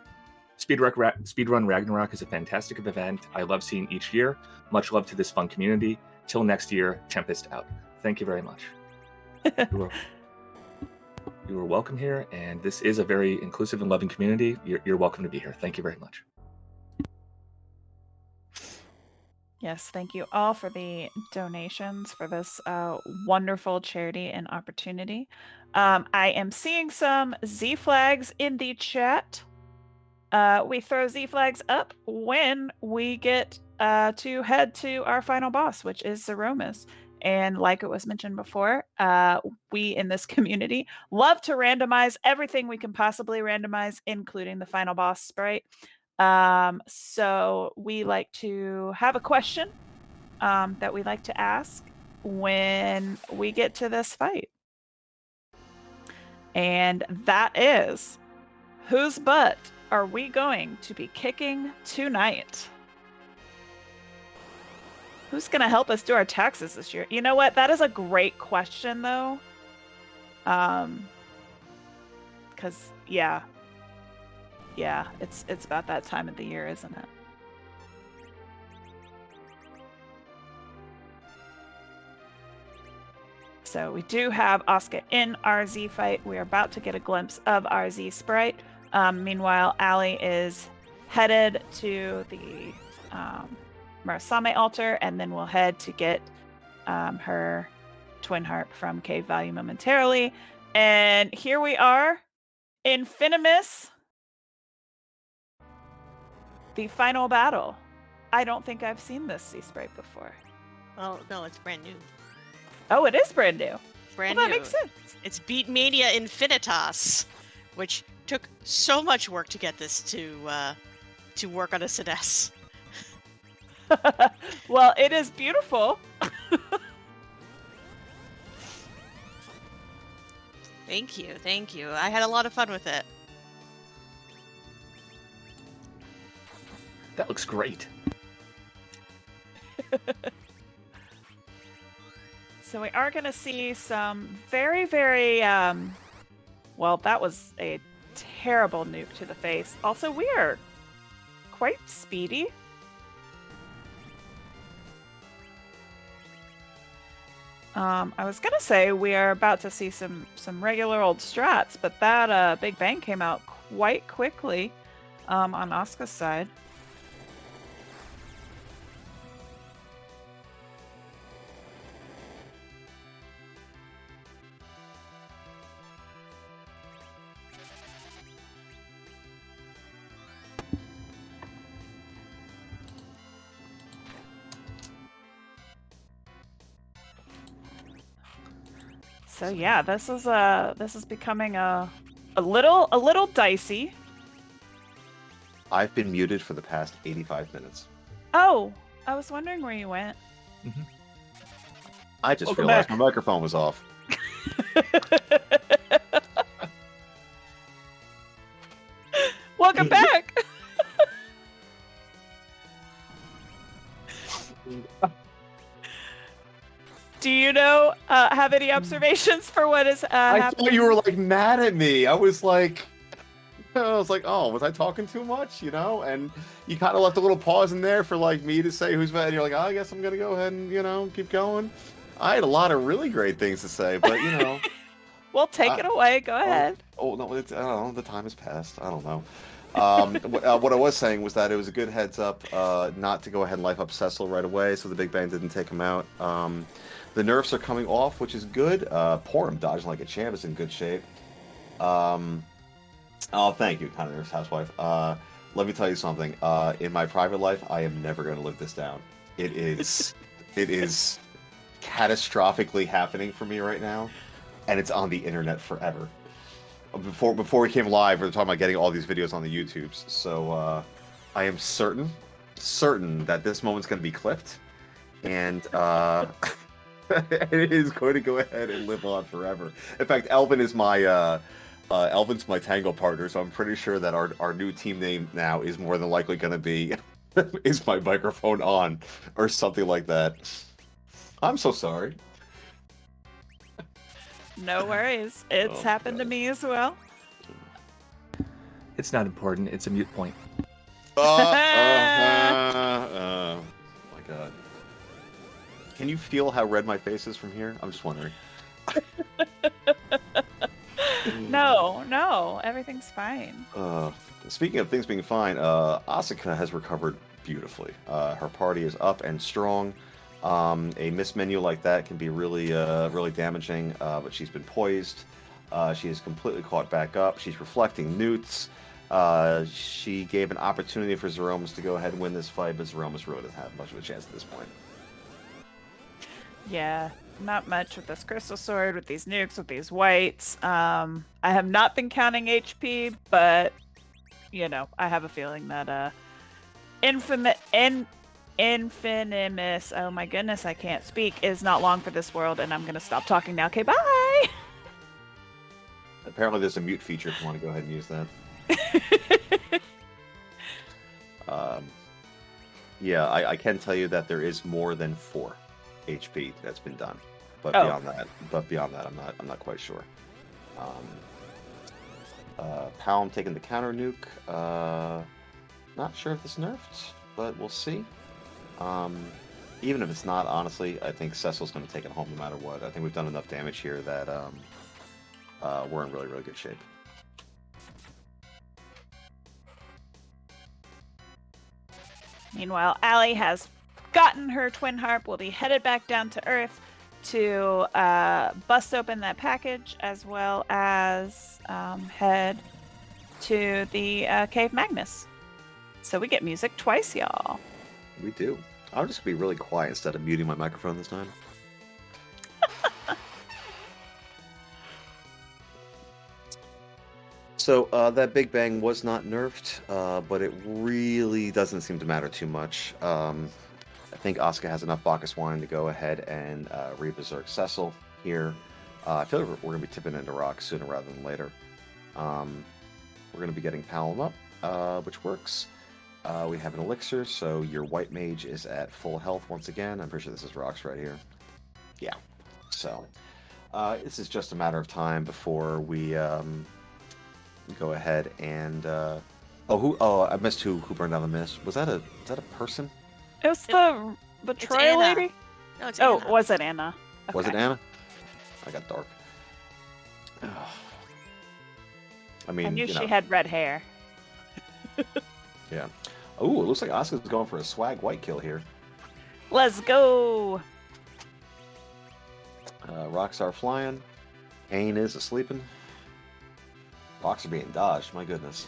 Speedrun Ragnarok is a fantastic event. I love seeing each year. Much love to this fun community. Till next year, Tempest out. Thank you very much. You are welcome here, and this is a very inclusive and loving community. You're welcome to be here. Thank you very much. Yes, thank you all for the donations for this wonderful charity and opportunity. I am seeing some Z flags in the chat. We throw Z flags up when we get to head to our final boss, which is Zeromus. And like it was mentioned before, we in this community love to randomize everything we can possibly randomize, including the final boss sprite. So we like to have a question that we like to ask when we get to this fight. And that is, whose butt are we going to be kicking tonight? Who's going to help us do our taxes this year? You know what? That is a great question, though. Because, yeah, it's about that time of the year, isn't it? So we do have Asuka in our Z fight. We're about to get a glimpse of our Z sprite. Meanwhile, Allie is headed to the Murasame altar, and then we'll head to get her twin harp from Cave Value momentarily. And here we are, Infinimus, the final battle. I don't think I've seen this Z sprite before. Oh, no, it's brand new. Oh, it is brand new. Brand Well, new. that makes sense. It's Beatmania Infinitas, which took so much work to get this to work on a SNES. Well, it is beautiful. Thank you. I had a lot of fun with it. That looks great. So we are going to see some very, very, well, that was a terrible nuke to the face. Also, we are quite speedy. I was going to say we are about to see some regular old strats, but that Big Bang came out quite quickly on Asuka's side. So yeah, this is becoming a little dicey. I've been muted for the past 85 minutes. Oh, I was wondering where you went. I just Welcome realized back. my microphone was off. Welcome back. Do you have any observations for what is I happening? thought you were like mad at me. I was like, oh, was I talking too much? You know, and you kind of left a little pause in there for like me to say who's mad. And you're like, oh, I guess I'm gonna go ahead and keep going. I had a lot of really great things to say, but Well, take it away. Go ahead. Oh no, I don't know. The time has passed. I don't know. What I was saying was that it was a good heads up not to go ahead and life up Cecil right away, so the Big Bang didn't take him out. The nerfs are coming off, which is good. Poor him dodging like a champ is in good shape. Oh, thank you, kind of nurse housewife. Let me tell you something. In my private life, I am never going to live this down. It is catastrophically happening for me right now, and it's on the internet forever. Before we came live, we were talking about getting all these videos on the YouTubes. So I am certain that this moment's going to be clipped, and it is going to go ahead and live on forever. In fact, Elvin is my Elvin's my tango partner, so I'm pretty sure that our new team name now is more than likely going to be "Is my microphone on?" or something like that. I'm so sorry. No worries. It's happened to me as well. It's not important. It's a mute point. Oh my god. Can you feel how red my face is from here? I'm just wondering. No, everyththing's fine. Speaking of things being fine, Asuka has recovered beautifully. Her party is up and strong. A missed menu like that can be really damaging, but she's been poised. She is completely caught back up. She's reflecting newts. She gave an opportunity for Zeromus to go ahead and win this fight, but Zeromus really doesn't have much of a chance at this point. Yeah, not much with this crystal sword, with these nukes, with these whites. I have not been counting HP, but I have a feeling that Infinimus, oh my goodness, I can't speak, is not long for this world, and I'm gonna stop talking now. Okay, bye. Apparently, there's a mute feature if you want to go ahead and use that. Yeah, I can tell you that there is more than 4 HP that's been done, but beyond that, I'm not quite sure. Palm taking the counter nuke. Not sure if it's nerfed, but we'll see. Even if it's not, honestly, I think Cecil's going to take it home no matter what. I think we've done enough damage here that we're in really, really good shape. Meanwhile, Allie has gotten her twin harp, will be headed back down to Earth to bust open that package, as well as head to the Cave Magnus. So we get music twice, y'all. We do. I'm just going to be really quiet instead of muting my microphone this time. So that Big Bang was not nerfed, but it really doesn't seem to matter too much. I think Asuka has enough Bacchus wine to go ahead and re-berserk Cecil here. I feel like we're going to be tipping into rock sooner rather than later. We're going to be getting Palom up, which works. We have an elixir, so your white mage is at full health once again. I'm pretty sure this is rocks right here. Yeah. So this is just a matter of time before we go ahead and I missed who burned down the mist. Was that a person? It was the Troy lady? No, it's Oh, Anna. was it Anna? Okay. Was it Anna? I got dark. I mean, I knew she had red hair. Yeah. Oh, it looks like Asuka's going for a swag white kill here. Let's go. Rocks are flying. Kane is asleeping. Rocks are being dodged. My goodness.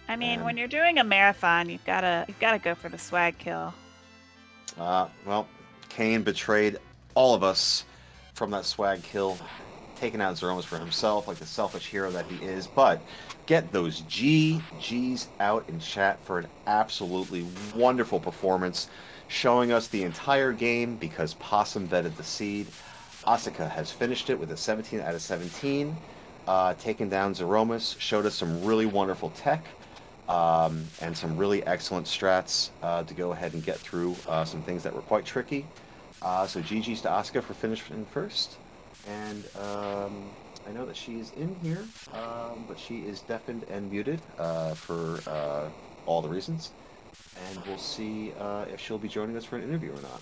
I mean, when you're doing a marathon, you've gotta go for the swag kill. Well, Kane betrayed all of us from that swag kill, taking out Zeromas for himself, like the selfish hero that he is. But get those GGs out in chat for an absolutely wonderful performance, showing us the entire game because Possum vetted the seed. Asuka has finished it with a 17 out of 17, taking down Zeromas, showed us some really wonderful tech. And some really excellent strats to go ahead and get through some things that were quite tricky. So GG's to Asuka for finishing first. And I know that she's in here, but she is deafened and muted for all the reasons. And we'll see if she'll be joining us for an interview or not.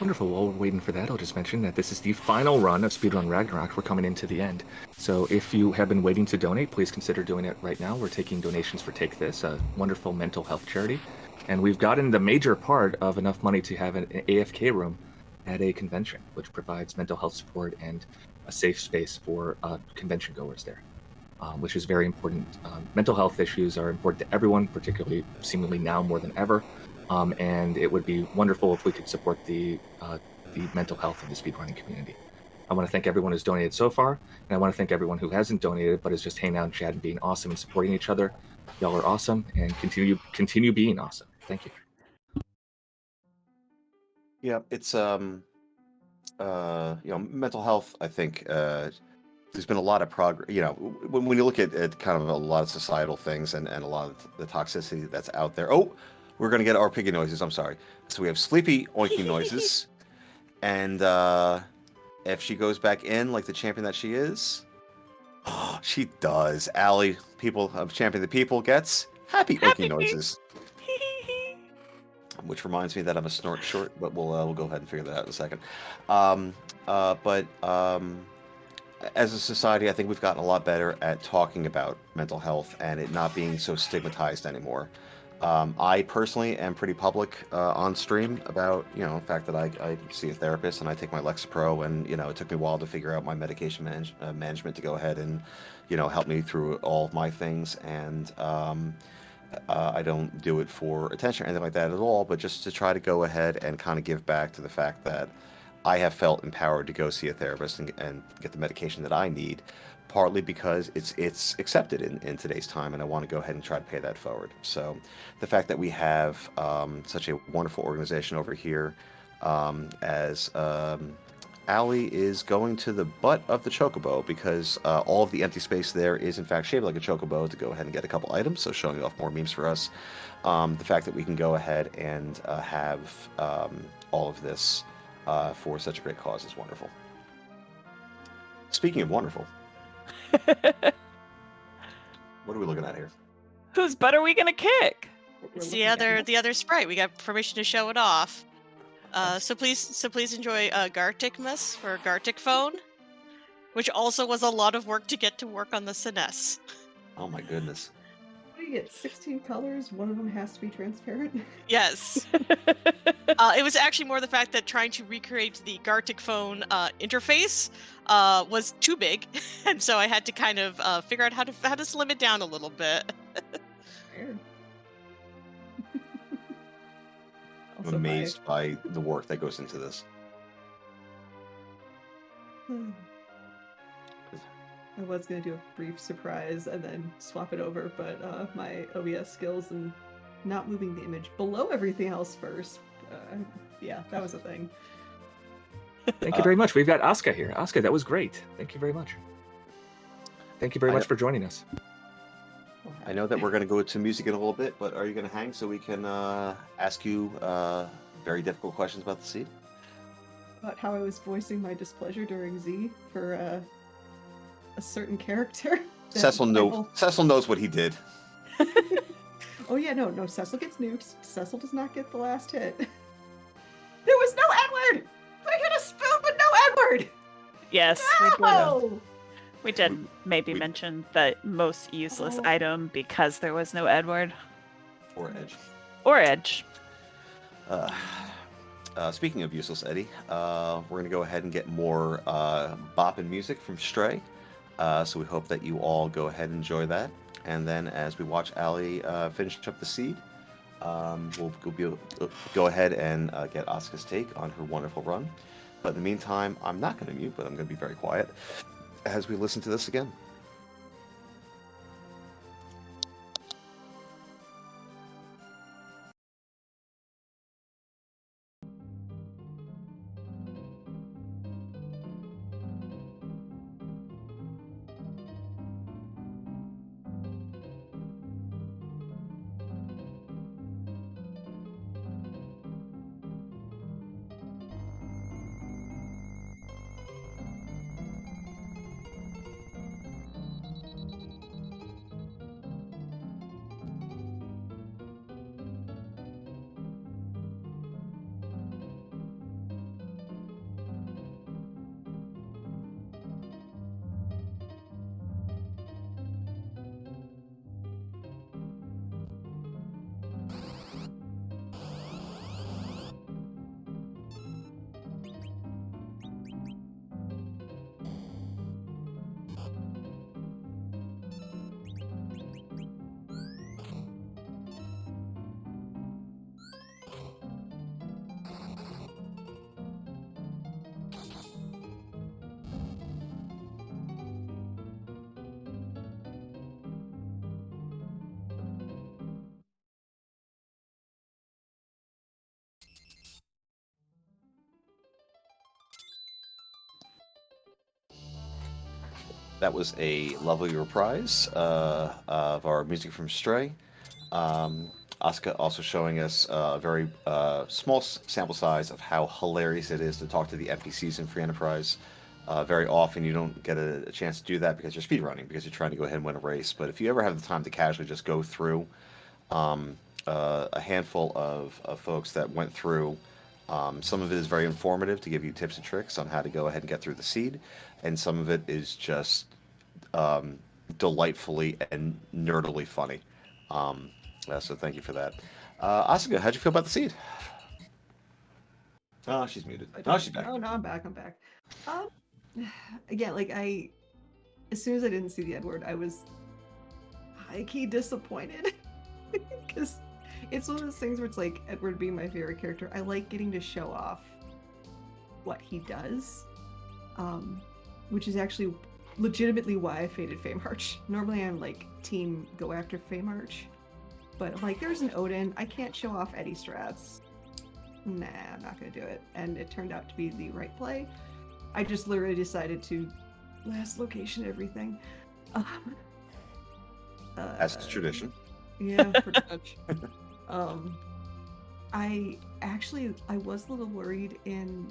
Wonderful. While we're waiting for that, I'll just mention that this is the final run of Speedrun Ragnarok. We're coming into the end. So if you have been waiting to donate, please consider doing it right now. We're taking donations for Take This, a wonderful mental health charity. And we've gotten the major part of enough money to have an AFK room at a convention, which provides mental health support and a safe space for convention goers there, which is very important. Mental health issues are important to everyone, particularly seemingly now more than ever. And it would be wonderful if we could support the mental health of the speedrunning community. I want to thank everyone who's donated so far, and I want to thank everyone who hasn't donated but is just hanging out in chat and being awesome and supporting each other. Y'all are awesome, and continue being awesome. Thank you. Yeah, it's mental health. I think there's been a lot of progress. When you look at kind of a lot of societal things and a lot of the toxicity that's out there. Oh, we're gonna get our piggy noises. I'm sorry. So we have sleepy oinky noises, and if she goes back in like the champion that she is, oh, she does. Allie, champion of the people, gets happy oinky noises. Which reminds me that I'm a snort short, but we'll go ahead and figure that out in a second. But as a society, I think we've gotten a lot better at talking about mental health and it not being so stigmatized anymore. I personally am pretty public on stream about the fact that I see a therapist and I take my Lexapro, and it took me a while to figure out my medication management to go ahead and help me through all of my things. And I don't do it for attention or anything like that at all, but just to try to go ahead and kind of give back to the fact that I have felt empowered to go see a therapist and get the medication that I need, partly because it's accepted in today's time, and I want to go ahead and try to pay that forward. So the fact that we have such a wonderful organization over here, as Allie is going to the butt of the chocobo, because all of the empty space there is in fact shaped like a chocobo to go ahead and get a couple items, so showing off more memes for us. The fact that we can go ahead and have all of this for such a great cause is wonderful. Speaking of wonderful, what are we looking at here? Whose butt are we gonna kick? It's the other sprite. We got permission to show it off. So please enjoy Garticmas for Gartic Phone, which also was a lot of work to get to work on the SNES. Oh my goodness. What do you get? 16 colors? One of them has to be transparent? Yes. It was actually more the fact that trying to recreate the Gartic Phone interface was too big, and so I had to kind of figure out how to slim it down a little bit. I'm amazed by the work that goes into this. I was going to do a brief surprise and then swap it over, but my OBS skills and not moving the image below everything else first. Yeah, that was a thing. Thank you very much. We've got Asuka here. Asuka, that was great. Thank you very much. Thank you very much for joining us. I know that we're going to go to music in a little bit, but are you going to hang so we can ask you very difficult questions about the seed? About how I was voicing my displeasure during Z for a certain character. Cecil knows what he did. Oh yeah, no, Cecil gets nuked. Cecil does not get the last hit. There was no Edward! I hit a spoon but no Edward! Yes, No! we did maybe mention the most useless item because there was no Edward. Or Edge. Speaking of useless Eddie, we're going to go ahead and get more bopping music from Stray. So we hope that you all go ahead and enjoy that. And then as we watch Allie finish up the seed, we'll go ahead and get Asuka's take on her wonderful run. But in the meantime, I'm not going to mute, but I'm going to be very quiet as we listen to this again. That was a lovely reprise of our music from Stray. Asuka also showing us a very small sample size of how hilarious it is to talk to the NPCs in Free Enterprise. Very often you don't get a chance to do that because you're speedrunning, because you're trying to go ahead and win a race. But if you ever have the time to casually just go through a handful of folks that went through, some of it is very informative to give you tips and tricks on how to go ahead and get through the seed, and some of it is just delightfully and nerdily funny. So thank you for that. Asuka, how'd you feel about the seed? Oh, she's muted. Oh, she's back. Oh no, I'm back. Again, like as soon as I didn't see the Edward, I was high-key disappointed because it's one of those things where it's like Edward being my favorite character. I like getting to show off what he does, which is actually legitimately why I faded Feymarch. Normally I'm like team go after Feymarch, but I'm like, there's an Odin, I can't show off Eddie strats. Nah, I'm not gonna do it. And it turned out to be the right play. I just literally decided to last location everything. As is tradition. Yeah, pretty much. I was a little worried in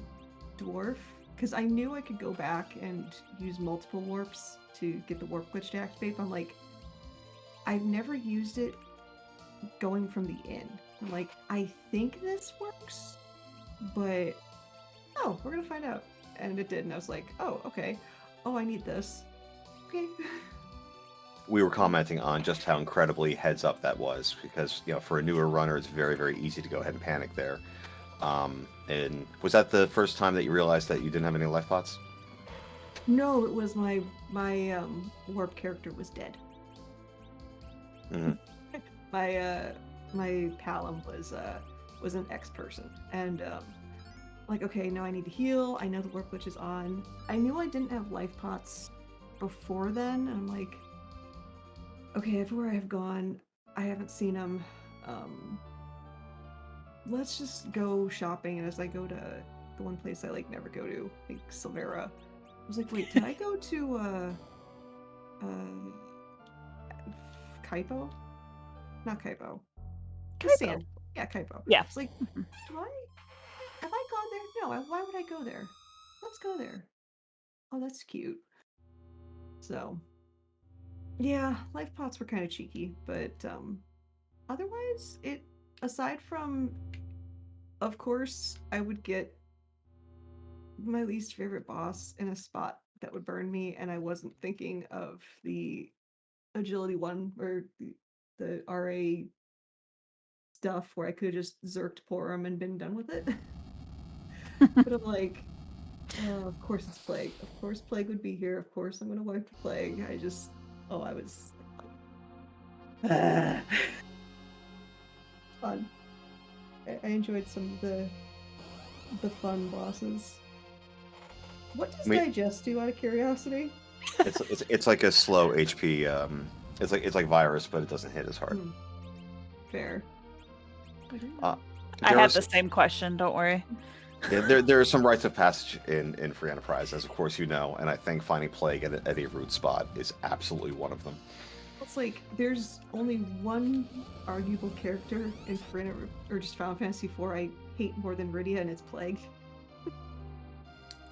Dwarf because I knew I could go back and use multiple warps to get the warp glitch to activate, but I'm like, I've never used it going from the inn. I'm like, I think this works, but oh, we're gonna find out. And it did, and I was like, oh, okay. Oh, I need this. Okay. We were commenting on just how incredibly heads up that was, because for a newer runner, it's very, very easy to go ahead and panic there. And was that the first time that you realized that you didn't have any life pots? No, it was my warp character was dead. Mm-hmm. my Palom was an ex-person, and like, okay, now I need to heal. I know the warp glitch is on. I knew I didn't have life pots before then, and I'm like, okay, everywhere I've gone, I haven't seen them. Let's just go shopping, and as I go to the one place I like never go to, like Silvera, I was like, wait, did I go to Kaipo? Not Kaipo. Kaipo. Yeah, Kaipo. Yeah. It's like, have I gone there? No, why would I go there? Let's go there. Oh, that's cute. So, yeah, life pots were kind of cheeky, but otherwise, aside from, of course, I would get my least favorite boss in a spot that would burn me, and I wasn't thinking of the agility one or the RA stuff where I could have just zerked Porum and been done with it. But I'm like, oh, of course it's Plague. Of course Plague would be here. Of course I'm gonna wipe the Plague. I was fun. I enjoyed some of the fun bosses. What does digest do out of curiosity? It's like a slow HP. It's like virus, but it doesn't hit as hard. Fair. I had the same question. Don't worry. Yeah, there are some rites of passage in Free Enterprise, as of course you know, and I think finding Plague at a root spot is absolutely one of them. It's like there's only one arguable character in Free or just Final Fantasy IV I hate more than Rydia, and it's Plague.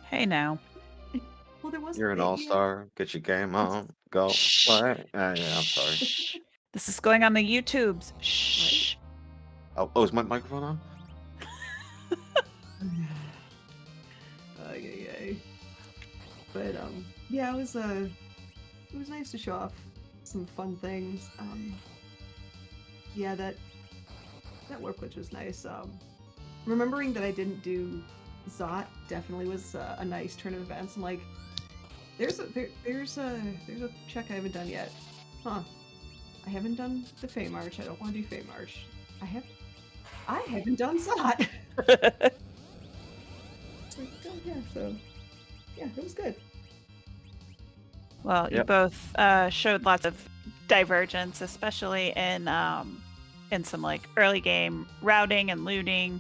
Hey now. Well, there was. You're an all-star. Get your game on. Go play. Yeah, I'm sorry. This is going on the YouTubes. Shh. Right? Oh, is my microphone on? But yeah, it was nice to show off some fun things. Yeah, that work which was nice. Remembering that I didn't do Zot definitely was a nice turn of events. I'm like, there's a check I haven't done yet. Huh. I haven't done the Fey March. I don't want to do Fey March. I haven't done Zot. It's like, oh yeah, so yeah, it was good. Well, you both showed lots of divergence, especially in some like early game routing and looting.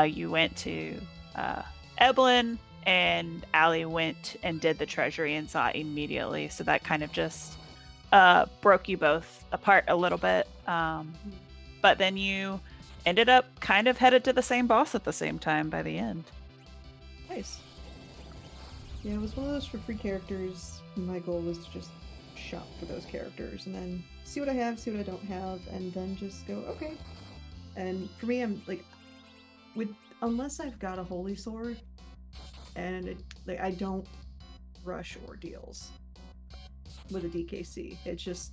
You went to Eblin, and Allie went and did the treasury and saw it immediately. So that kind of just broke you both apart a little bit. But then you ended up kind of headed to the same boss at the same time by the end. Nice. Yeah, it was one of those for free characters. My goal was to just shop for those characters and then see what I have, see what I don't have, and then just go, okay. And for me, I'm like, unless I've got a holy sword, and I don't rush ordeals with a DKC. It's just,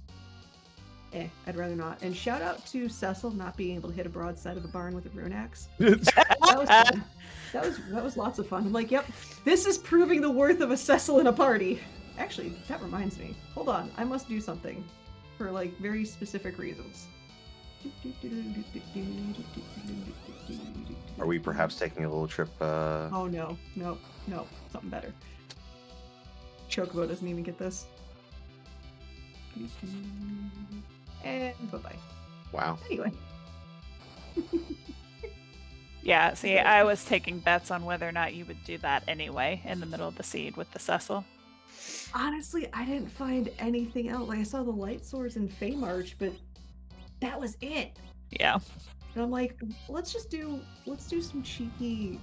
I'd rather not. And shout out to Cecil not being able to hit a broadside of a barn with a rune axe. That was fun. That was lots of fun. I'm like, yep, this is proving the worth of a Cecil in a party. Actually, that reminds me. Hold on, I must do something for like very specific reasons. Are we perhaps taking a little trip? Oh no, something better. Chocobo doesn't even get this. And bye-bye. Wow. Anyway. Yeah, see, I was taking bets on whether or not you would do that anyway in the middle of the seed with the Cecil. Honestly, I didn't find anything else. Like, I saw the light swords in Fey March, but that was it. Yeah. And I'm like, let's do some cheeky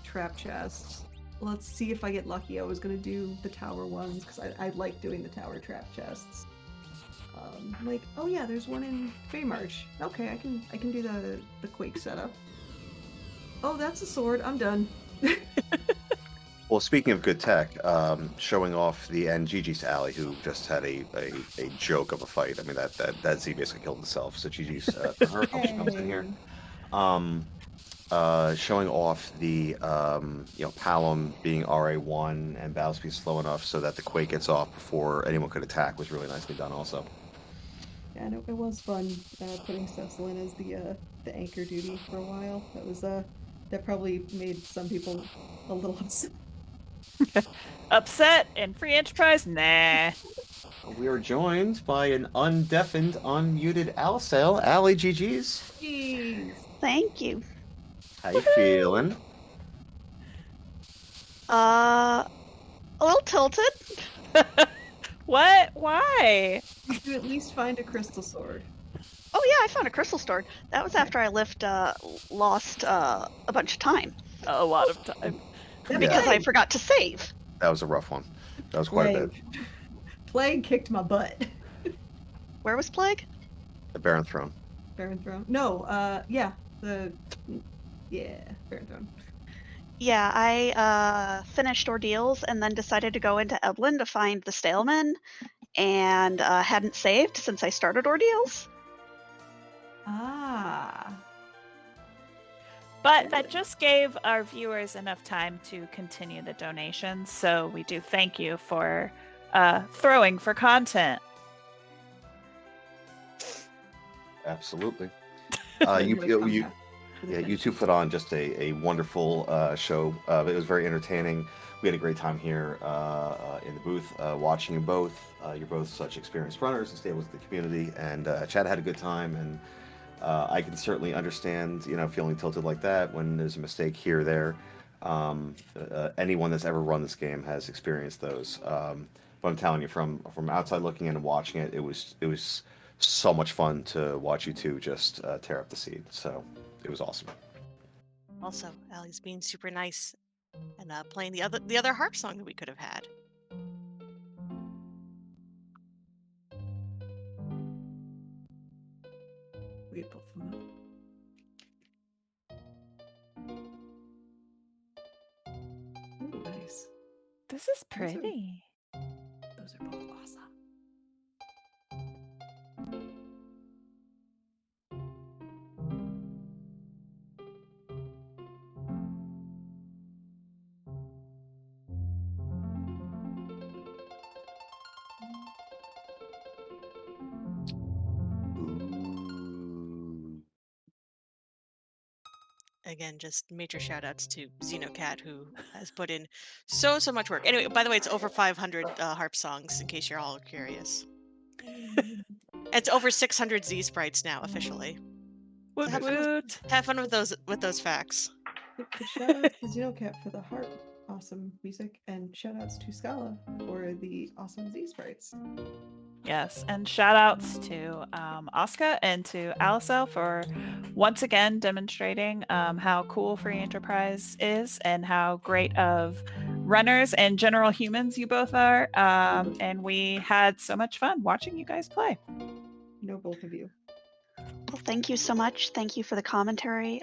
trap chests. Let's see if I get lucky. I was gonna do the tower ones because I like doing the tower trap chests. I'm like, oh yeah, there's one in Fey March. Okay, I can do the Quake setup. Oh, that's a sword. I'm done. Well, speaking of good tech, showing off the end, GG's to Allie, who just had a joke of a fight. I mean, that Z basically killed himself. So GG's to her. Hope she comes in here. Showing off the Palom being RA1 and battle speed slow enough so that the Quake gets off before anyone could attack was really nicely done. Also. Yeah, and it was fun putting Cecil in as the anchor duty for a while. That probably made some people a little upset. Upset in Free Enterprise? Nah. We are joined by an undeafened, unmuted Allisele. Allie, GG's. Jeez. Thank you. How you feeling? A little tilted. What? Why? Did you at least find a crystal sword? Oh yeah, I found a crystal sword. That was after I lost a bunch of time. A lot of time. Because I forgot to save. That was a rough one. That was quite a bit. Plague kicked my butt. Where was Plague? The Baron Throne. Baron Throne? No, yeah. Baron Throne. Yeah, I finished Ordeals and then decided to go into Eblin to find the Staleman, and hadn't saved since I started Ordeals. Ah. But that just gave our viewers enough time to continue the donations, so we do thank you for throwing for content. Absolutely. You two put on just a wonderful show. It was very entertaining. We had a great time here in the booth watching you both. You're both such experienced runners and staples of the community, and Chad had a good time. And I can certainly understand, feeling tilted like that when there's a mistake here or there. Anyone that's ever run this game has experienced those. But I'm telling you, from outside looking in and watching it, it was so much fun to watch you two just tear up the seed. So it was awesome. Also, Allie's being super nice and playing the other harp song that we could have had. We both of them. Ooh, nice. This is pretty. Those are both awesome. Again, just major shout outs to Xenocat, who has put in so much work. Anyway, by the way, it's over 500 harp songs, in case you're all curious. It's over 600 Z sprites now, officially. Woot So woot. have fun with those facts. Shout outs to Xenocat for the harp awesome music, and shout outs to Scala for the awesome Z sprites. Yes, and shout outs to Asuka and to Allisele for once again demonstrating how cool Free Enterprise is and how great of runners and general humans you both are. And we had so much fun watching you guys play. Both of you. Well, thank you so much. Thank you for the commentary.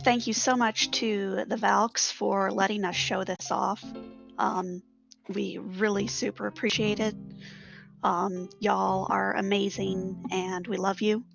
Thank you so much to the Valks for letting us show this off. We really super appreciate it. Y'all are amazing and we love you.